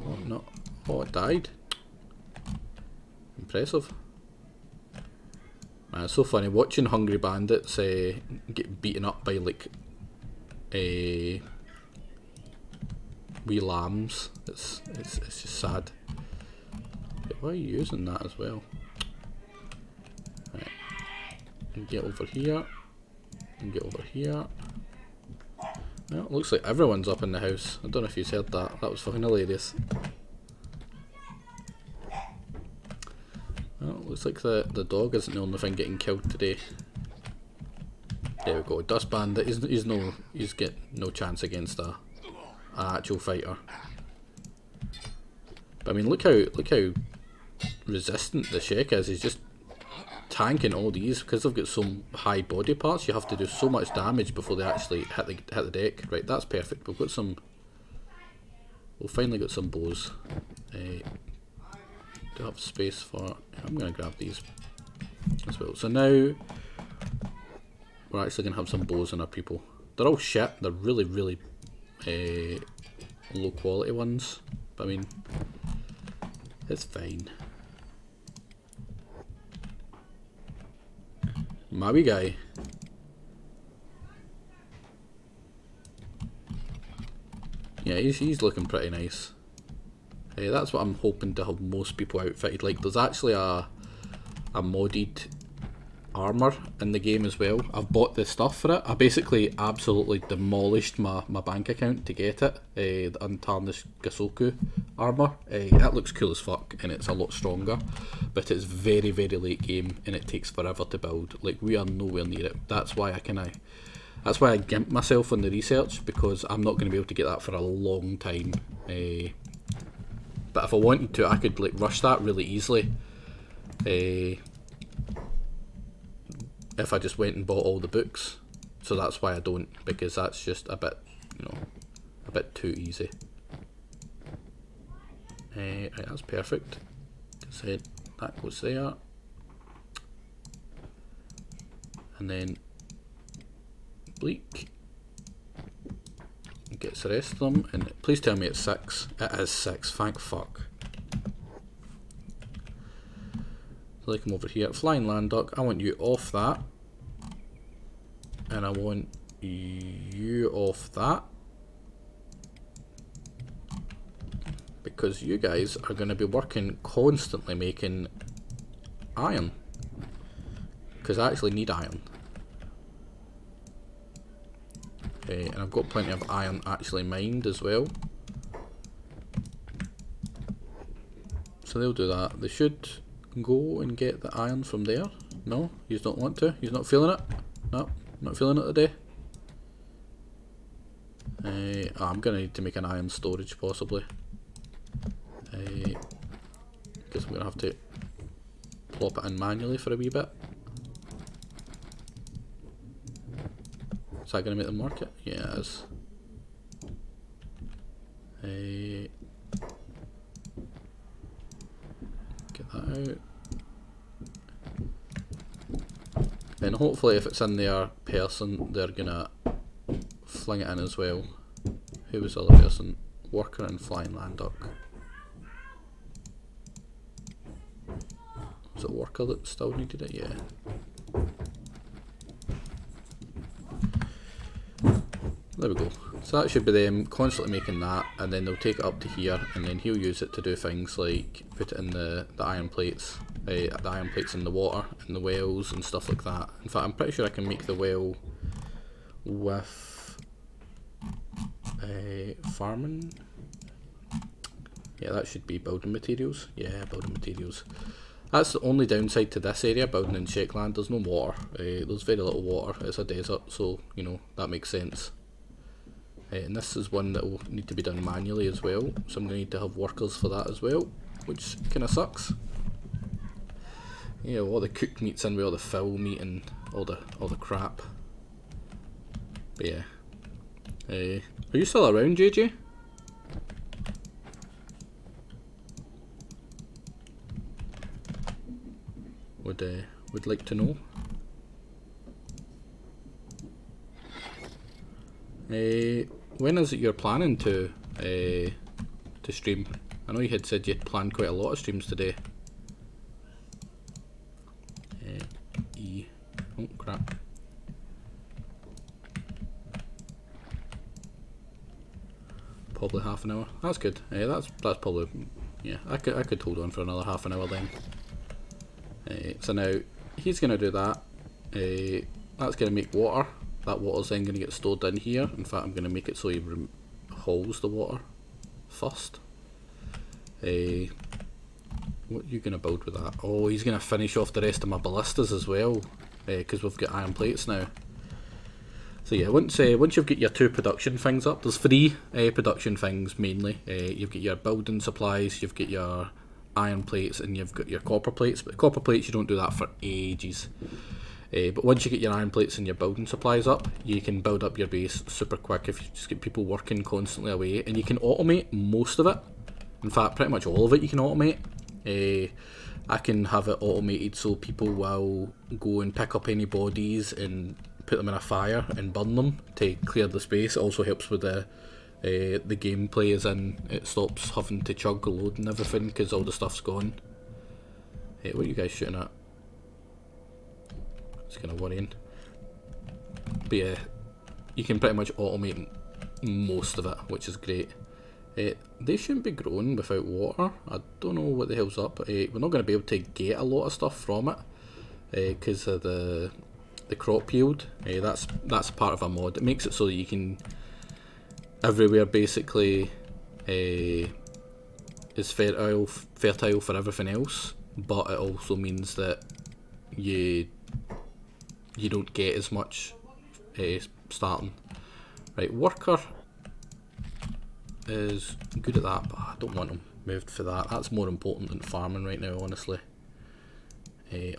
Oh, no. Oh, it died. Impressive. Man, it's so funny watching Hungry Bandits get beaten up by like wee lambs. It's just sad. But why are you using that as well? Right. And get over here. And get over here. Well, it looks like everyone's up in the house. I don't know if you heard that. That was fucking hilarious. Well, looks like the dog isn't the only thing getting killed today. There we go. Dust Bandit. He's got no chance against a actual fighter. But I mean, look how resistant the Shek is. He's just tanking all these because they've got some high body parts. You have to do so much damage before they actually hit the deck. Right, that's perfect. We've finally got some bows. Do have space for? I'm gonna grab these as well. So now we're actually gonna have some bows in our people. They're all shit. They're really low quality ones. But I mean, it's fine. My wee guy. Yeah, he's looking pretty nice. That's what I'm hoping to have most people outfitted. Like, there's actually a modded armour in the game as well. I've bought the stuff for it. I basically absolutely demolished my bank account to get it. The Untarnished Gasoku armour. That looks cool as fuck, and it's a lot stronger. But it's very late game, and it takes forever to build. Like, we are nowhere near it. That's why I gimped myself on the research, because I'm not going to be able to get that for a long time. But if I wanted to, I could like rush that really easily. If I just went and bought all the books. So that's why I don't, because that's just a bit, a bit too easy. Right, that's perfect. So that goes there. And then Bleak gets the rest of them, and please tell me it's 6. It is 6, thank fuck. So they come over here. Flying land duck, I want you off that. And I want you off that. Because you guys are going to be working constantly making iron. Because I actually need iron. And I've got plenty of iron actually mined as well. So they'll do that. They should go and get the iron from there. No, you don't want to. You're not feeling it. No, not feeling it today. I'm gonna need to make an iron storage possibly. Guess I'm gonna have to plop it in manually for a wee bit. Is that going to make them work it? Yeah, it is. Get that out. And hopefully if it's in their person, they're going to fling it in as well. Who was the other person? Worker and flying land duck. Was it worker that still needed it? Yeah. There we go. So that should be them constantly making that, and then they'll take it up to here, and then he'll use it to do things like put it in the iron plates, the iron plates in the water, in the wells and stuff like that. In fact, I'm pretty sure I can make the well with farming. Yeah, that should be building materials. Yeah, building materials. That's the only downside to this area, building in Czechland. There's no water. There's very little water. It's a desert, so that makes sense. And this is one that will need to be done manually as well, so I'm going to need to have workers for that as well, which kind of sucks. Yeah, all the cooked meats in with all the fill meat and all the crap. But yeah, are you still around, JJ? Would like to know. When is it you're planning to stream? I know you had said you'd planned quite a lot of streams today. Oh crap. Probably half an hour. That's good. That's probably, yeah. I could hold on for another half an hour then. So now he's gonna do that. That's gonna make water. That water's then going to get stored in here. In fact, I'm going to make it so he hauls the water first. What are you going to build with that? Oh, he's going to finish off the rest of my ballistas as well, because we've got iron plates now. So So yeah, once you've got your 2 production things up, there's 3 production things mainly. You've got your building supplies, you've got your iron plates, and you've got your copper plates. But copper plates, you don't do that for ages. But once you get your iron plates and your building supplies up, you can build up your base super quick if you just get people working constantly away. And you can automate most of it. In fact, pretty much all of it you can automate. I can have it automated so people will go and pick up any bodies and put them in a fire and burn them to clear the space. It also helps with the gameplay, as in it stops having to chug, load and everything because all the stuff's gone. What are you guys shooting at? It's kind of worrying. But yeah, you can pretty much automate most of it, which is great. They shouldn't be growing without water. I don't know what the hell's up. We're not going to be able to get a lot of stuff from it because of the crop yield. That's part of a mod. It makes it so that you can everywhere basically is fertile for everything else, but it also means that you don't get as much starting. Right, worker is good at that, but I don't want him moved for that. That's more important than farming right now, honestly.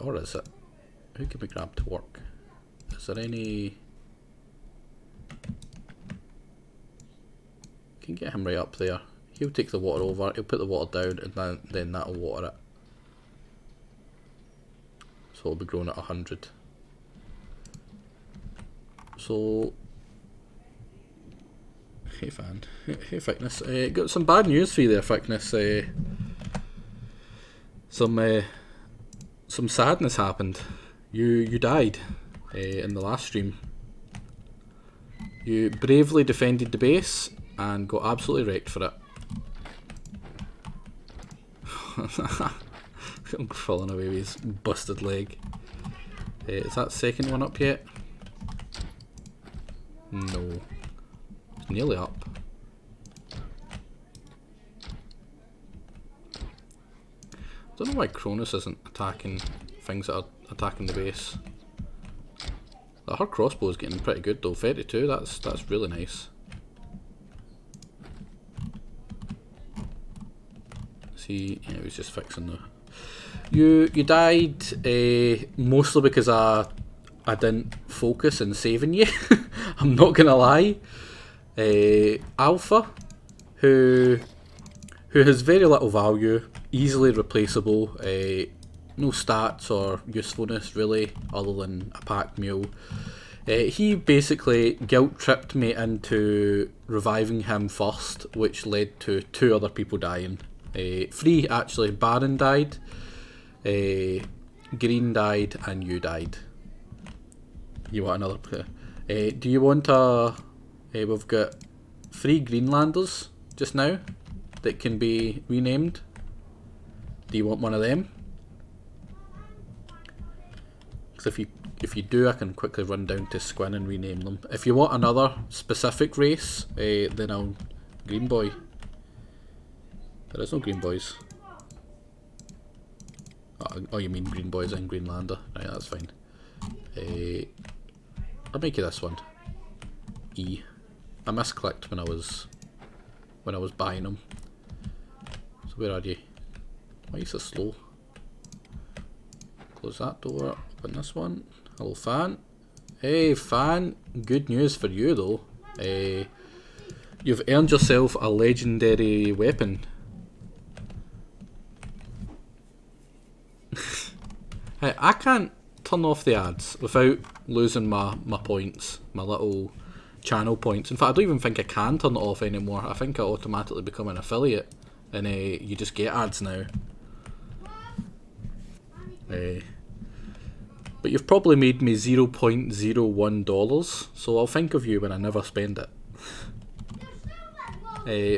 Or is it? Who can we grab to work? Is there any... Can get him right up there. He'll take the water over, he'll put the water down, and then that'll water it. So it'll be growing at 100. So... Hey fan, hey Thickness. Got some bad news for you there, Thickness. Some sadness happened. You died in the last stream. You bravely defended the base and got absolutely wrecked for it. I'm falling away with his busted leg. Is that second one up yet? No. It's nearly up. I don't know why Cronus isn't attacking things that are attacking the base. Her crossbow is getting pretty good though. 32, that's really nice. See, yeah, he was just fixing the... You died mostly because I didn't focus in saving you. I'm not gonna lie. Alpha, who has very little value, easily replaceable, no stats or usefulness really, other than a packed mule. He basically guilt-tripped me into reviving him first, which led to 2 other people dying. 3 actually. Baron died, Green died, and you died. You want another player? Do you want a... we've got 3 Greenlanders just now that can be renamed. Do you want one of them? Because if you do, I can quickly run down to Squin and rename them. If you want another specific race, then I'll... Green Boy. There is no Green Boys. Oh, you mean Green Boys and Greenlander? Right, that's fine. I'll make you this one. E. I misclicked when I was buying them. So where are you? Why are you so slow? Close that door. Open this one. Hello, Fan. Hey, Fan. Good news for you though. You've earned yourself a legendary weapon. Hey, I can't turn off the ads without losing my points, my little channel points. In fact, I don't even think I can turn it off anymore. I think I automatically become an affiliate and you just get ads now. But you've probably made me $0.01, so I'll think of you when I never spend it.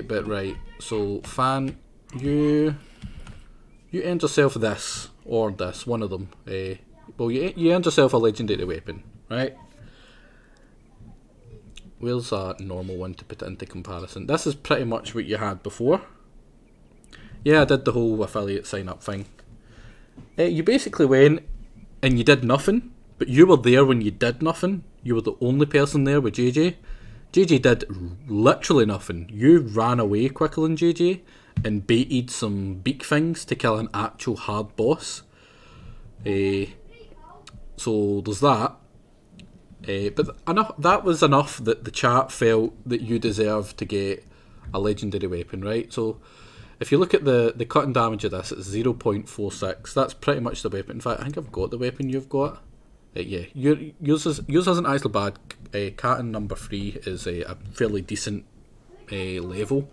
But right, so Fan, you earned yourself this, or this, one of them. Well, you earned yourself a legendary weapon, right? Where's a normal one to put it into comparison? This is pretty much what you had before. Yeah, I did the whole affiliate sign up thing. You basically went and you did nothing, but you were there when you did nothing. you were the only person there with JJ. JJ did literally nothing. You ran away quicker than JJ and baited some beak things to kill an actual hard boss. So there's that. But enough. That was enough that the chat felt that you deserved to get a legendary weapon, right? So if you look at the cutting damage of this, it's 0.46. That's pretty much the weapon. In fact, I think I've got the weapon you've got. Yeah, yours isn't actually bad. Cutting number 3 is a fairly decent level.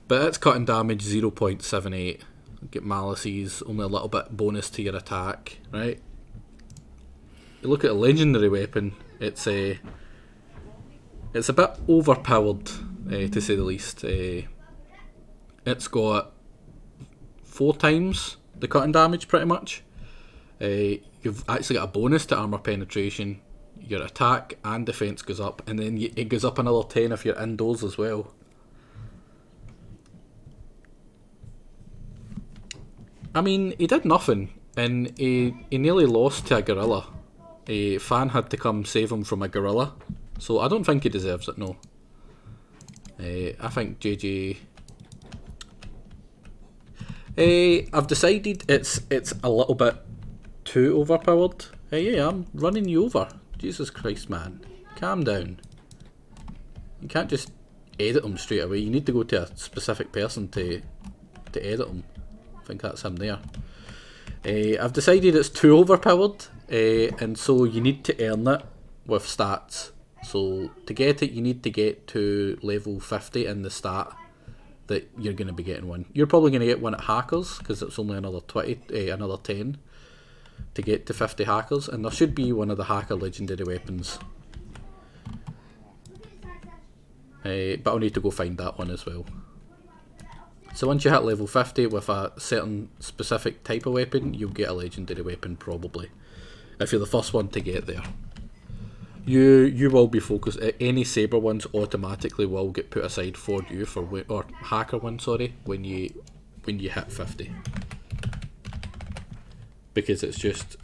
But it's cutting damage 0.78. Get malices, only a little bit bonus to your attack, right? You look at a legendary weapon, it's a bit overpowered, to say the least. It's got 4 times the cutting damage, pretty much. You've actually got a bonus to armor penetration. Your attack and defense goes up, and then it goes up another 10 if you're indoors as well. I mean, he did nothing, and he nearly lost to a gorilla. A fan had to come save him from a gorilla, so I don't think he deserves it, no. I think JJ... I've decided it's a little bit too overpowered. Yeah, I'm running you over. Jesus Christ, man. Calm down. You can't just edit them straight away. You need to go to a specific person to edit them. I think that's him there. I've decided it's too overpowered, and so you need to earn it with stats. So to get it, you need to get to level 50 in the stat that you're going to be getting one. You're probably going to get one at Hackers, because it's only another 10 to get to 50 Hackers, and there should be one of the Hacker legendary weapons. But I'll need to go find that one as well. So once you hit level 50 with a certain specific type of weapon, you'll get a legendary weapon probably, if you're the first one to get there. You will be focused. Any saber ones automatically will get put aside for you or hacker one, sorry, when you hit 50, because it's just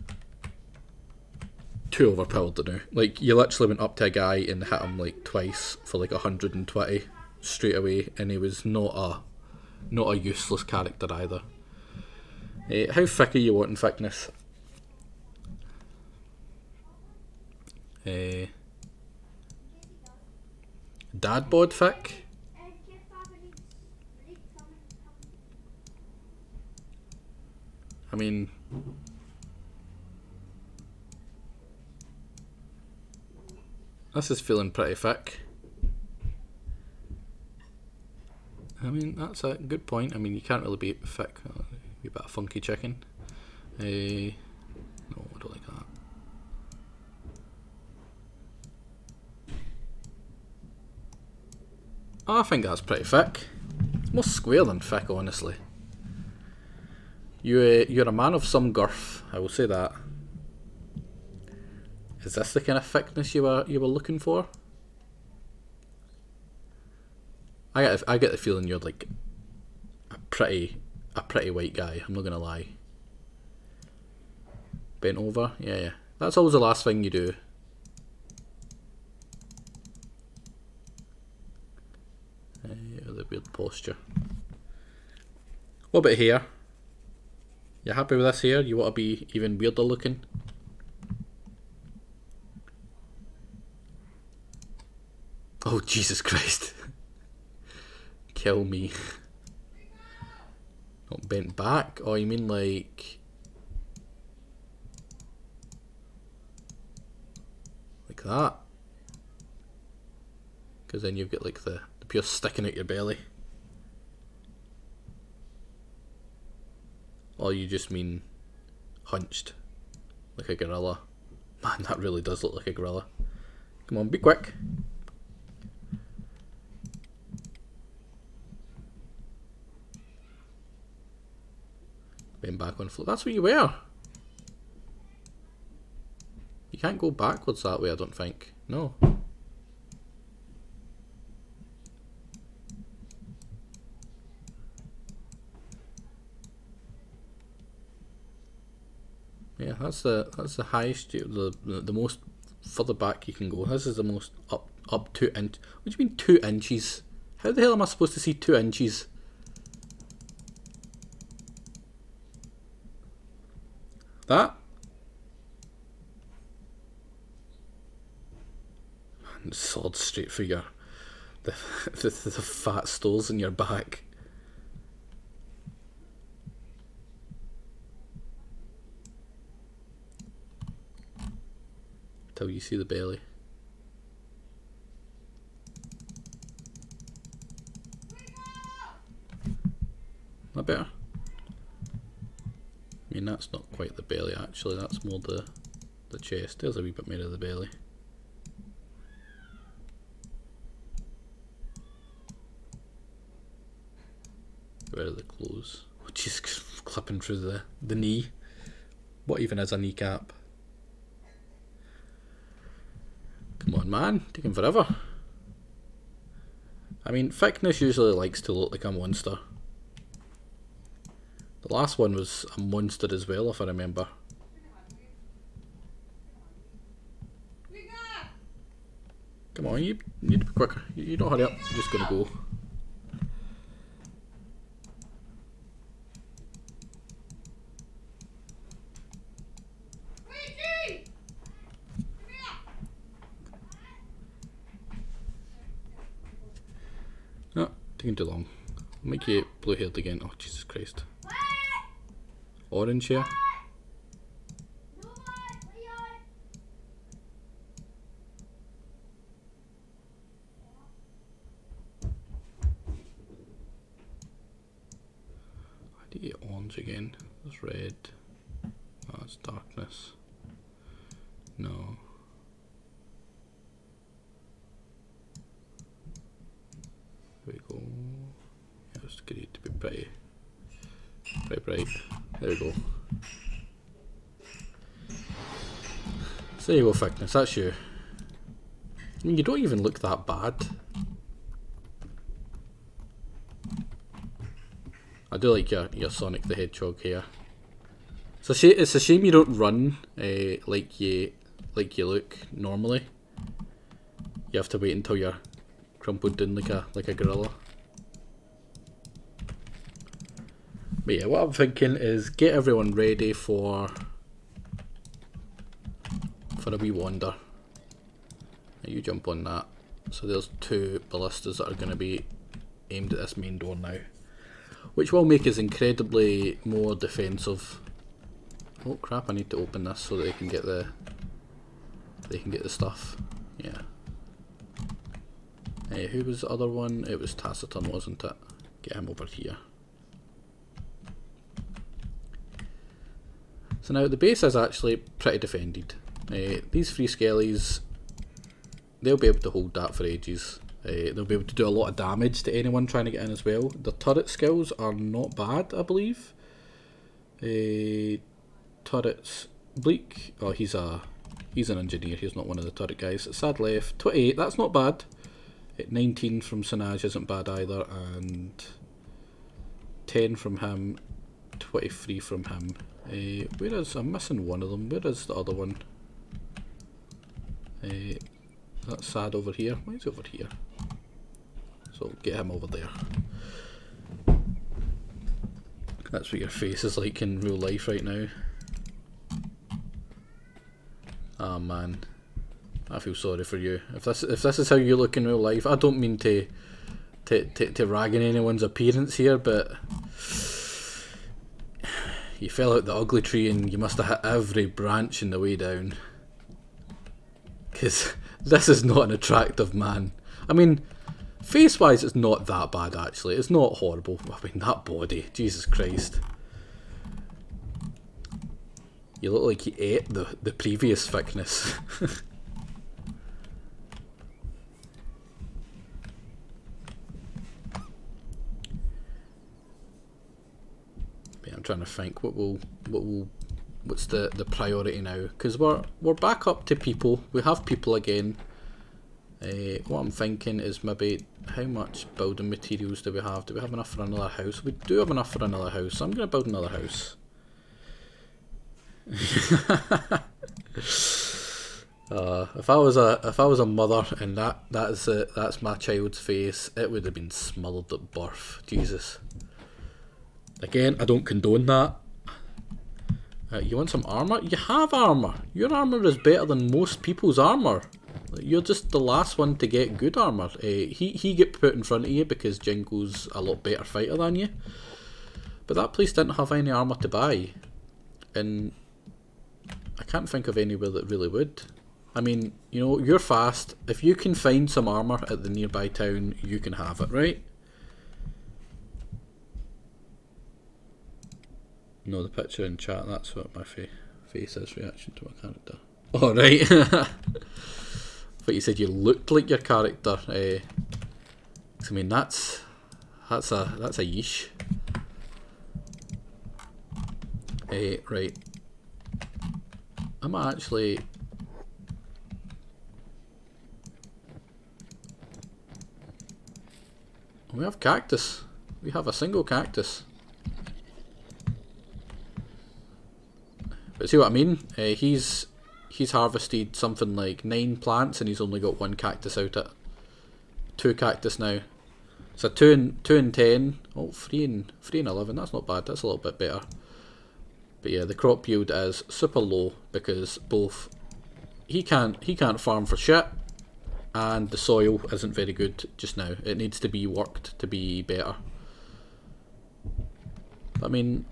too overpowered to do. Like, you literally went up to a guy and hit him like twice for like 120 straight away, and he was not a useless character either. How thick are you wanting thickness? Dad bod thick? I mean, this is feeling pretty thick. I mean, that's a good point. I mean, you can't really be thick. Be a bit of funky chicken. No, I don't like that. I think that's pretty thick. It's more square than thick, honestly. You're a man of some girth, I will say that. Is this the kind of thickness you were looking for? I get the feeling you're like a pretty white guy. I'm not gonna lie. Bent over, yeah. That's always the last thing you do. The weird posture. What about hair? You happy with this hair? You want to be even weirder looking? Oh, Jesus Christ. Kill me. Not bent back? Oh, you mean like that? Because then you've got like the pure sticking out your belly. Or you just mean hunched like a gorilla. Man, that really does look like a gorilla. Come on, be quick. Bend back on floor. That's what you wear. You can't go backwards that way, I don't think. No. Yeah, that's the highest, the most further back you can go. This is the most up 2 inch. What do you mean 2 inches? How the hell am I supposed to see 2 inches? That? Man, sawed straight for your the fat stoles in your back. Till you see the belly. That better? I mean, that's not quite the belly actually, that's more the chest. There's a wee bit more of the belly. Where are the clothes? Oh, jeez, clipping through the knee. What even is a kneecap? Come on, man, taking forever. I mean, thickness usually likes to look like a monster. The last one was a monster as well, if I remember. Come on, you need to be quicker. You don't hurry up, you're just gonna go. No, taking too long. I'll make you blue haired again. Oh, Jesus Christ. Orange here. I do get orange again. There's red. Oh, it's darkness. No. There we go. Yeah, it's great to be pretty bright. There we go. So there you go, thickness, that's you. I mean, you don't even look that bad. I do like your Sonic the Hedgehog hair. It's a shame you don't run like you look normally. You have to wait until you're crumpled down like a gorilla. But yeah, what I'm thinking is get everyone ready for a wee wander. Now you jump on that. So there's 2 ballistas that are going to be aimed at this main door now, which will make us incredibly more defensive. Oh crap! I need to open this so that they can get the stuff. Yeah. Who was the other one? It was Taciturn, wasn't it? Get him over here. So now the base is actually pretty defended. These 3 skellies, they'll be able to hold that for ages. They'll be able to do a lot of damage to anyone trying to get in as well. The turret skills are not bad, I believe. Turrets, Bleak, oh he's an engineer, he's not one of the turret guys. Sad left, 28, that's not bad. 19 from Sinaj isn't bad either, and 10 from him, 23 from him. Where is, I'm missing one of them, where is the other one? That's Sad over here, why is he over here? So get him over there. That's what your face is like in real life right now. Ah man, I feel sorry for you. If this is how you look in real life, I don't mean to rag on anyone's appearance here, but you fell out the ugly tree and you must have hit every branch on the way down. Because this is not an attractive man. I mean, face-wise it's not that bad actually. It's not horrible. I mean, that body, Jesus Christ. You look like you ate the previous thickness. I'm trying to think what's the priority now, because we're back up to people. We have people again. What I'm thinking is maybe how much building materials do we have? Do we have enough for another house? We do have enough for another house, so I'm going to build another house. If I was a mother and that's my child's face, it would have been smothered at birth. Jesus. Again, I don't condone that. You want some armour? You have armour. Your armour is better than most people's armour. You're just the last one to get good armour. He get put in front of you because Jingo's a lot better fighter than you. But that place didn't have any armour to buy. And I can't think of anywhere that really would. I mean, you know, you're fast. If you can find some armour at the nearby town, you can have it, right? No, the picture in chat, that's what my face is, reaction to my character. Oh, right. But you said you looked like your character. I mean, that's a yeesh. Right. I'm actually... We have cactus. We have a single cactus. But see what I mean? He's harvested something like 9 plants and he's only got 1 cactus out it. 2 cactus now. So 2 and 10. Oh, 3 and 11. That's not bad. That's a little bit better. But yeah, the crop yield is super low because both he can't farm for shit, and the soil isn't very good just now. It needs to be worked to be better. I mean,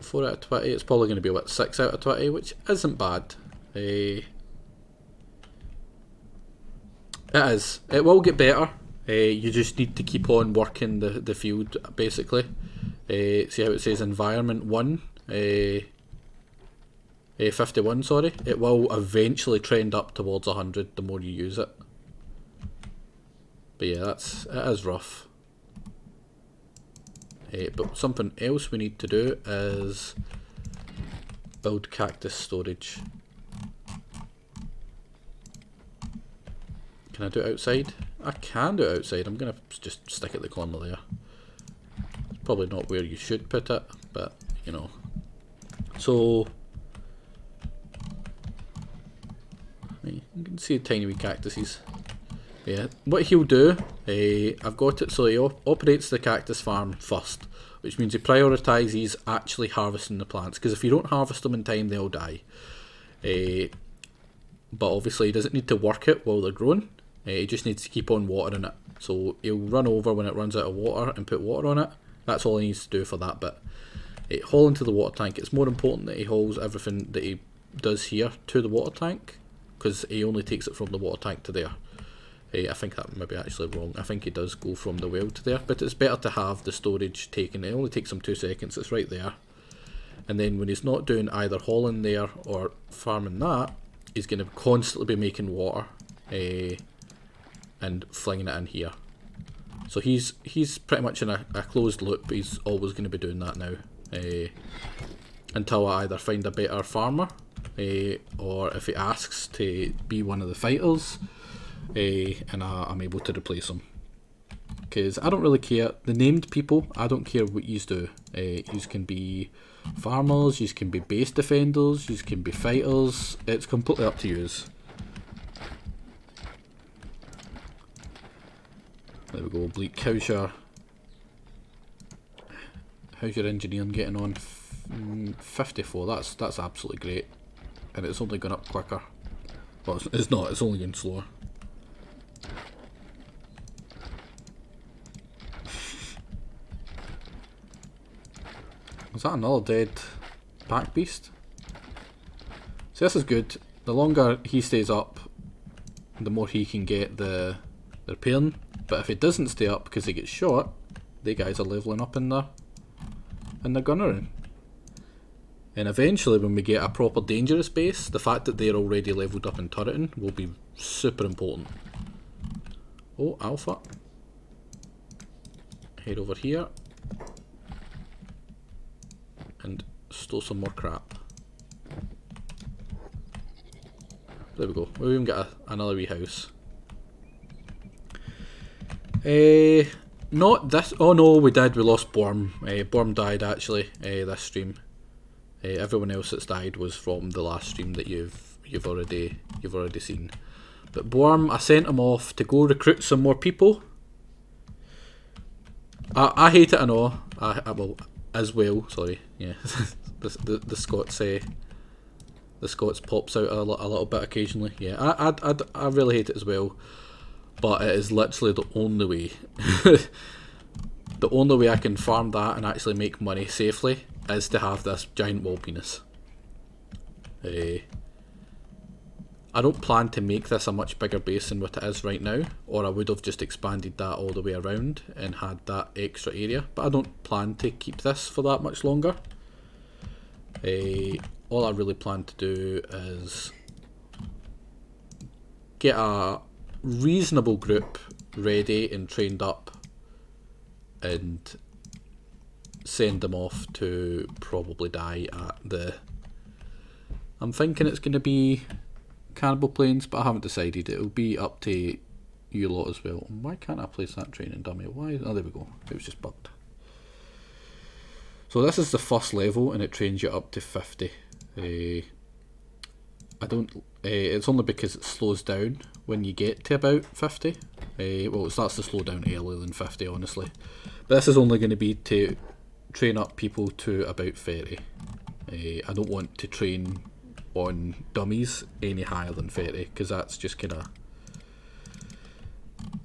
4 out of 20, it's probably going to be what, 6 out of 20, which isn't bad. It is. It will get better. You just need to keep on working the field, basically. See how it says environment 1? 51, sorry. It will eventually trend up towards 100 the more you use it. But yeah, it is rough. But something else we need to do is build cactus storage. Can I do it outside? I can do it outside. I'm going to just stick it the corner there. It's probably not where you should put it, but you know. So you can see tiny wee cactuses. Yeah, what he'll do, I've got it so he operates the cactus farm first, which means he prioritises actually harvesting the plants, because if you don't harvest them in time they'll die. But obviously he doesn't need to work it while they're growing, he just needs to keep on watering it. So he'll run over when it runs out of water and put water on it. That's all he needs to do for that bit. Haul into the water tank. It's more important that he hauls everything that he does here to the water tank, because he only takes it from the water tank to there. I think that may be actually wrong. I think he does go from the well to there, but it's better to have the storage taken. It only takes him 2 seconds, it's right there. And then when he's not doing either hauling there or farming that, he's going to constantly be making water and flinging it in here. So he's pretty much in a closed loop. He's always going to be doing that now. Until I either find a better farmer, or if he asks to be one of the fighters, and I'm able to replace him. Because I don't really care. The named people, I don't care what yous do. Yous can be farmers, yous can be base defenders, yous can be fighters. It's completely up to yous. There we go, Bleak. How's your engineering getting on? 54, that's absolutely great. And it's only gone up quicker. Well, it's not, it's only going slower. Is that another dead pack beast? So this is good. The longer he stays up, the more he can get the repairing. But if he doesn't stay up because he gets shot, they guys are leveling up in the gunnery. And eventually when we get a proper dangerous base, the fact that they're already leveled up in turreting will be super important. Oh, Alpha. Head over here. And stole some more crap. There we go. We even got another wee house. Not this. Oh no, we did. We lost Borm. Borm died actually. This stream. Everyone else that's died was from the last stream that you've you've already seen. But Borm, I sent him off to go recruit some more people. I hate it, I know. I will as well. Sorry, yeah. the Scots the Scots pops out a little bit occasionally. Yeah, I really hate it as well. But it is literally the only way. The only way I can farm that and actually make money safely is to have this giant wall penis. I don't plan to make this a much bigger base than what it is right now, or I would have just expanded that all the way around and had that extra area, but I don't plan to keep this for that much longer. All I really plan to do is get a reasonable group ready and trained up and send them off to probably die at the... I'm thinking it's going to be Cannibal Plains, but I haven't decided. It'll be up to you lot as well. Why can't I place that training dummy? Why? Oh, there we go. It was just bugged. So this is the first level and it trains you up to 50. I don't... it's only because it slows down when you get to about 50. Well, it starts to slow down earlier than 50, honestly. But this is only going to be to train up people to about 30. I don't want to train on dummies any higher than 30, because that's just kind of...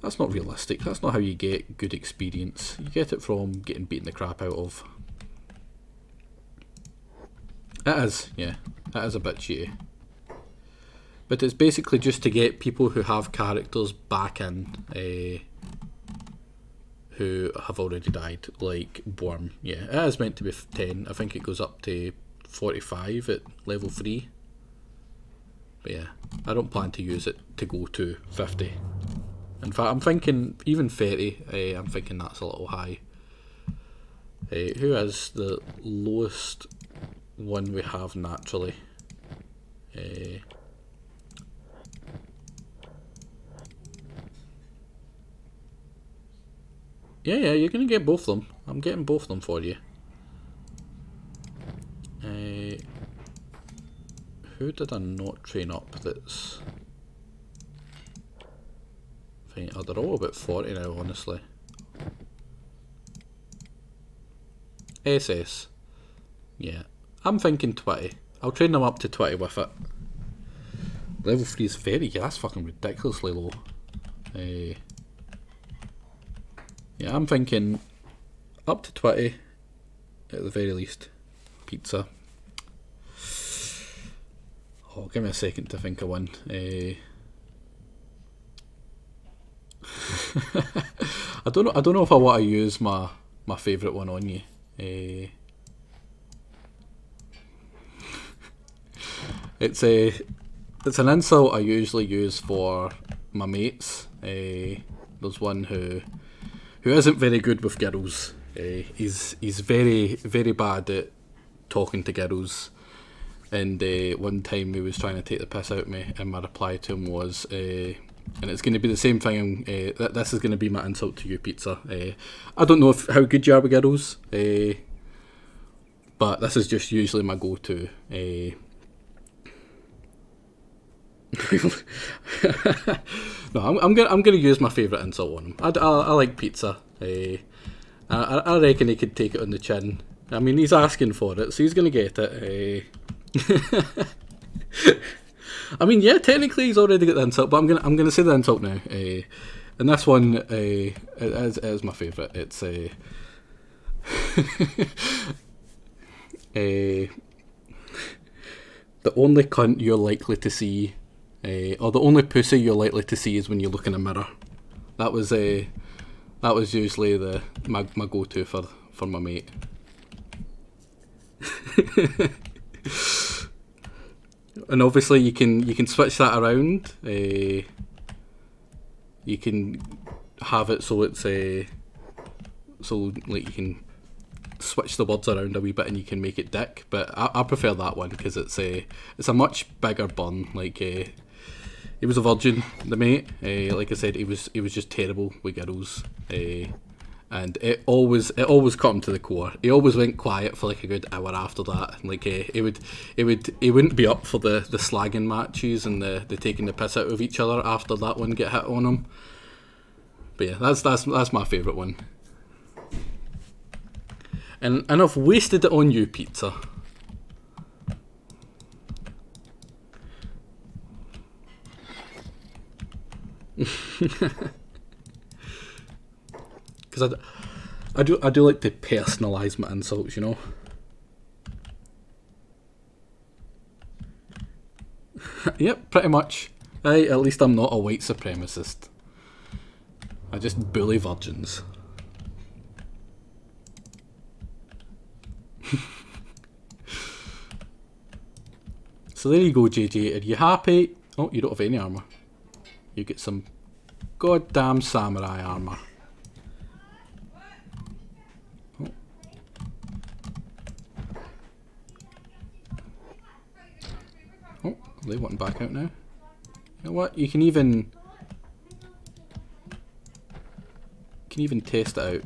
That's not realistic. That's not how you get good experience. You get it from getting beaten the crap out of. It is, yeah. It is a bit cheaty. But it's basically just to get people who have characters back in, who have already died, like Worm. Yeah, it is meant to be 10. I think it goes up to 45 at level 3. But yeah, I don't plan to use it to go to 50. In fact, I'm thinking even 30, I'm thinking that's a little high. Who is the lowest one we have naturally? Yeah, you're going to get both of them. I'm getting both of them for you. Who did I not train up that's... Oh, they're all about 40 now, honestly. SS. Yeah. I'm thinking 20. I'll train them up to 20 with it. Level 3 is 30. Yeah, that's fucking ridiculously low. Yeah, I'm thinking up to 20 at the very least. Pizza. Oh, give me a second to think of one. I don't know if I want to use my favourite one on you. It's an insult I usually use for my mates. There's one who isn't very good with girls. He's very, very bad at talking to girls. And one time he was trying to take the piss out of me, and my reply to him was, and it's going to be the same thing, this is going to be my insult to you, Pizza. I don't know how good you are with girls, but this is just usually my go-to. No, I'm gonna use my favourite insult on him. I like Pizza. I reckon he could take it on the chin. I mean, he's asking for it, so he's gonna get it. I mean, yeah, technically he's already got the insult, but I'm gonna say the insult now. And this one is my favourite. It's the only cunt you're likely to see, or the only pussy you're likely to see is when you look in a mirror. That was usually my go-to for my mate. And obviously you can switch that around. You can have it so it's so like you can switch the words around a wee bit and you can make it dick. But I prefer that one because it's a much bigger burn. Like he was a virgin, the mate. Like I said, he was just terrible with girls. and it always cut him to the core. He always went quiet for like a good hour after that. Like he wouldn't be up for the slagging matches and the taking the piss out of each other after that one get hit on him. But yeah, that's my favourite one. And I've wasted it on you, pizza. Because I do like to personalise my insults, you know. Yep, pretty much. At least I'm not a white supremacist. I just bully virgins. So there you go, JJ. Are you happy? Oh, you don't have any armour. You get some goddamn samurai armour. Oh. Oh, they want back out now. You know what? You can even test it out.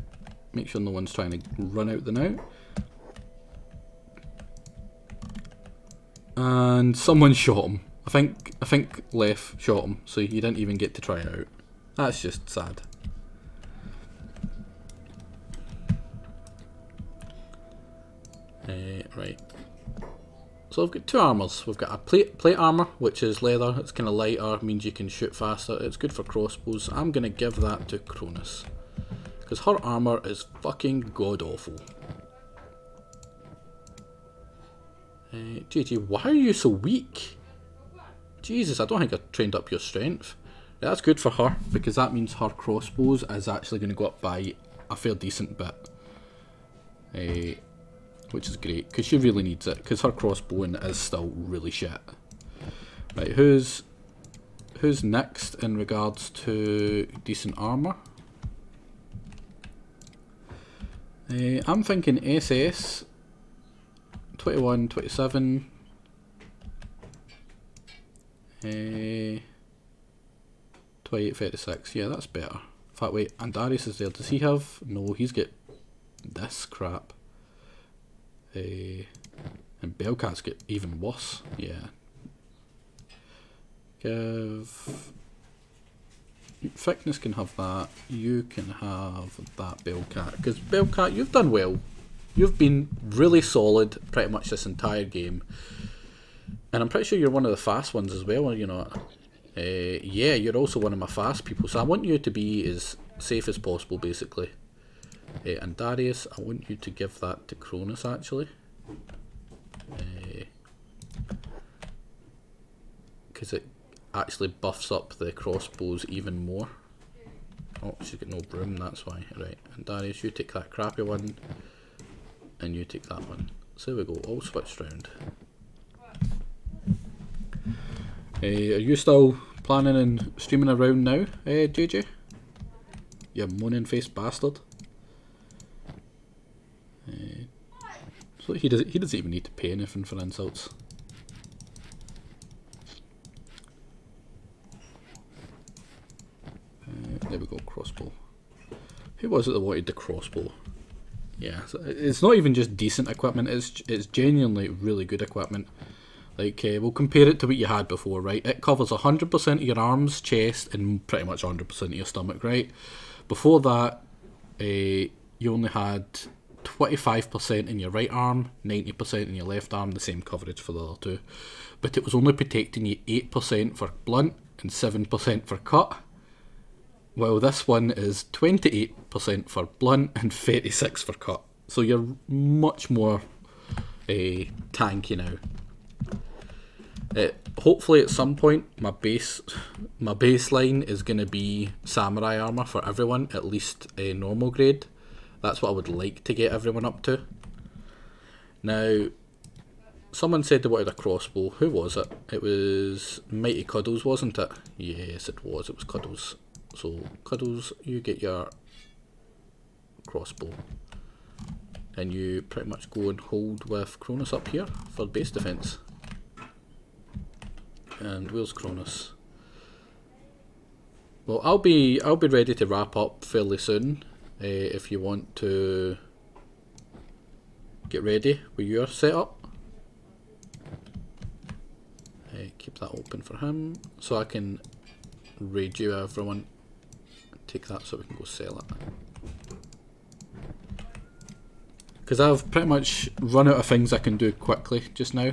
Make sure no one's trying to run out the now. And someone shot him. I think Lef shot him, so you didn't even get to try it out. That's just sad. Right. So I've got two armours. We've got a plate armour, which is leather. It's kind of lighter, means you can shoot faster. It's good for crossbows. I'm going to give that to Cronus, because her armour is fucking god awful. JJ, why are you so weak? Jesus, I don't think I trained up your strength. Yeah, that's good for her, because that means her crossbows is actually going to go up by a fair decent bit. Which is great, because she really needs it, because her crossbowing is still really shit. Right, who's next in regards to decent armour? I'm thinking SS. 21, 27. 28, 36. Yeah, that's better. In fact, wait, and Darius is there. Does he have... No, he's got this crap. And Bellcat's got even worse. Yeah. Thickness can have that. You can have that Bellcat. Because Bellcat, you've done well. You've been really solid pretty much this entire game. And I'm pretty sure you're one of the fast ones as well, are you not? Yeah, you're also one of my fast people. So I want you to be as safe as possible, basically. And Darius, I want you to give that to Cronus, actually. Because it actually buffs up the crossbows even more. Oh, she's got no broom, that's why. Right, and Darius, you take that crappy one. And you take that one. So there we go, all switched round. Are you still planning on streaming around now, JJ? You moaning faced bastard. So he doesn't even need to pay anything for insults. There we go, crossbow. Who was it that wanted the crossbow? Yeah, so it's not even just decent equipment, it's genuinely really good equipment. Like, we'll compare it to what you had before, right? It covers 100% of your arms, chest, and pretty much 100% of your stomach, right? Before that, you only had 25% in your right arm, 90% in your left arm, the same coverage for the other two. But it was only protecting you 8% for blunt and 7% for cut. Well, this one is 28% for blunt and 36% for cut. So you're much more tanky now. Hopefully at some point my baseline is going to be samurai armour for everyone, at least a normal grade. That's what I would like to get everyone up to. Now, someone said they wanted a crossbow. Who was it? It was Mighty Cuddles, wasn't it? Yes, it was. It was Cuddles. So, Cuddles, you get your crossbow. And you pretty much go and hold with Cronus up here for base defence. And where's Cronus? Well, I'll be ready to wrap up fairly soon. if you want to get ready with your setup. Keep that open for him, so I can raid you everyone. Take that so we can go sell it. Because I've pretty much run out of things I can do quickly just now.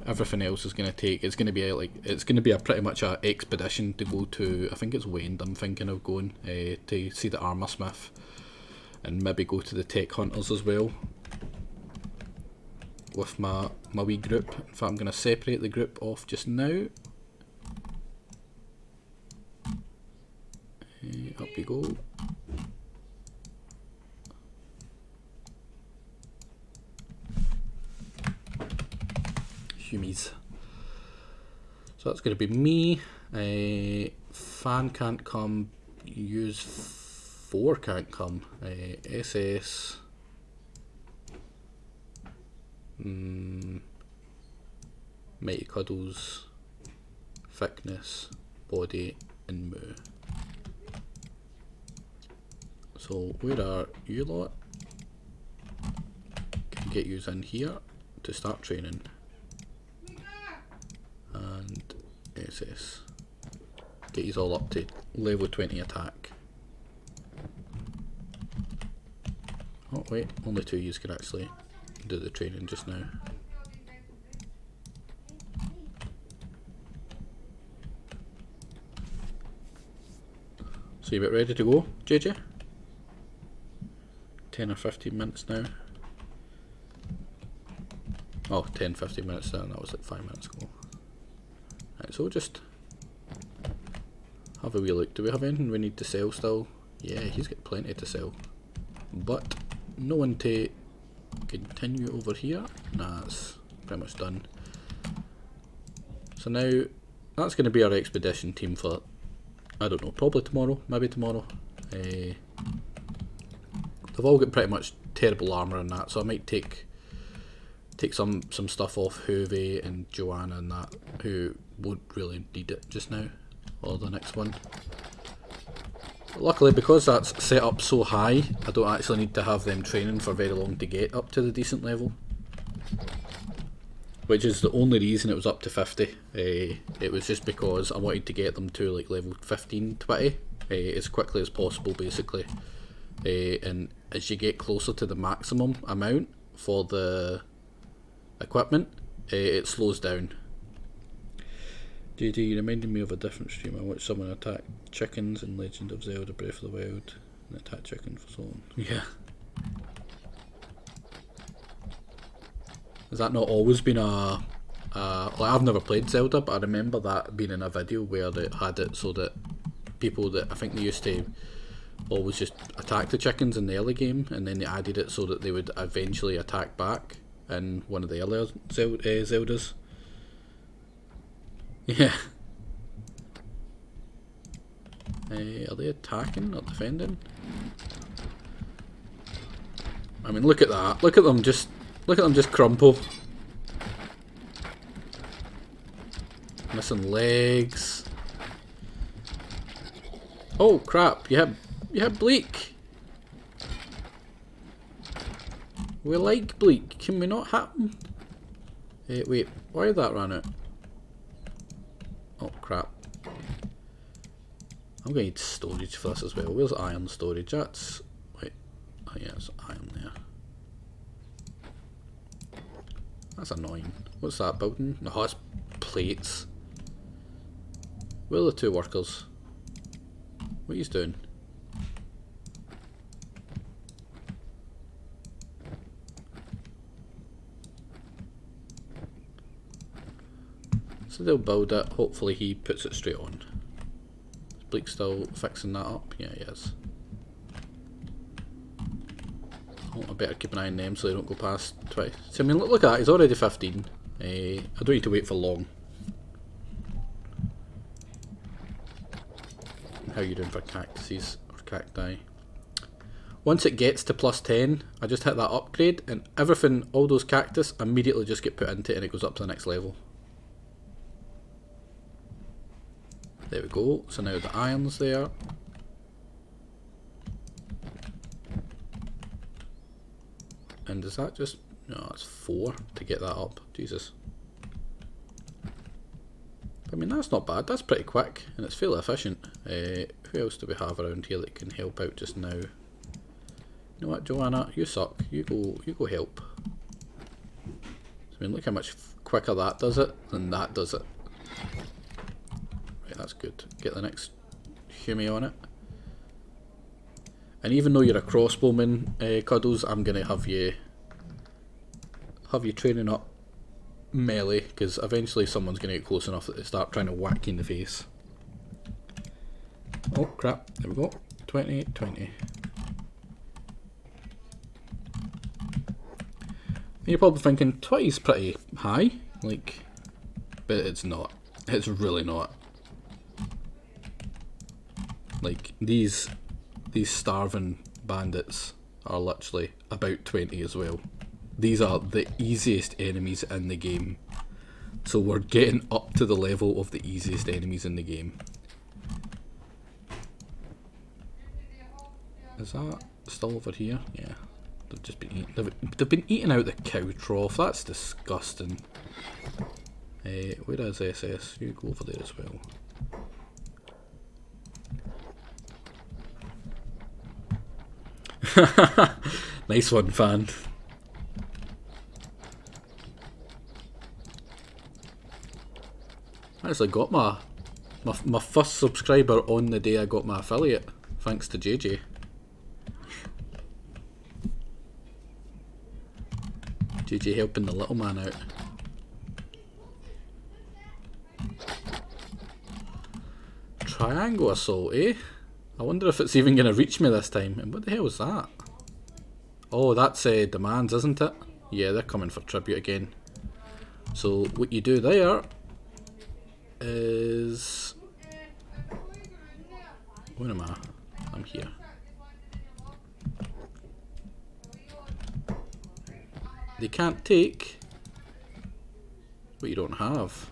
Everything else is going to take. It's going to be like a pretty much a expedition to go to. I think it's Wayne. I'm thinking of going to see the armor smith, and maybe go to the tech hunters as well with my wee group. In fact, I'm going to separate the group off just now. Up we go. Humies. So that's going to be me. Fan can't come. Use 4 can't come. SS. Mighty Cuddles. Thickness. Body. And Moo. So where are you lot? Can get yous in here to start training. And SS. Get yous all up to level 20 attack. Oh wait, only 2 yous can actually do the training just now. So you about ready to go, JJ? 10 or 15 minutes now. Oh, 10-15 minutes now, and that was like 5 minutes ago. Right, so just have a wee look. Do we have anything we need to sell still? Yeah, he's got plenty to sell. But no one to continue over here. Nah, it's pretty much done. So now that's going to be our expedition team for, I don't know, probably tomorrow, maybe tomorrow. They've all got pretty much terrible armour and that, so I might take some stuff off Hoovy and Joanna and that, who won't really need it just now, or the next one. But luckily, because that's set up so high, I don't actually need to have them training for very long to get up to the decent level. Which is the only reason it was up to 50. It was just because I wanted to get them to like level 15, 20 as quickly as possible basically. And as you get closer to the maximum amount for the equipment, it slows down. JD, you reminded me of a different stream. I watched someone attack chickens in Legend of Zelda Breath of the Wild and attack chickens for so long. Yeah. Has that not always been like I've never played Zelda, but I remember that being in a video where they had it so that people that I think they used to always just attack the chickens in the early game, and then they added it so that they would eventually attack back in one of the earlier Zeldas. Yeah. Are they attacking or defending? I mean, look at that. Look at them just crumple. Missing legs. Oh crap! You had Bleak. We like Bleak. Can we not have him? Wait, why did that run out? Oh crap. I'm going to need storage for this as well. Where's iron storage? That's... Wait. Oh yeah, there's iron there. That's annoying. What's that building? No, it's plates. Where are the 2 workers? What are you doing? So they'll build it. Hopefully he puts it straight on. Is Bleak still fixing that up? Yeah, he is. Oh, I better keep an eye on them so they don't go past 20. So I mean, look at that. He's already 15. I don't need to wait for long. How are you doing for cactuses or cacti? Once it gets to plus 10, I just hit that upgrade and everything, all those cactus, immediately just get put into it and it goes up to the next level. There we go. So now the iron's there. And is that just... No, it's 4 to get that up. Jesus. I mean, that's not bad. That's pretty quick, and it's fairly efficient. Who else do we have around here that can help out just now? You know what, Joanna? You suck. You go help. I mean, look how much quicker that does it than that does it. Right, that's good. Get the next Humi on it. And even though you're a crossbowman, Cuddles, I'm gonna have you training up melee, because eventually someone's gonna get close enough that they start trying to whack you in the face. Oh crap! There we go. 20, 20. You're probably thinking 20 is pretty high, like, but it's not. It's really not. Like these starving bandits are literally about 20 as well. These are the easiest enemies in the game, so we're getting up to the level of the easiest enemies in the game. Is that still over here? Yeah. They've just been eating. They've been eating out the cow trough. That's disgusting. Where is SS? You go over there as well. Nice one, fan. I actually got my first subscriber on the day I got my affiliate, thanks to JJ. JJ helping the little man out. Triangle assault, eh? I wonder if it's even going to reach me this time. And what the hell is that? Oh, that's demands, isn't it? Yeah, they're coming for tribute again. So what you do there is... Where am I? I'm here. They can't take what you don't have.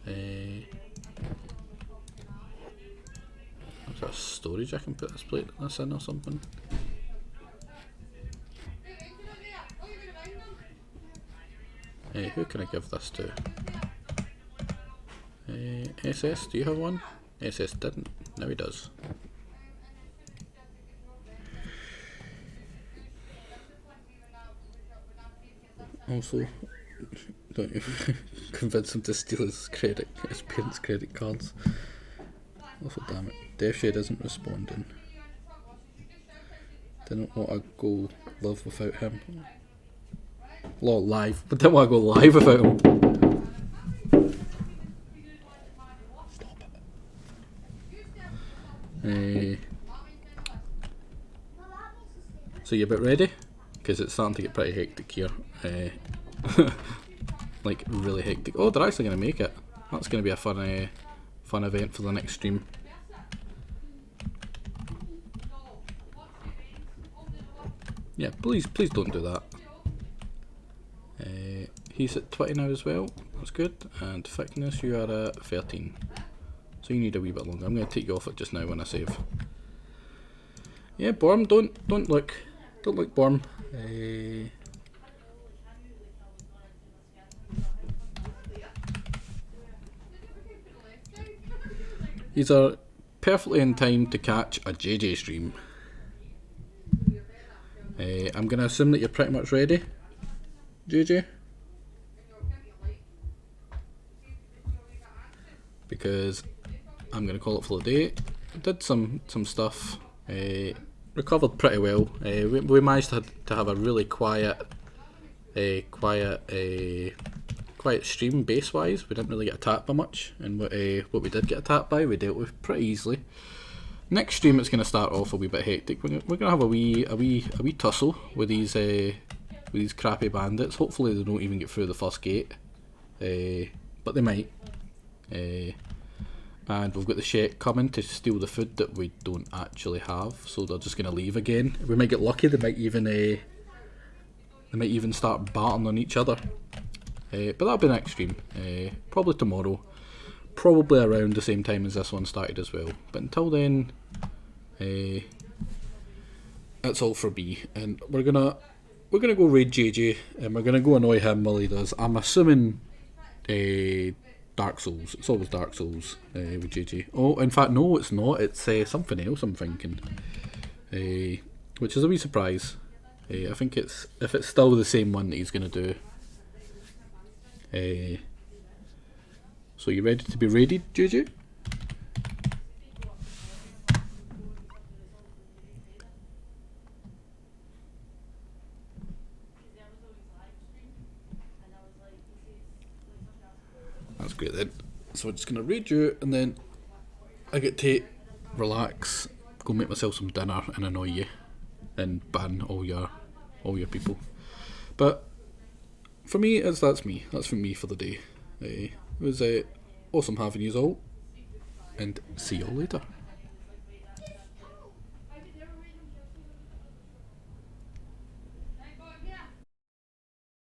Is there a storage I can put this in or something? Who can I give this to? SS, do you have one? SS didn't. Now he does. Also, don't you convince him to steal his parents' credit cards. Also, damn it, Deathshade isn't responding. Didn't want to go live without him. Lol, live. But didn't want to go live without him. Stop it. So you about ready? Because it's starting to get pretty hectic here. Like really hectic. Oh, they're actually going to make it. That's going to be a fun event for the next stream. Yeah, please don't do that. He's at 20 now as well. That's good. And thickness, you are at 13. So you need a wee bit longer. I'm going to take you off it just now when I save. Yeah, Borm, don't look. Don't look, Borm. These are perfectly in time to catch a JJ stream. I'm going to assume that you're pretty much ready, JJ. Because I'm going to call it for the day. Did some stuff. Recovered pretty well. We managed to have a really quiet stream base wise. We didn't really get attacked by much, and what we did get attacked by we dealt with pretty easily. Next stream it's going to start off a wee bit hectic. We're going to have a wee tussle with these crappy bandits. Hopefully they don't even get through the first gate, but they might. And we've got the Shek coming to steal the food that we don't actually have, so they're just going to leave again. We might get lucky. They might even start battling on each other. But that'll be next stream. Probably tomorrow. Probably around the same time as this one started as well. But until then, that's all for me, and we're gonna go raid JJ, and we're gonna go annoy him while he does. I'm assuming Dark Souls. It's always Dark Souls with JJ. Oh, in fact, no, it's not. It's something else. I'm thinking, which is a wee surprise. I think if it's still the same one that he's gonna do. So you ready to be raided, JJ? That's great then. So I'm just gonna raid you, and then I get to relax, go make myself some dinner, and annoy you, and ban all your people. But for me, that's me. That's from me for the day. It was awesome having you all, and see you all later.